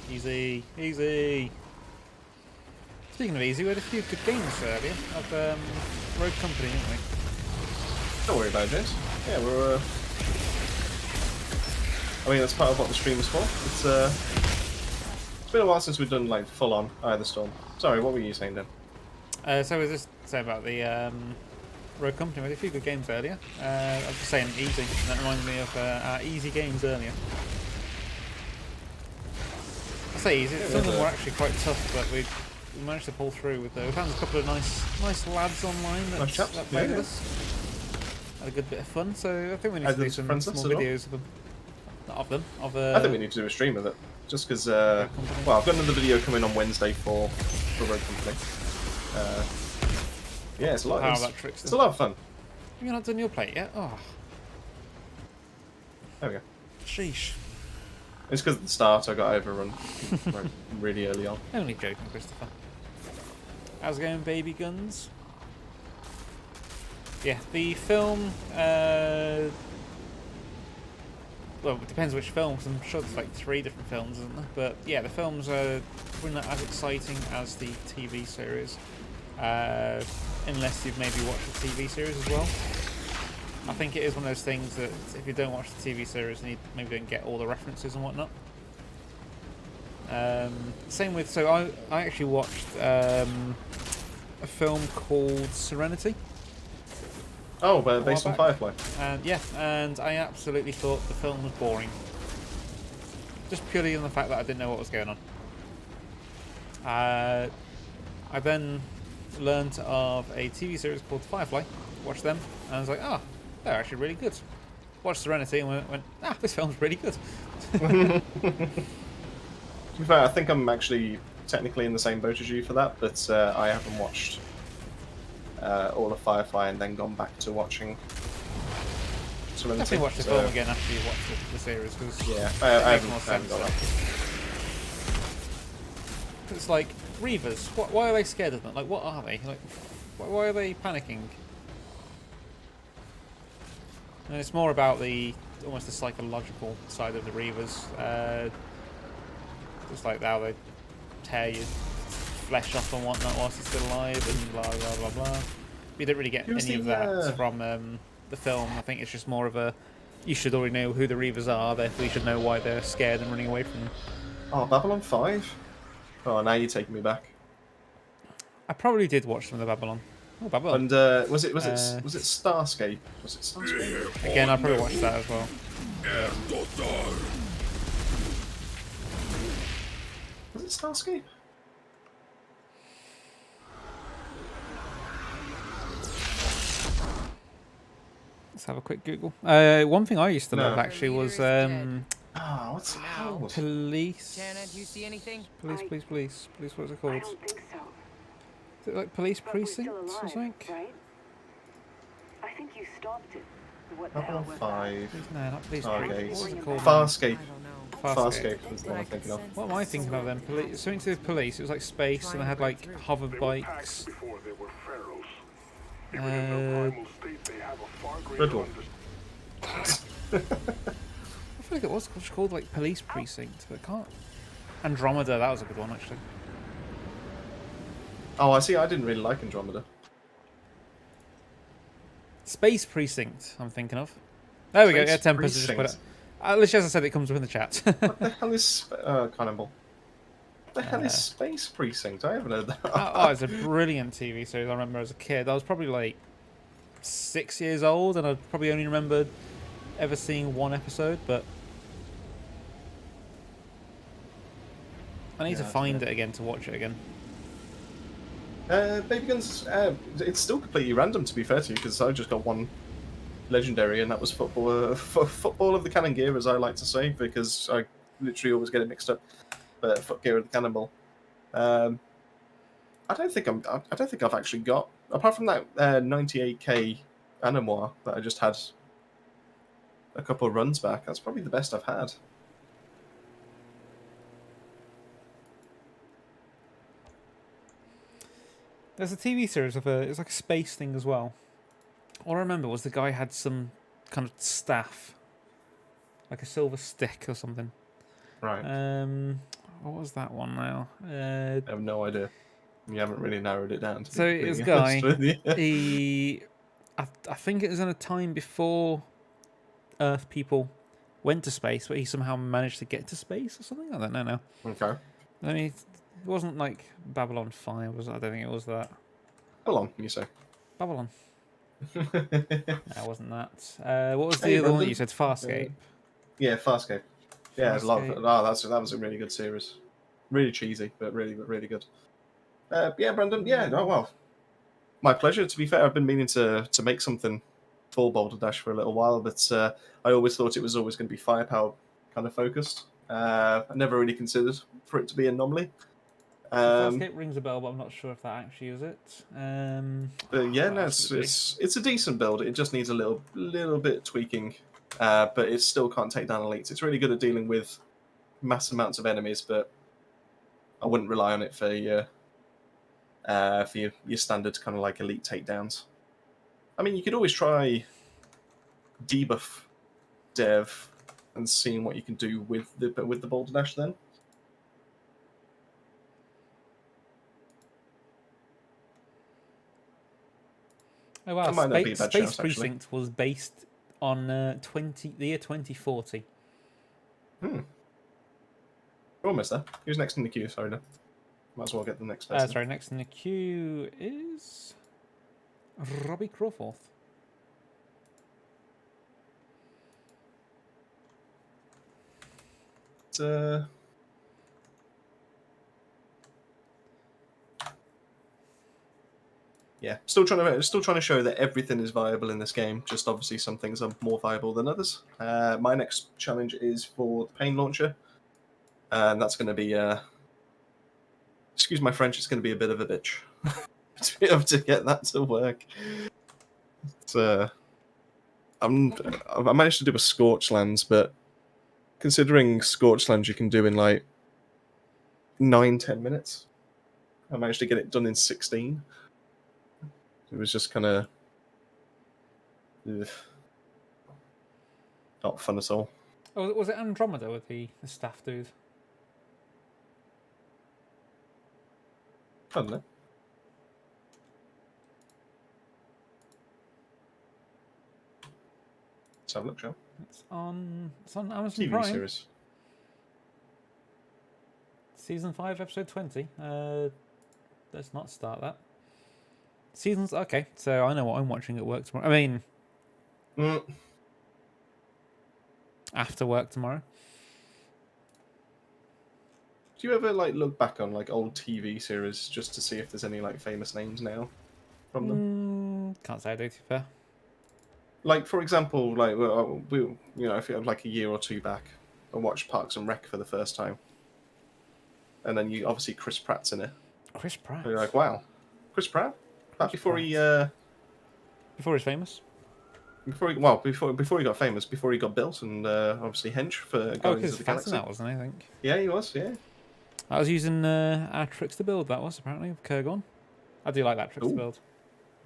Easy, easy. Speaking of easy, we had a few good games earlier of Road Company, didn't we? Don't worry about it, James. Yeah, we're. I mean, that's part of what the stream is for. It's been a while since we've done like full-on Eye of the Storm. Sorry, what were you saying then? So I was just saying about the Road Company. We had a few good games earlier. I was just saying easy, and that reminded me of our easy games earlier. I say easy. Some of them were actually quite tough, but we managed to pull through with those. We found a couple of nice lads online that played with us. Had a good bit of fun. So I think we need to do some more videos of them. I think we need to do a stream of it, just because. Well, I've got another video coming on Wednesday for Road Company. Yeah, it's a lot. It's a lot of fun. Have you not done your plate yet? Oh. There we go. Sheesh. It's because at the start I got overrun like, really early on. Only joking, Christopher. How's it going, baby guns? Yeah, the film. Well, it depends which film, because I'm sure there's like 3 different films, isn't there? But yeah, the films are probably not as exciting as the TV series. Unless you've maybe watched the TV series as well. I think it is one of those things that if you don't watch the TV series, you maybe don't get all the references and whatnot. Same with, so I actually watched a film called Serenity. Oh, but based on Firefly. And yeah, and I absolutely thought the film was boring. Just purely on the fact that I didn't know what was going on. I then learned of a TV series called Firefly, watched them, and I was like, oh, they're actually really good. Watched Serenity and went, this film's really good. To be fair, I think I'm actually technically in the same boat as you for that, but I haven't watched all of Firefly and then gone back to watching Serenity. Definitely watch the film again after you watch the series, because yeah, I haven't got that. It's like, Reavers, why are they scared of them? Like, what are they? Like, why are they panicking? And it's more about almost the psychological side of the Reavers. Just like how they tear your flesh off and whatnot whilst it's still alive and blah blah blah blah. We don't really get any of that from the film. I think it's just more of a, you should already know who the Reavers are, therefore you should know why they're scared and running away from them. Oh, Babylon 5? Oh, now you're taking me back. I probably did watch some of the Babylon. Oh, Babylon. And was it Starscape? Was it Starscape? Again, I probably watched that as well. Was it Starscape? Let's have a quick Google. One thing I used to love actually was what's it called? Police. Janet, do you see anything? Police. What's it called? I don't think so. Is it like Police But we're still Precincts or alive, something? right? I think you stopped it. What the Babylon hell was 5. No, not Police Oh, Precincts. okay. What was it called? Farscape. I don't know. Farscape was the one I'm thinking of. What am I thinking of then? Something to do with police. It was like space, and they had like hover bikes. Riddle. I feel like it was called like Police Precinct, but I can't. Andromeda, that was a good one actually. Oh, I see. I didn't really like Andromeda. Space Precinct, I'm thinking of. There we go. Yeah, Tempest just put it. Literally, as I said, it comes up in the chat. What the hell is Cannibal? What the hell is Space Precinct? I haven't heard that. Oh, it's a brilliant TV series. I remember as a kid. I was probably like 6 years old, and I probably only remembered ever seeing one episode. But I need to find it again to watch it again. Baby Guns, it's still completely random to be fair to you, because I just got one legendary, and that was football of the Cannon Gear, as I like to say, because I literally always get it mixed up. But Foot Gear of the Cannonball. I don't think I've actually got, apart from that 98k Animoir that I just had a couple of runs back. That's probably the best I've had. There's a TV series of it's like a space thing as well. All I remember was the guy had some kind of staff, like a silver stick or something. Right. What was that one now? I have no idea. You haven't really narrowed it down. To So be it was a completely honest guy. with you. I think it was in a time before Earth people went to space, but he somehow managed to get to space or something. I don't know now. Okay. I mean, it wasn't like Babylon 5, was it? I don't think it was that. Hold on, you say. Babylon. No, it wasn't that. What was the Hey, other one that Brendan. you said? Farscape. Yeah, Farscape. Yeah, I love it. Farscape. Oh, that was a really good series. Really cheesy, but really good. Yeah, Brendan. Yeah, oh well. My pleasure. To be fair, I've been meaning to make something for Boulder Dash for a little while, but I always thought it was always going to be firepower kind of focused. I never really considered for it to be anomaly. Farscape rings a bell, but I'm not sure if that actually is it. But yeah, what no, else would it be? it's a decent build. It just needs a little bit tweaking, but it still can't take down elites. It's really good at dealing with mass amounts of enemies, but I wouldn't rely on it for your standard kind of like elite takedowns. I mean, you could always try debuff dev and seeing what you can do with the Boulder Dash then. Oh wow! That might not be a Space, bad Space shout, actually. Precinct was based on the year 2040. We're almost there. Who's next in the queue? Sorry, no. Might as well get the next person. Sorry, next in the queue is Robbie Crawforth. Yeah, still trying to show that everything is viable in this game. Just obviously some things are more viable than others. My next challenge is for the pain launcher, and that's going to be excuse my French. It's going to be a bit of a bitch to be able to get that to work. It's, I managed to do a Scorch Lands, but considering Scorch Lands you can do in like 9-10 minutes, I managed to get it done in 16. It was just kind of not fun at all. Oh, was it Andromeda with the staff dude? I don't know. Let's have a look, shall It's on Amazon TV Prime. series. Season 5, episode 20. Let's not start that. Seasons okay, so I know what I'm watching at work tomorrow. I mean, after work tomorrow. Do you ever like look back on like old TV series just to see if there's any like famous names now from them? Can't say I do, to be fair. Like for example, like if you had like a year or two back, I watched Parks and Rec for the first time, and then you obviously Chris Pratt's in it. Chris Pratt. And you're like, wow, Chris Pratt. Back before he before he's famous. before he got famous, before he got built, and obviously hench for Oh, Guardians because of the Phantom Galaxy. that wasn't, I think. Yeah, he was. Yeah. I was using our tricks to build. That was apparently with Kurgon. I do like that tricks to Ooh. build.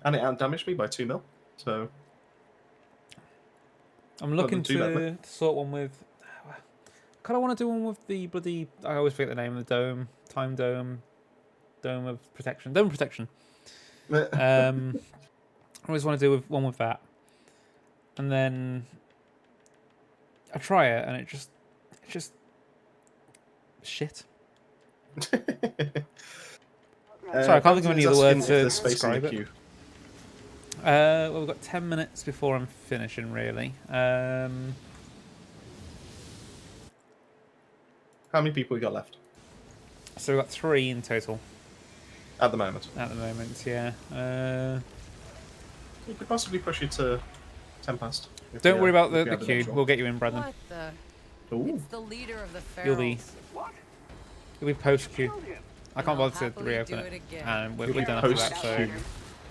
And it outdamaged me by 2 mil. So I'm looking too bad, to sort one with. Kind of want to do one with the bloody. I always forget the name of the dome. Time dome. Dome of protection. Dome of protection. I always want to do one with that, and then I try it, and it's just shit. Sorry, I can't think of any other word to describe it. Well, we've got 10 minutes before I'm finishing, really. How many people we got left So we've got 3 in total at the moment? at the moment, yeah. We could possibly push it to 10 past. Don't worry about if we the have queue. eventual. We'll get you in, Brandon. What the? Ooh. It's the leader of the You'll ferals. be you'll be post queue. I can't I'll bother to happily reopen do it, it again. and we're You'll be done after that. post So queue.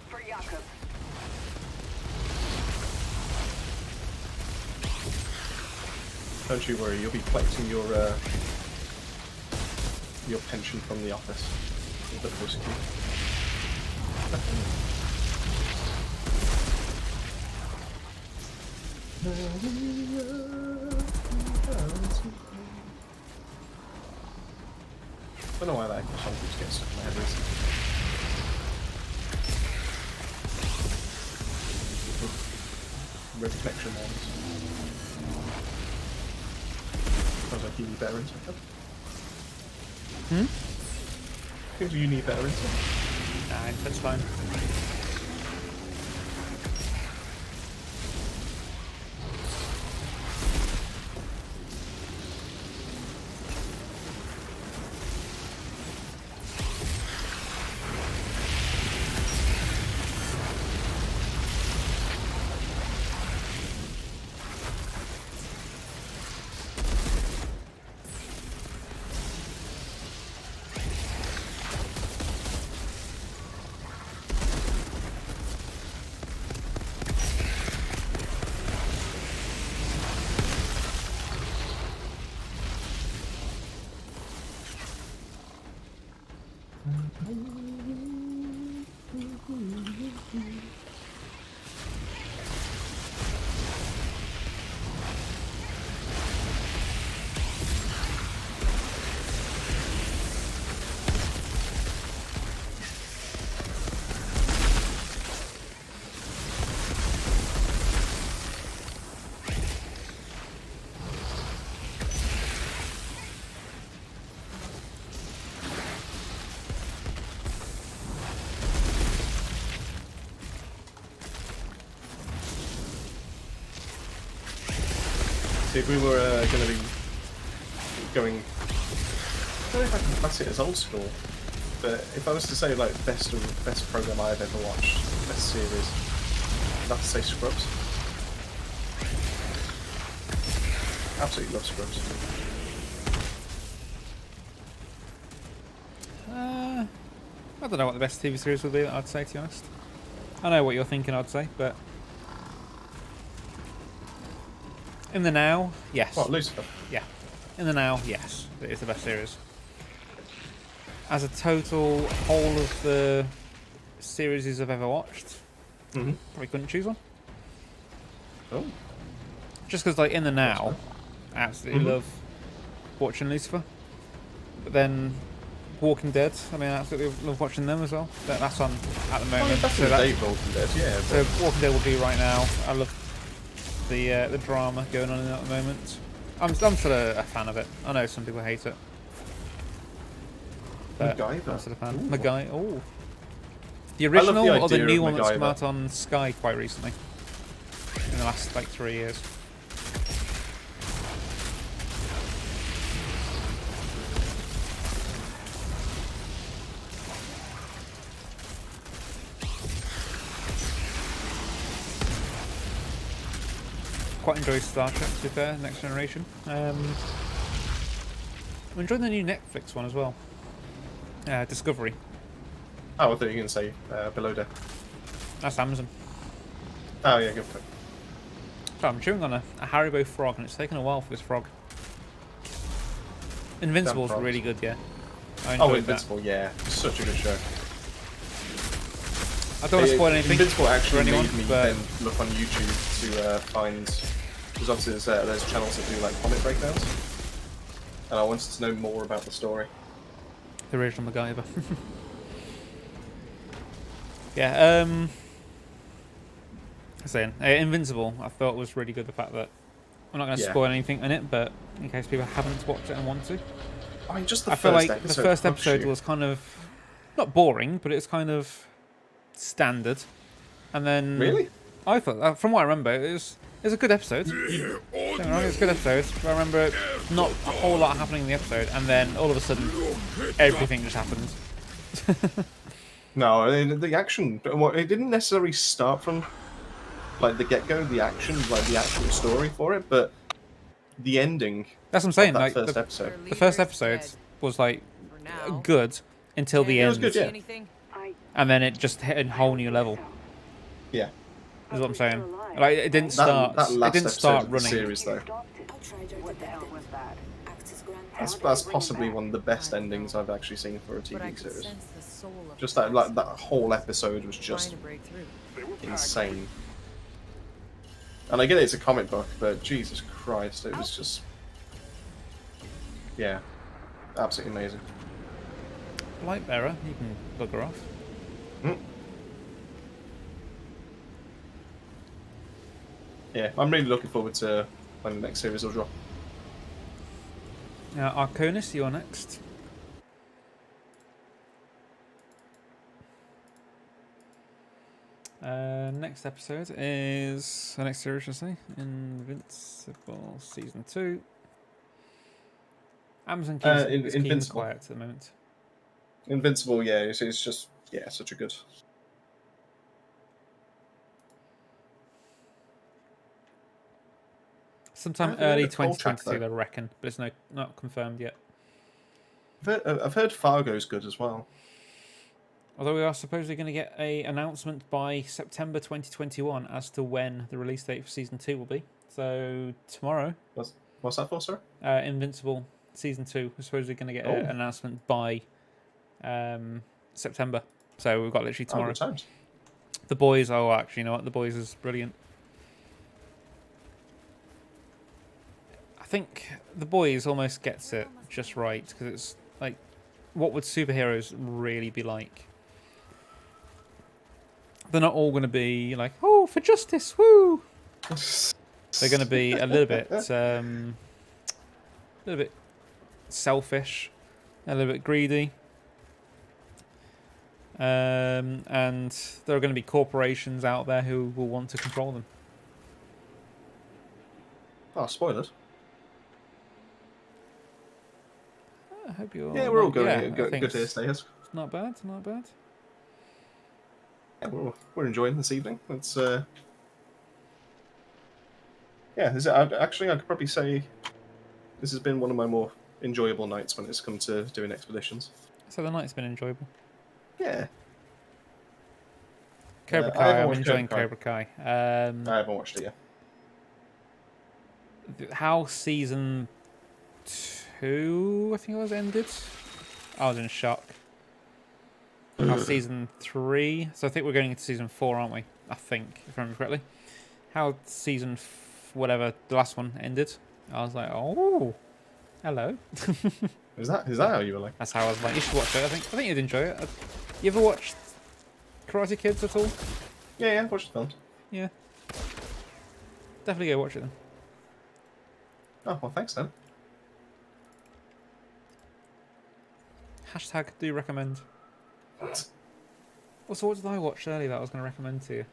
For Jakob. Don't you worry, you'll be collecting your pension from the office. A bit post queue. I don't know why that song keeps getting stuck in my head recently. Red connection ones. Sounds like you need better internet. Seems you need better internet. Nah, that's fine. See, if we were going to be going, I don't know if I can class it as old school, but if I was to say like best program I've ever watched, best series, I'd have to say Scrubs. Absolutely love Scrubs. I don't know what the best TV series would be, I'd say, to be honest. I know what you're thinking, I'd say, but... In the now, yes. What, Lucifer? Yeah. In the now, yes. It is the best series. As a total, whole of the series I've ever watched, probably couldn't choose one. Oh. Just because, like, in the now, I absolutely love watching Lucifer. But then... Walking Dead, I mean, I absolutely love watching them as well. That's on at the moment. That's so Dave Walking Dead, yeah. So Walking Dead will be right now. I love the drama going on in it at the moment. I'm still a fan of it. I know some people hate it. But MacGyver. I'm still a fan. Ooh. MacGyver. Oh, the original the or the idea new of one that's come MacGyver. out on Sky quite recently, in the last like 3 years. Quite enjoy Star Trek, to be fair, Next Generation. I'm enjoying the new Netflix one as well. Discovery. Oh, I thought you were going to say Below Deck. That's Amazon. Oh, yeah, good for it. So I'm chewing on a Haribo frog, and it's taken a while for this frog. Invincible's frogs. really good, yeah. I Oh, enjoyed Invincible, yeah. Such a good show. that. I don't want to spoil anything Invincible for actually anyone, made me but then look on YouTube to find... Because obviously there's channels that do like comic breakdowns. And I wanted to know more about the story. the original MacGyver. Yeah, I'm saying Invincible. I thought was really good. The fact that I'm not going to spoil anything in it, but in case people haven't watched it and want to, I mean, just the I feel first like episode. the first hooks episode you. was kind of not boring, but it's kind of standard. And then Really? I thought, from what I remember, it was a good episode. Don't get me wrong, it's a good episode. But I remember not a whole lot happening in the episode, and then all of a sudden, everything just happened. No, the action. Well, it didn't necessarily start from like the get-go, the action, like the actual story for it, but the ending. That's what I'm saying. Of that Like first the episode. first episode was like For now. good until the It end, was good, yeah. Anything? and then it just hit a whole new level. Yeah. Is what I'm saying. Like it didn't That start. last It didn't episode start of the running. series, though. What the hell was that? That's possibly one of the best endings I've actually seen for a But I TV could series. sense the soul of Just the that, like, past that whole episode was trying just to break through. insane. And I get it's a comic book, but Jesus Christ, it was just, yeah, absolutely amazing. Lightbearer, you can bugger off. Yeah, I'm really looking forward to when the next series will drop. Arconis, you're next. Next episode is the next series, I should say, Invincible Season 2. Amazon keeps keeping Invincible. quiet at the moment. Invincible, yeah, it's just, yeah, such a good. Sometime I haven't early heard the full track, 2022, though. I reckon, but it's not confirmed yet. I've heard Fargo's good as well. Although we are supposedly going to get an announcement by September 2021 as to when the release date for Season 2 will be. So tomorrow, What's that for, sir? Invincible Season 2, we're supposedly going to get an announcement by September. So we've got literally tomorrow. Good times. The Boys, actually, you know what? The Boys is brilliant. I think The Boys almost gets it just right, because it's like, what would superheroes really be like? They're not all going to be like, oh, for justice, woo! They're going to be a little bit selfish, a little bit greedy, and there are going to be corporations out there who will want to control them. Oh, spoilers. I hope you're. Yeah, we're all going I good think to stay. it's not bad, not bad. Yeah, we're enjoying this evening. It's yeah. Actually, I could probably say this has been one of my more enjoyable nights when it's come to doing expeditions. So the night's been enjoyable. Yeah. Cobra I Kai, haven't I'm watched enjoying Cobra Cobra Kai. I haven't watched it yet. How season 2, I think it was, ended. I was in shock. How season 3, so I think we're going into season 4, aren't we? I think, if I remember correctly. How season whatever the last one ended. I was like, oh, hello. Is that how you were like? That's how I was like. You should watch it. I think you'd enjoy it. You ever watched Karate Kids at all? Yeah, I've watched the films. Yeah. Definitely go watch it then. Oh well, thanks then. Hashtag do recommend. Also, what did I watch earlier that I was going to recommend to you?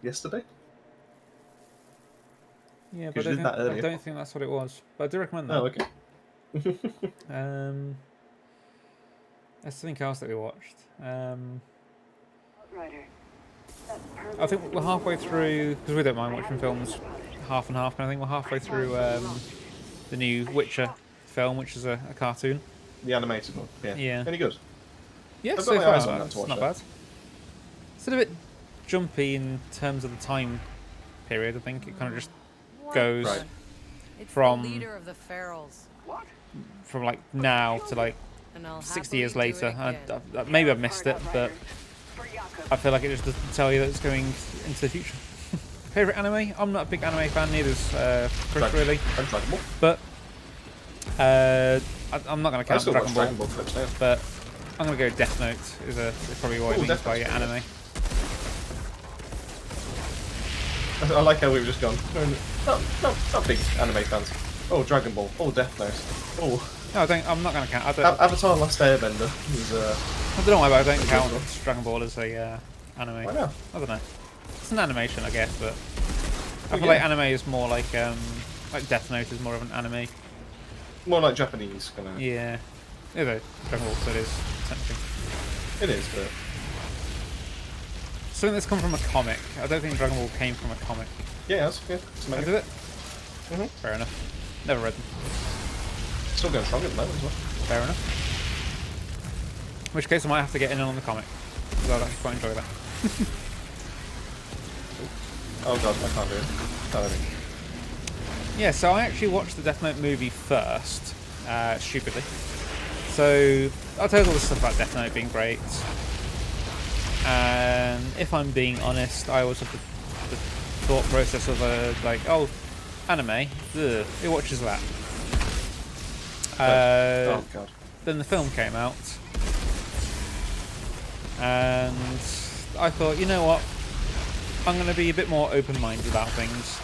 Yesterday. Yeah, 'Cause but you did that I earlier. don't think that's what it was. But I do recommend that. Oh, okay. There's something else that we watched. Outrider. I think we're halfway through, because we don't mind watching films half and half kind of thing. We're halfway through the new Witcher film, which is a cartoon. The animated one. Yeah. Yeah. Any good? Yeah, I've so got my far eyes on that it's to watch not that. bad. It's a bit jumpy in terms of the time period. I think it kind of just What goes Right. It's from- the leader of the Ferals. from like now to like And I'll 60 years happily do it later. again. Maybe I've missed it, but I feel like it just doesn't tell you that it's going into the future. Favorite anime? I'm not a big anime fan, neither's Chris really. Dragon Ball. But I'm not going to I count still Dragon watch Ball. Dragon Ball clips now. But I'm going to go Death Note is probably what it Ooh, means Death by Note's anime. I like how we've just gone. Not big anime fans. Oh, Dragon Ball. Oh, Death Note. Oh, No, I'm not going to count. I don't Avatar: Last Airbender is know why, but I don't count Dragon Ball as a anime. why not? I don't know. It's an animation, I guess, but I Oh, feel yeah. like anime is more like Death Note is more of an anime. More like Japanese kind of. Yeah. Although Dragon Ball so it is technically. It is, but Something that's come from a comic. I don't think Dragon Ball came from a comic. yeah, it's I amazing. did it? Mhm. Fair enough. Never read them. Still going strong at the moment as well. Fair enough. In which case I might have to get in on the comic. Because I'd actually quite enjoy that. Oh god, I can't do it. I don't think. Yeah, so I actually watched the Death Note movie first, stupidly. So I told all this stuff about Death Note being great. And if I'm being honest, I always have the thought process of like, oh, anime, ugh, who watches that? Oh god. Then the film came out, and I thought, you know what, I'm going to be a bit more open-minded about things.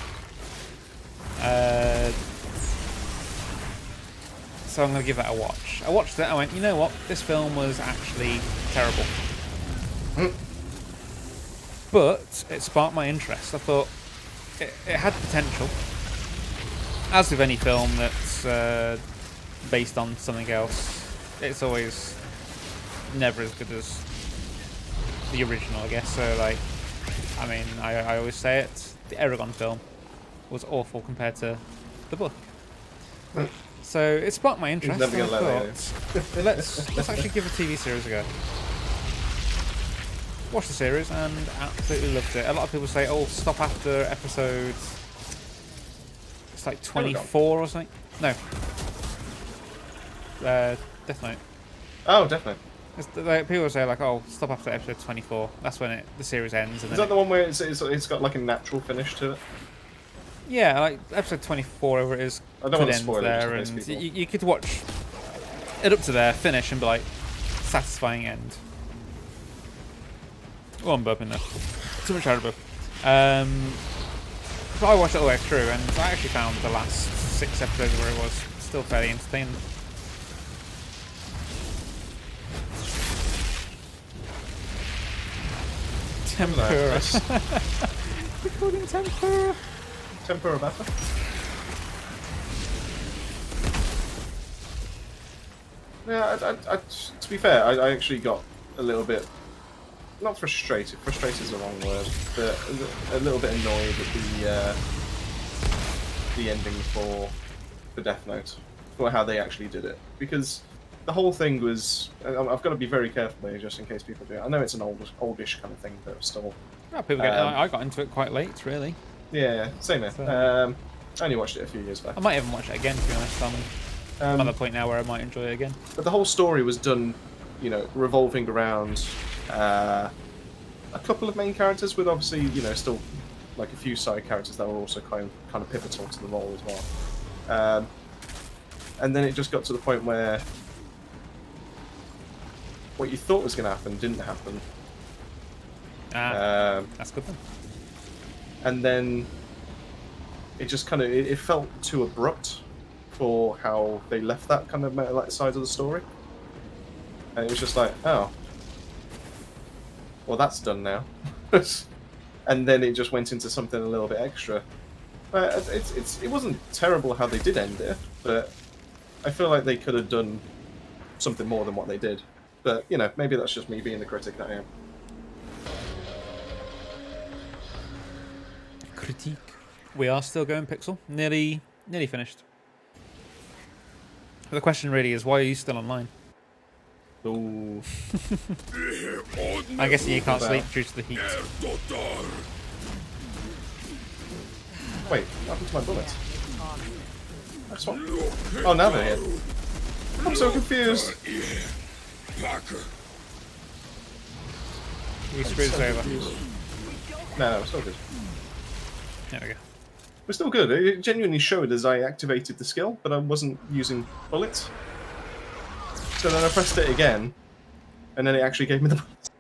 So I'm going to give that a watch. I watched it, I went, you know what, this film was actually terrible. But it sparked my interest. I thought it had potential. As with any film that's based on something else, it's always never as good as the original, I guess. So, like, I mean, I always say it, the Aragon film was awful compared to the book. So it sparked my interest. Never And I gonna let thought, let's actually give a TV series a go. Watched the series and absolutely loved it. A lot of people say, oh, stop after episode, it's like 24 or something. No. Death Note. Oh, definitely. Like, people say like, oh, stop after episode 24. That's when the series ends. And Is then that the one where it's got like a natural finish to it? yeah, like episode 24, whatever it is, I don't could want to end spoil it there, just in and case people- you could watch it up to there, finish, and be like, satisfying end. Oh, I'm burping now. Too much Haribo. But I watched it all the way through, and I actually found the last 6 episodes where it was still fairly entertaining. Tempura. Recording tempura. Tempura better? Yeah, to be fair, I actually got a little bit, not frustrated, frustrated is the wrong word, but a little bit annoyed at the ending for Death Note, for how they actually did it. Because the whole thing was, I've got to be very careful here just in case people do it. I know it's an oldish kind of thing, but still. Oh, people get, I got into it quite late, really. Yeah, same here. So- I only watched it a few years back. I might even watch it again, to be honest. I'm at the point now where I might enjoy it again. But the whole story was done, you know, revolving around a couple of main characters, with obviously, you know, still like a few side characters that were also kind of pivotal to the role as well. And then it just got to the point where what you thought was going to happen didn't happen. That's good then. And then it just kind of it felt too abrupt for how they left that kind of like side of the story, and it was just like, oh, well, that's done now. And then it just went into something a little bit extra. It wasn't terrible how they did end it, but I feel like they could have done something more than what they did. But you know, maybe that's just me being the critic that I am. Critique. We are still going, Pixel. Nearly finished. The question really is, why are you still online? Ooh. I guess you can't sleep due to the heat. Wait, what happened to my bullets? That's what... Oh, now they're here. I'm so confused. We screwed this over. No, it's still good. There we go. We're still good. It genuinely showed as I activated the skill, but I wasn't using bullets. So then I pressed it again, and then it actually gave me the bullets.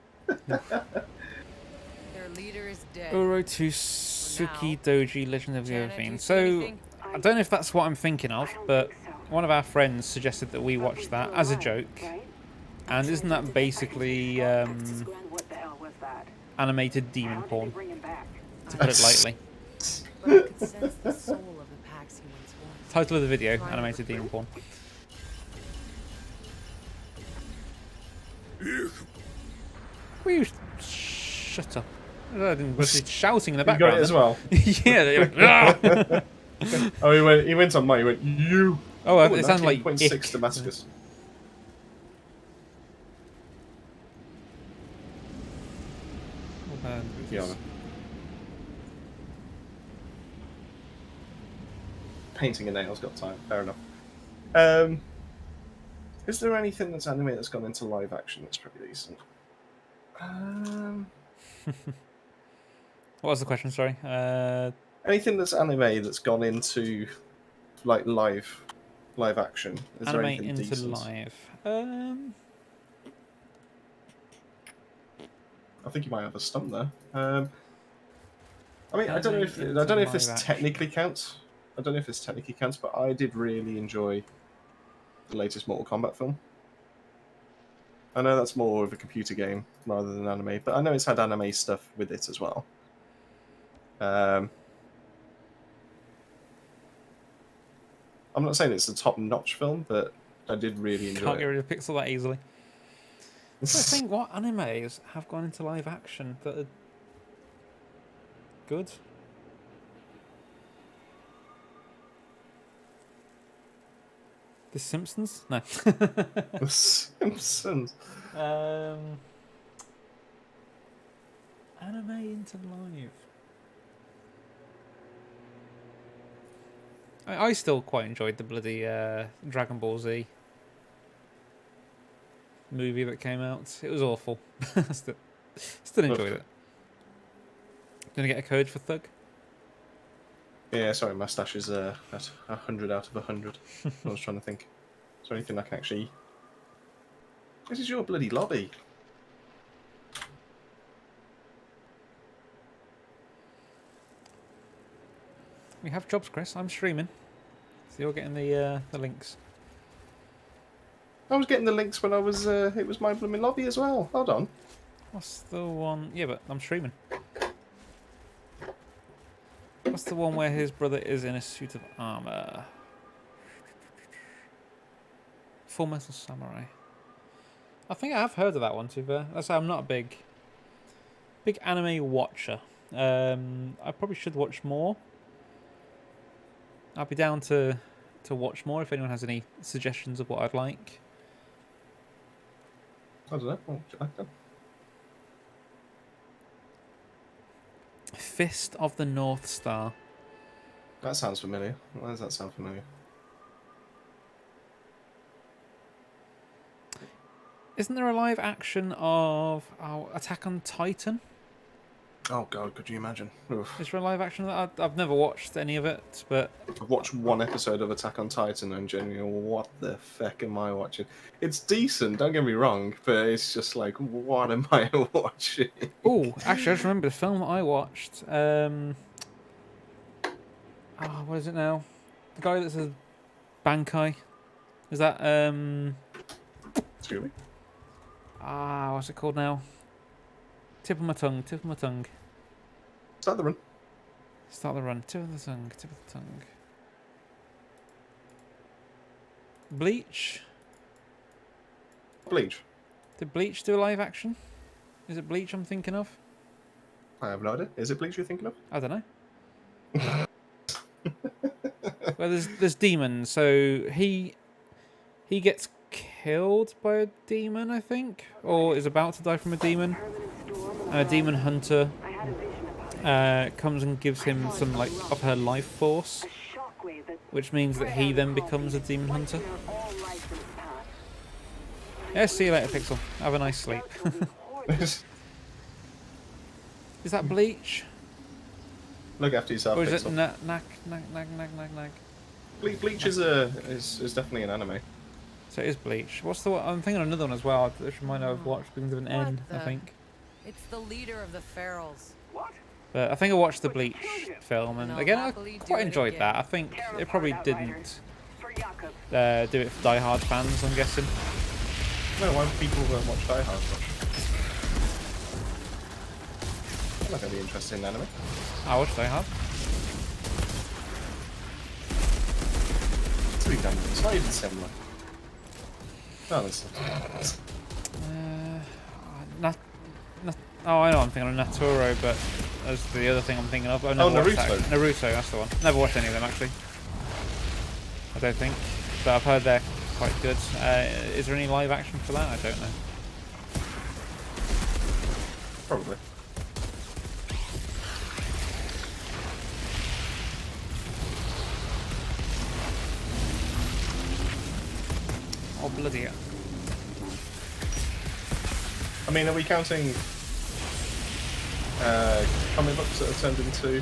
Their leader is dead. Urotsuki Doji, Legend of the Janet, do Overfiend. you see So, anything? I don't know if that's what I'm thinking of, but one of our friends suggested that we watch that as a joke. And isn't that basically What the hell was that? animated demon How did they porn, bring him back? to put it lightly? But I could sense the soul of the packs he once was. Title of the video, animated demon porn. Will you shut up? I didn't was he shouting in the You background. got it as well. Yeah, they're like, "Ah!" Oh, he went on mine. He went, you. Oh, it sounded like 19.6 ick. Damascus. Yeah. painting a nail's got time. Fair enough. Is there anything that's anime that's gone into live action that's pretty decent? What was the question? Sorry. Anything that's anime that's gone into like live action? Is there Anime anything into decent? live. I think you might have a stump there. I mean, I don't know if Anime into this live technically counts. I don't know if this technically counts, but I did really enjoy the latest Mortal Kombat film. I know that's more of a computer game rather than anime, but I know it's had anime stuff with it as well. I'm not saying it's a top-notch film, but I did really enjoy Can't get it. rid of Pixel that easily. I think what animes have gone into live action that are good? The Simpsons? No. The Simpsons. Anime into live. I still quite enjoyed the bloody Dragon Ball Z movie that came out. It was awful. Still enjoyed it. Gonna get a code for Thug? Yeah, sorry, my stash is at 100 out of 100. I was trying to think. Is there anything I can actually... This is your bloody lobby. We have jobs, Chris. I'm streaming. So you're getting the links. I was getting the links when I was... it was my blooming lobby as well. Hold on. What's the one? Yeah, but I'm streaming. What's the one where his brother is in a suit of armor? Full Metal Samurai. I think I have heard of that one, to be fair. That's why I'm not a big anime watcher. I probably should watch more. I'll be down to watch more if anyone has any suggestions of what I'd like. I don't know. What would you like then? Fist of the North Star. That sounds familiar. Why does that sound familiar? Isn't there a live action of Attack on Titan? Oh god, could you imagine? Oof. Is there a live action of that? I've never watched any of it, but I've watched one episode of Attack on Titan and genuinely, what the feck am I watching? It's decent, don't get me wrong, but it's just like, what am I watching? oh, actually, I just remember the film that I watched. What is it now? The guy that says Bankai. Is that Excuse me? what's it called now? Tip of my tongue. Start the run. Start the run. Tip of the tongue. Bleach. Bleach. Did Bleach do a live action? Is it Bleach I'm thinking of? I have no idea. Is it Bleach you're thinking of? I don't know. Well, there's demons, so he gets killed by a demon, I think, or is about to die from a demon. And a demon hunter comes and gives him some of her life force, which means that he then becomes a demon hunter. Yeah, see you later, Pixel. Have a nice sleep. Is that Bleach? Look after yourself, Or is Pixel. it Nag? Bleach is definitely an anime. So it is Bleach. What's the one? I'm thinking of another one as well. Which might have watched begins with an What N, I the- think. It's the leader of the Ferals. But I think I watched the Bleach film, and And again, I'll I happily do quite it enjoyed again. that. I think it probably didn't do it for die-hard fans, I'm guessing. No, why would people watch Die Hard much? I'm not going to be interested in anime. I watched Die Hard. To be done, it's not even similar. No, listen. Oh, I know I'm thinking of Naturo, but that's the other thing I'm thinking of. I've never watched that. Naruto. Naruto, that's the one. Never watched any of them, actually. I don't think. But I've heard they're quite good. Is there any live action for that? I don't know. Probably. Bloody hell. I mean, are we counting comic books that are turned into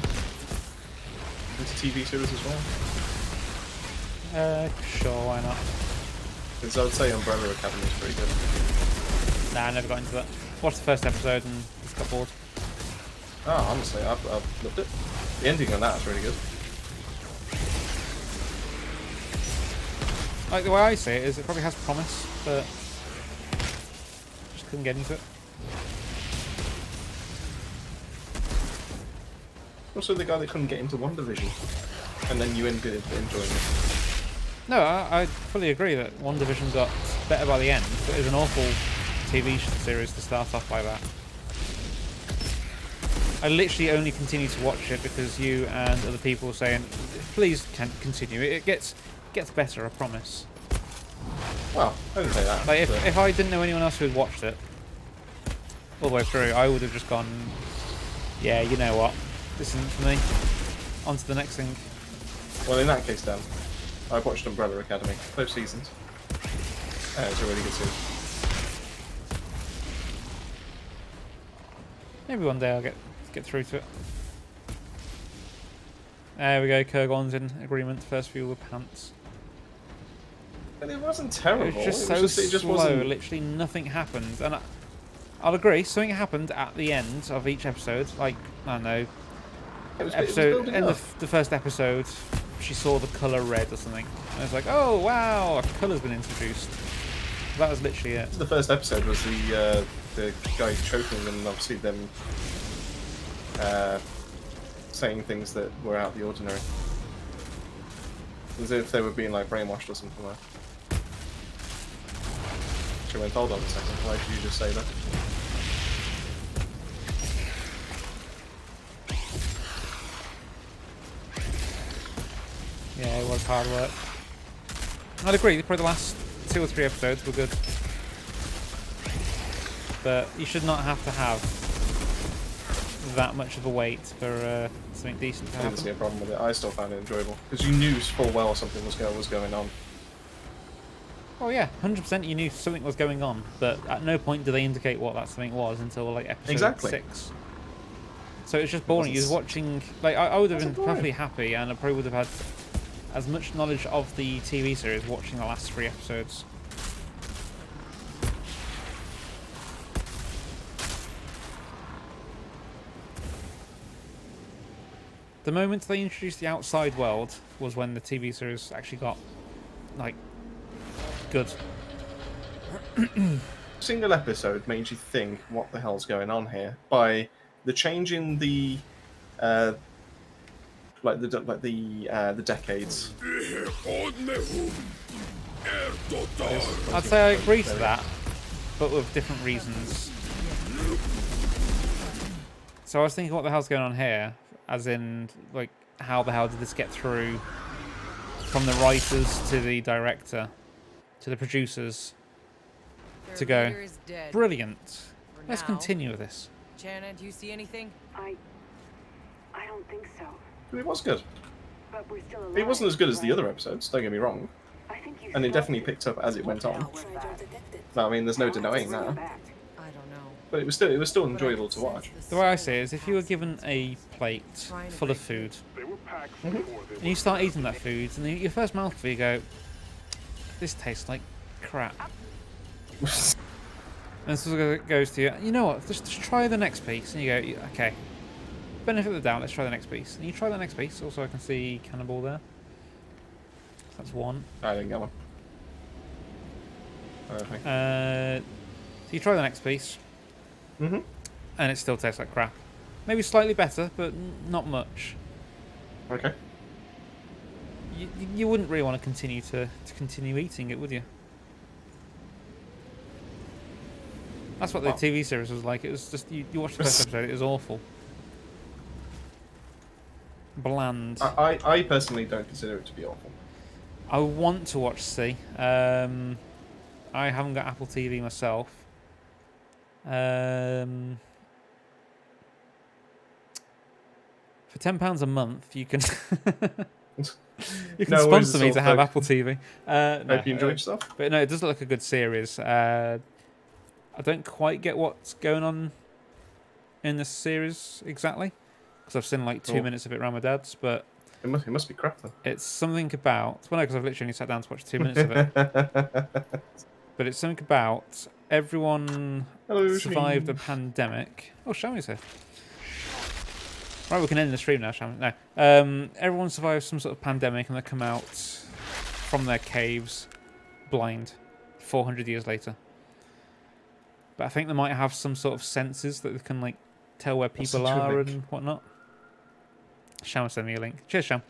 TV series as well? Sure, why not? Because I would say Umbrella Academy is pretty good. Nah, I never got into that. Watched the first episode and just got bored. Oh, honestly, I've loved it. The ending on that is really good. Like, the way I see it is it probably has promise, but just couldn't get into it. Also, the guy that couldn't get into WandaVision, and then you ended up enjoying it. No, I fully agree that WandaVision got better by the end, but it was an awful TV series to start off like that. I literally only continue to watch it because you and other people were saying, please continue. It gets better, I promise. Well, I didn't say that. Like, but if I didn't know anyone else who had watched it all the way through, I would have just gone, yeah, you know what, this isn't for me. On to the next thing. well, in that case, Dan, I watched Umbrella Academy, both seasons. It's a really good series. Maybe one day I'll get through to it. There we go, Kurgon's in agreement, first view with pants. But it wasn't terrible. It was just it so just slow, wasn't. literally nothing happened. And I'll agree, something happened at the end of each episode. Like, I don't know, episode, end of the first episode, she saw the colour red or something. And I was like, oh wow, a colour's been introduced. That was literally it. The first episode was the guy choking and obviously them saying things that were out of the ordinary. As if they were being like brainwashed or something like that. She went, hold on a second, why did you just say that? Yeah, it was hard work. I'd agree, probably the last 2 or 3 episodes were good. But you should not have to have that much of a wait for something decent to I didn't see happen. a problem with it. I still found it enjoyable because you knew full well something was going on. Oh yeah, 100% you knew something was going on, but at no point do they indicate what that something was until like episode 6. So it's just boring. You're watching, like, I would have been perfectly happy, and I probably would have had as much knowledge of the TV series watching the last 3 episodes. The moment they introduced the outside world was when the TV series actually got, like, good. Single episode made you think, what the hell's going on here? By the change in the the decades. I'd say I agree to that, but with different reasons. So I was thinking, what the hell's going on here? As in, like, how the hell did this get through from the writers to the director to the producers to go, Leader is dead. brilliant, For let's now. continue with this. Jana, do you see anything? I don't think so. It was good. But we're still alive. It wasn't as good as the right? other episodes, don't get me wrong. I think you And it stopped definitely picked up as it went on. No, I mean, there's no denying that. I don't know. But it was still enjoyable to watch. The way I see it is, if you were given a plate full of food, and you start eating that food, and your first mouthful you go, this tastes like crap. And so goes to you, you know what, just try the next piece. And you go, okay, benefit of the doubt, let's try the next piece. And you try the next piece. Also, I can see Cannibal there. That's 1. I didn't get one. I don't think. So you try the next piece, Mm-hmm. and it still tastes like crap. Maybe slightly better, but not much. Okay. You wouldn't really want to continue eating it, would you? That's what the Well. TV series was like. It was just, you watched the first episode, it was awful. Bland. I personally don't consider it to be awful. I want to watch C. I haven't got Apple TV myself. For £10 a month, you can You can No worries sponsor at me all, to have folks. Apple TV. No, Hope you enjoyed yourself. but no, it does look like a good series. I don't quite get what's going on in this series exactly, because I've seen like 2 Cool. minutes of it around my dad's, but It must be crap then. it's something about... Well, no, because I've literally only sat down to watch 2 minutes of it. But it's something about everyone Hello, survived a Shmi. pandemic. Oh, Shami's here. Right, we can end the stream now, Shami. No. Everyone survived some sort of pandemic and they come out from their caves blind 400 years later. But I think they might have some sort of senses that they can like tell where people are and whatnot. Sham sent me a link. Cheers, Sham.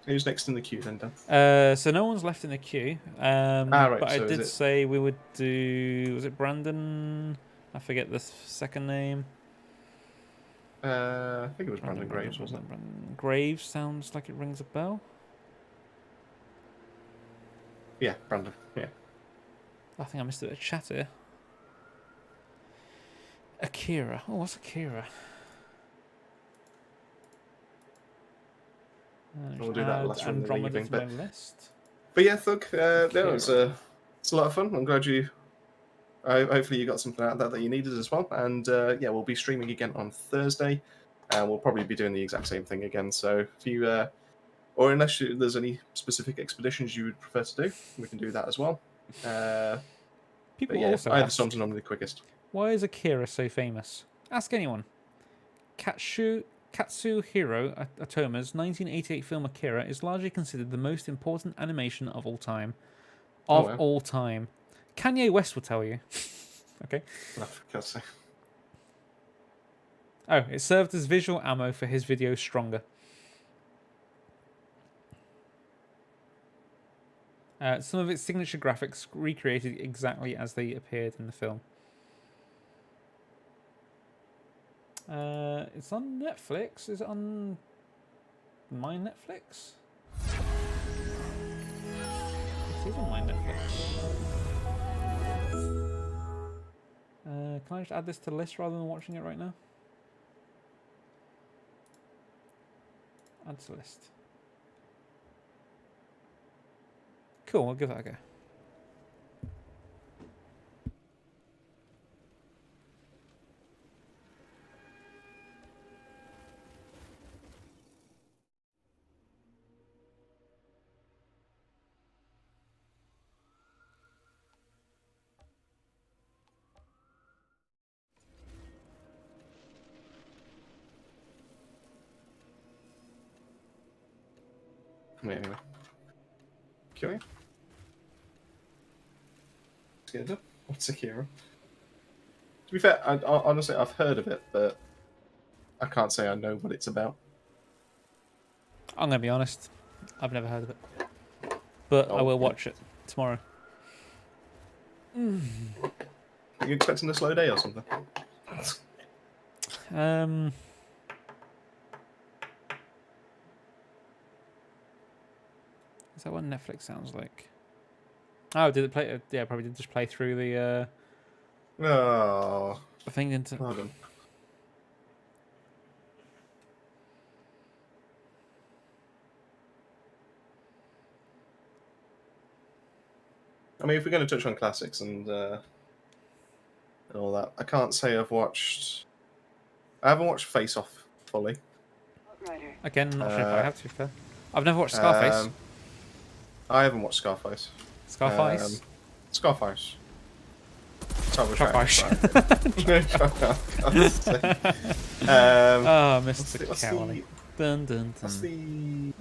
Who's next in the queue then, Dan? So no one's left in the queue. Right, But I so did is it- say we would do... Was it Brandon? I forget the second name. I think it was Brandon Graves, wasn't it? Brandon Graves sounds like it rings a bell. Yeah, Brandon. Yeah. I think I missed a bit of chat here. Akira. Oh, what's Akira? We'll do that last one in the Andromeda evening, to my list. But yeah, Thug, no, it's a lot of fun. I'm glad you. Hopefully you got something out of that you needed as well. And yeah, we'll be streaming again on Thursday, and we'll probably be doing the exact same thing again. So if you, or unless there's any specific expeditions you would prefer to do, we can do that as well. People But yeah, also either ask, storms are normally the quickest. why is Akira so famous? Ask anyone. Katsuhiro Otomo's 1988 film Akira is largely considered the most important animation of all time. All time. Kanye West will tell you. Okay. Oh, for God's sake. Oh, it served as visual ammo for his video Stronger. Some of its signature graphics recreated exactly as they appeared in the film. It's on Netflix. Is it on my Netflix? It is on my Netflix. Can I just add this to the list rather than watching it right now? Add to list. Cool, I'll give that a go. Wait, anyway. Queuing. What's Akira? To be fair, honestly, I've heard of it, but I can't say I know what it's about. I'm going to be honest. I've never heard of it. But I will watch it tomorrow. Are you expecting a slow day or something? Is that what Netflix sounds like? Oh, did it play? Yeah, probably did just play through the Oh, thing into. pardon. I mean, if we're going to touch on classics and all that, I can't say I've watched. I haven't watched Face Off fully. Outrider. Again, not sure if I have to. Fair. I've never watched Scarface. I haven't watched Scarface. Scarface. Scarface. Scarface. Oh, Mr. Cowley. Dun dun What's dun.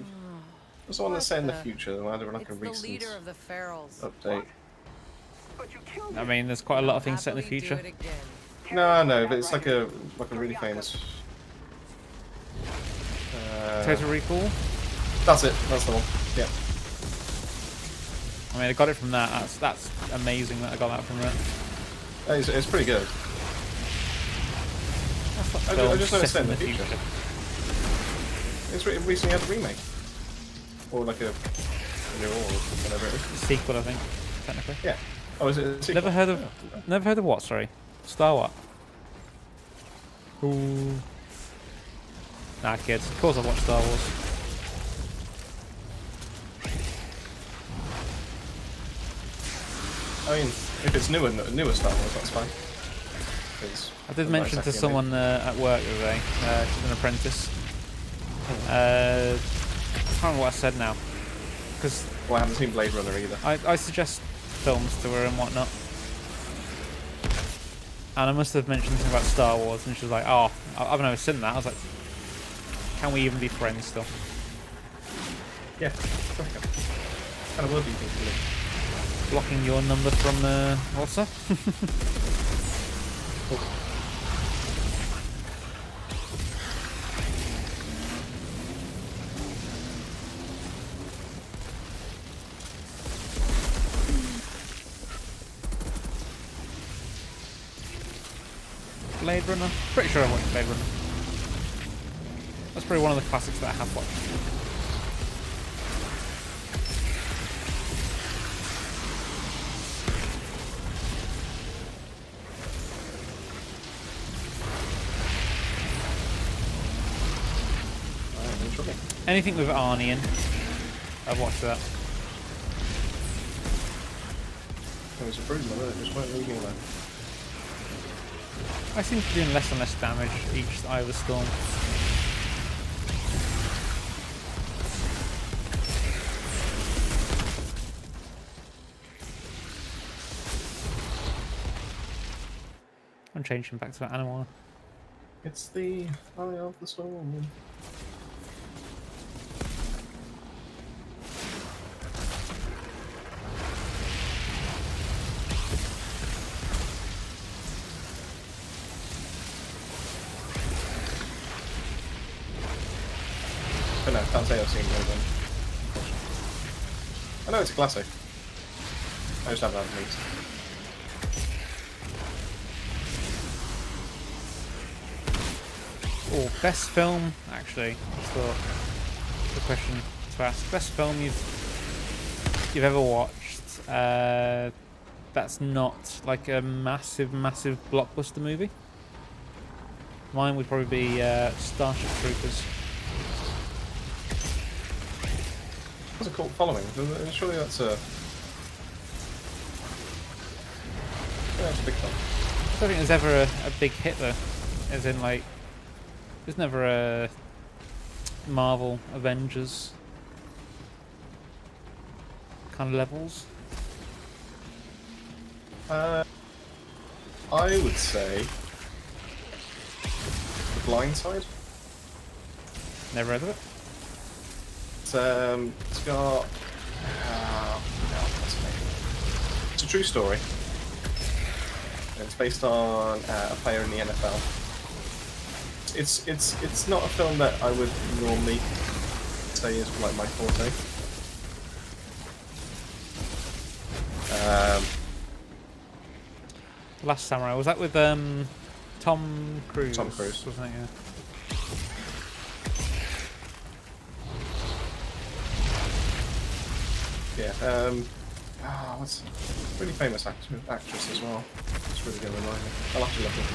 What's the one that's set in the future? The one that like a It's the recent leader of the Ferals. update. But you killed I him. mean, there's quite a lot of things set in the Happily do future. it again. No, but it's like a really famous. Total Recall. That's it. That's the one. Yeah. I mean, I got it from that. That's amazing that I got that from that. It's pretty good. I just know it's set in the future. It's recently had a remake, or like a new or whatever it is. Sequel, I think, technically. Yeah. Oh, is it a sequel? Never heard of what? Sorry, Star what? Ooh. Nah, kids. Of course I watched Star Wars. I mean, if it's newer Star Wars, that's fine. 'Cause I did I'm not mention to exactly someone at work the other day, she's an apprentice. I can't remember what I said now. Because Well, I haven't seen Blade Runner either. I suggest films to her and whatnot. And I must have mentioned something about Star Wars, and she was like, oh, I've never seen that. I was like, can we even be friends still? Yeah. Okay. What kind of word do you think you live? Blocking your number from WhatsApp? Blade Runner? Pretty sure I watched Blade Runner. That's probably one of the classics that I have watched. I'm in trouble. Anything with Arnie in, I've watched that. It was a bruiser, wasn't it? Just won't leave me alone. I seem to be doing less and less damage each Eye of the Storm. I'm changing back to an animal. It's the Eye of the Storm. But no, can't say I've seen Blade Runner. I know it's a classic. I just haven't had the meat. Oh, best film, actually. I thought the question to ask. Best film you've ever watched. That's not like a massive blockbuster movie. Mine would probably be Starship Troopers. What's a cult following? Surely that's a... Yeah, it's a big film. I don't think there's ever a big hit though. As in like, there's never a Marvel Avengers kind of levels. I would say The Blind Side. Never heard of it. It's got what's the name? It's a true story. It's based on a player in the NFL. It's not a film that I would normally say is like my forte. Last Samurai, was that with Tom Cruise? Tom Cruise. Wasn't it? Yeah. Yeah. What's a really famous actress as well. It's really going to remind me. I'll have to look into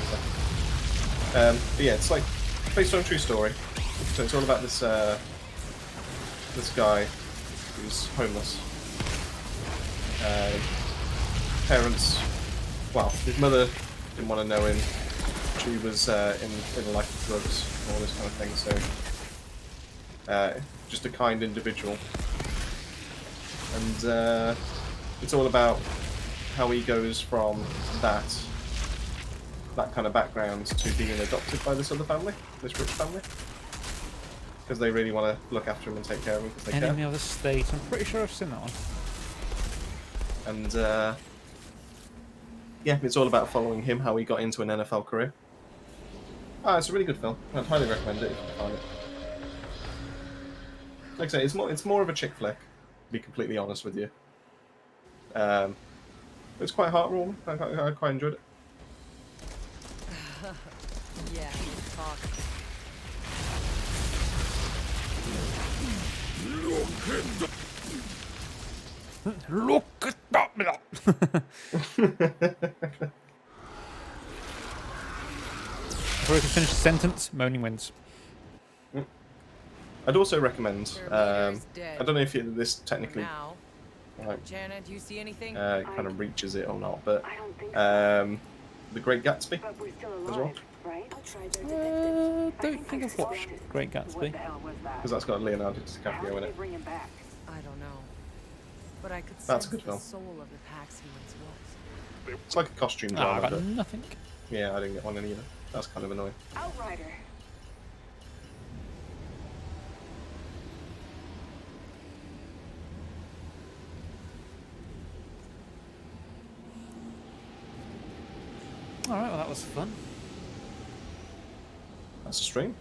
that. But yeah, it's like based on a true story. So it's all about this this guy who's homeless. Parents, well, his mother didn't want to know him. She was in a life of drugs, all this kind of thing. So just a kind individual. And it's all about how he goes from that kind of background to being adopted by this other family, this rich family, because they really want to look after him and take care of him because they Enemy care. of the State. I'm pretty sure I've seen that one. And yeah, it's all about following him, how he got into an NFL career. It's a really good film. I'd highly recommend it if you can find it. Like I say, it's more of a chick flick, to be completely honest with you. It's quite heartwarming. I quite enjoyed it. Yeah, talk. Look at that! Before we can finish the sentence, moaning wins. I'd also recommend. Your leader is dead. I don't know if this technically Now, Right. Janet, do you see anything? It kind of reaches it or not, but I don't think so. The Great Gatsby But we're still as well, alive, right? Don't think I've watched Great What Gatsby. the hell was that? because that's got Leonardo How DiCaprio did in they it. bring him back? I don't know. But I could That's sense a good the film. soul of the Pax humans was. It's like a costume Ah, drama, I got but nothing. yeah, I didn't get one in either. That's kind of annoying. Outrider. Alright, well that was fun. That's a stream.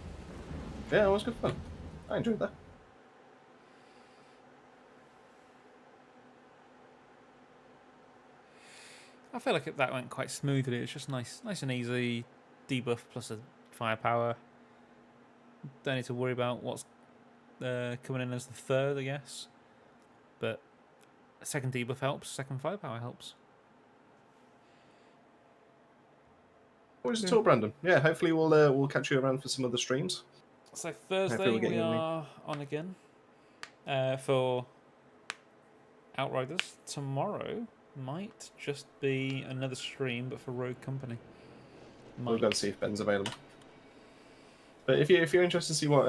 Yeah, it was good fun. I enjoyed that. I feel like that went quite smoothly. It's just nice and easy. Debuff plus a firepower. Don't need to worry about what's coming in as the third, I guess. But a second debuff helps. Second firepower helps. What was it all, Brandon? Yeah, hopefully we'll catch you around for some other streams. So Hopefully Thursday we'll get we you in there. are on again for Outriders. Tomorrow might just be another stream, but for Rogue Company. We've got to see if Ben's available. But if you're interested to see what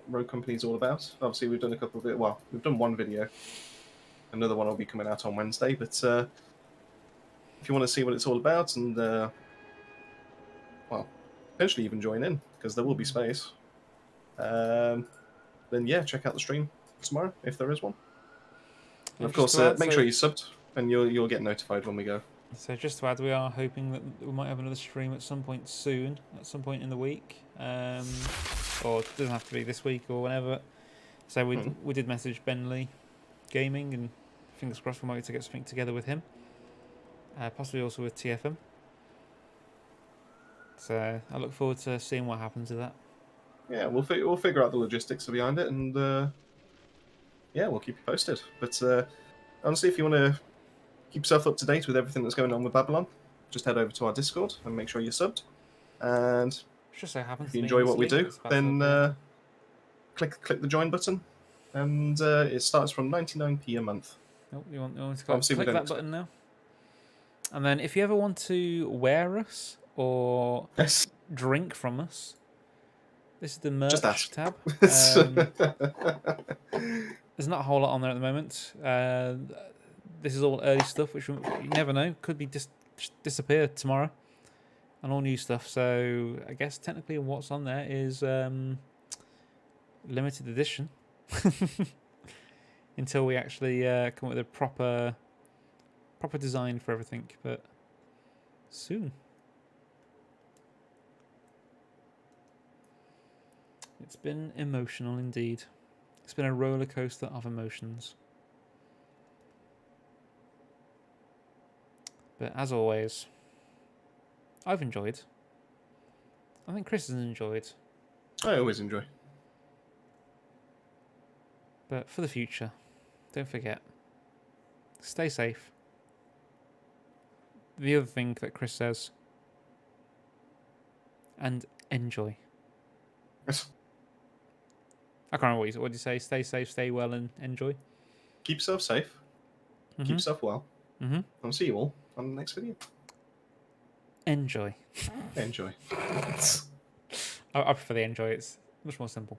Rogue Company is all about, obviously we've done a couple of it. Well, we've done one video. Another one will be coming out on Wednesday. But if you want to see what it's all about and well, potentially even join in because there will be space. Then yeah, check out the stream tomorrow if there is one. And of course, make sure you're subbed and you'll get notified when we go. So just to add, we are hoping that we might have another stream at some point soon, at some point in the week, or it doesn't have to be this week or whenever. So we did message Ben Lee Gaming, and fingers crossed we might get to get something together with him, possibly also with TFM. So I look forward to seeing what happens with that. Yeah, we'll figure out the logistics behind it, and yeah, we'll keep you posted. But honestly, if you want to keep yourself up to date with everything that's going on with Babylon, just head over to our Discord and make sure you're subbed. And Just so happens if you enjoy what we do, then click the join button, and it starts from 99p a month. Oh, you want to Obviously, we click that don't- button now? And then if you ever want to wear us or Yes. drink from us, this is the merch Just ask. tab. There's not a whole lot on there at the moment. This is all early stuff, which you never know. Could be just disappear tomorrow. And all new stuff. So I guess technically what's on there is limited edition. Until we actually come up with a proper design for everything. But soon. It's been emotional indeed. It's been a roller coaster of emotions. But as always, I've enjoyed. I think Chris has enjoyed. I always enjoy. But for the future, don't forget, stay safe. The other thing that Chris says, and enjoy. Yes. I can't remember what did you say? Stay safe, stay well, and enjoy. Keep yourself safe. Keep yourself well. I'll see you all on the next video. Enjoy. Enjoy. I prefer the enjoy. It's much more simple.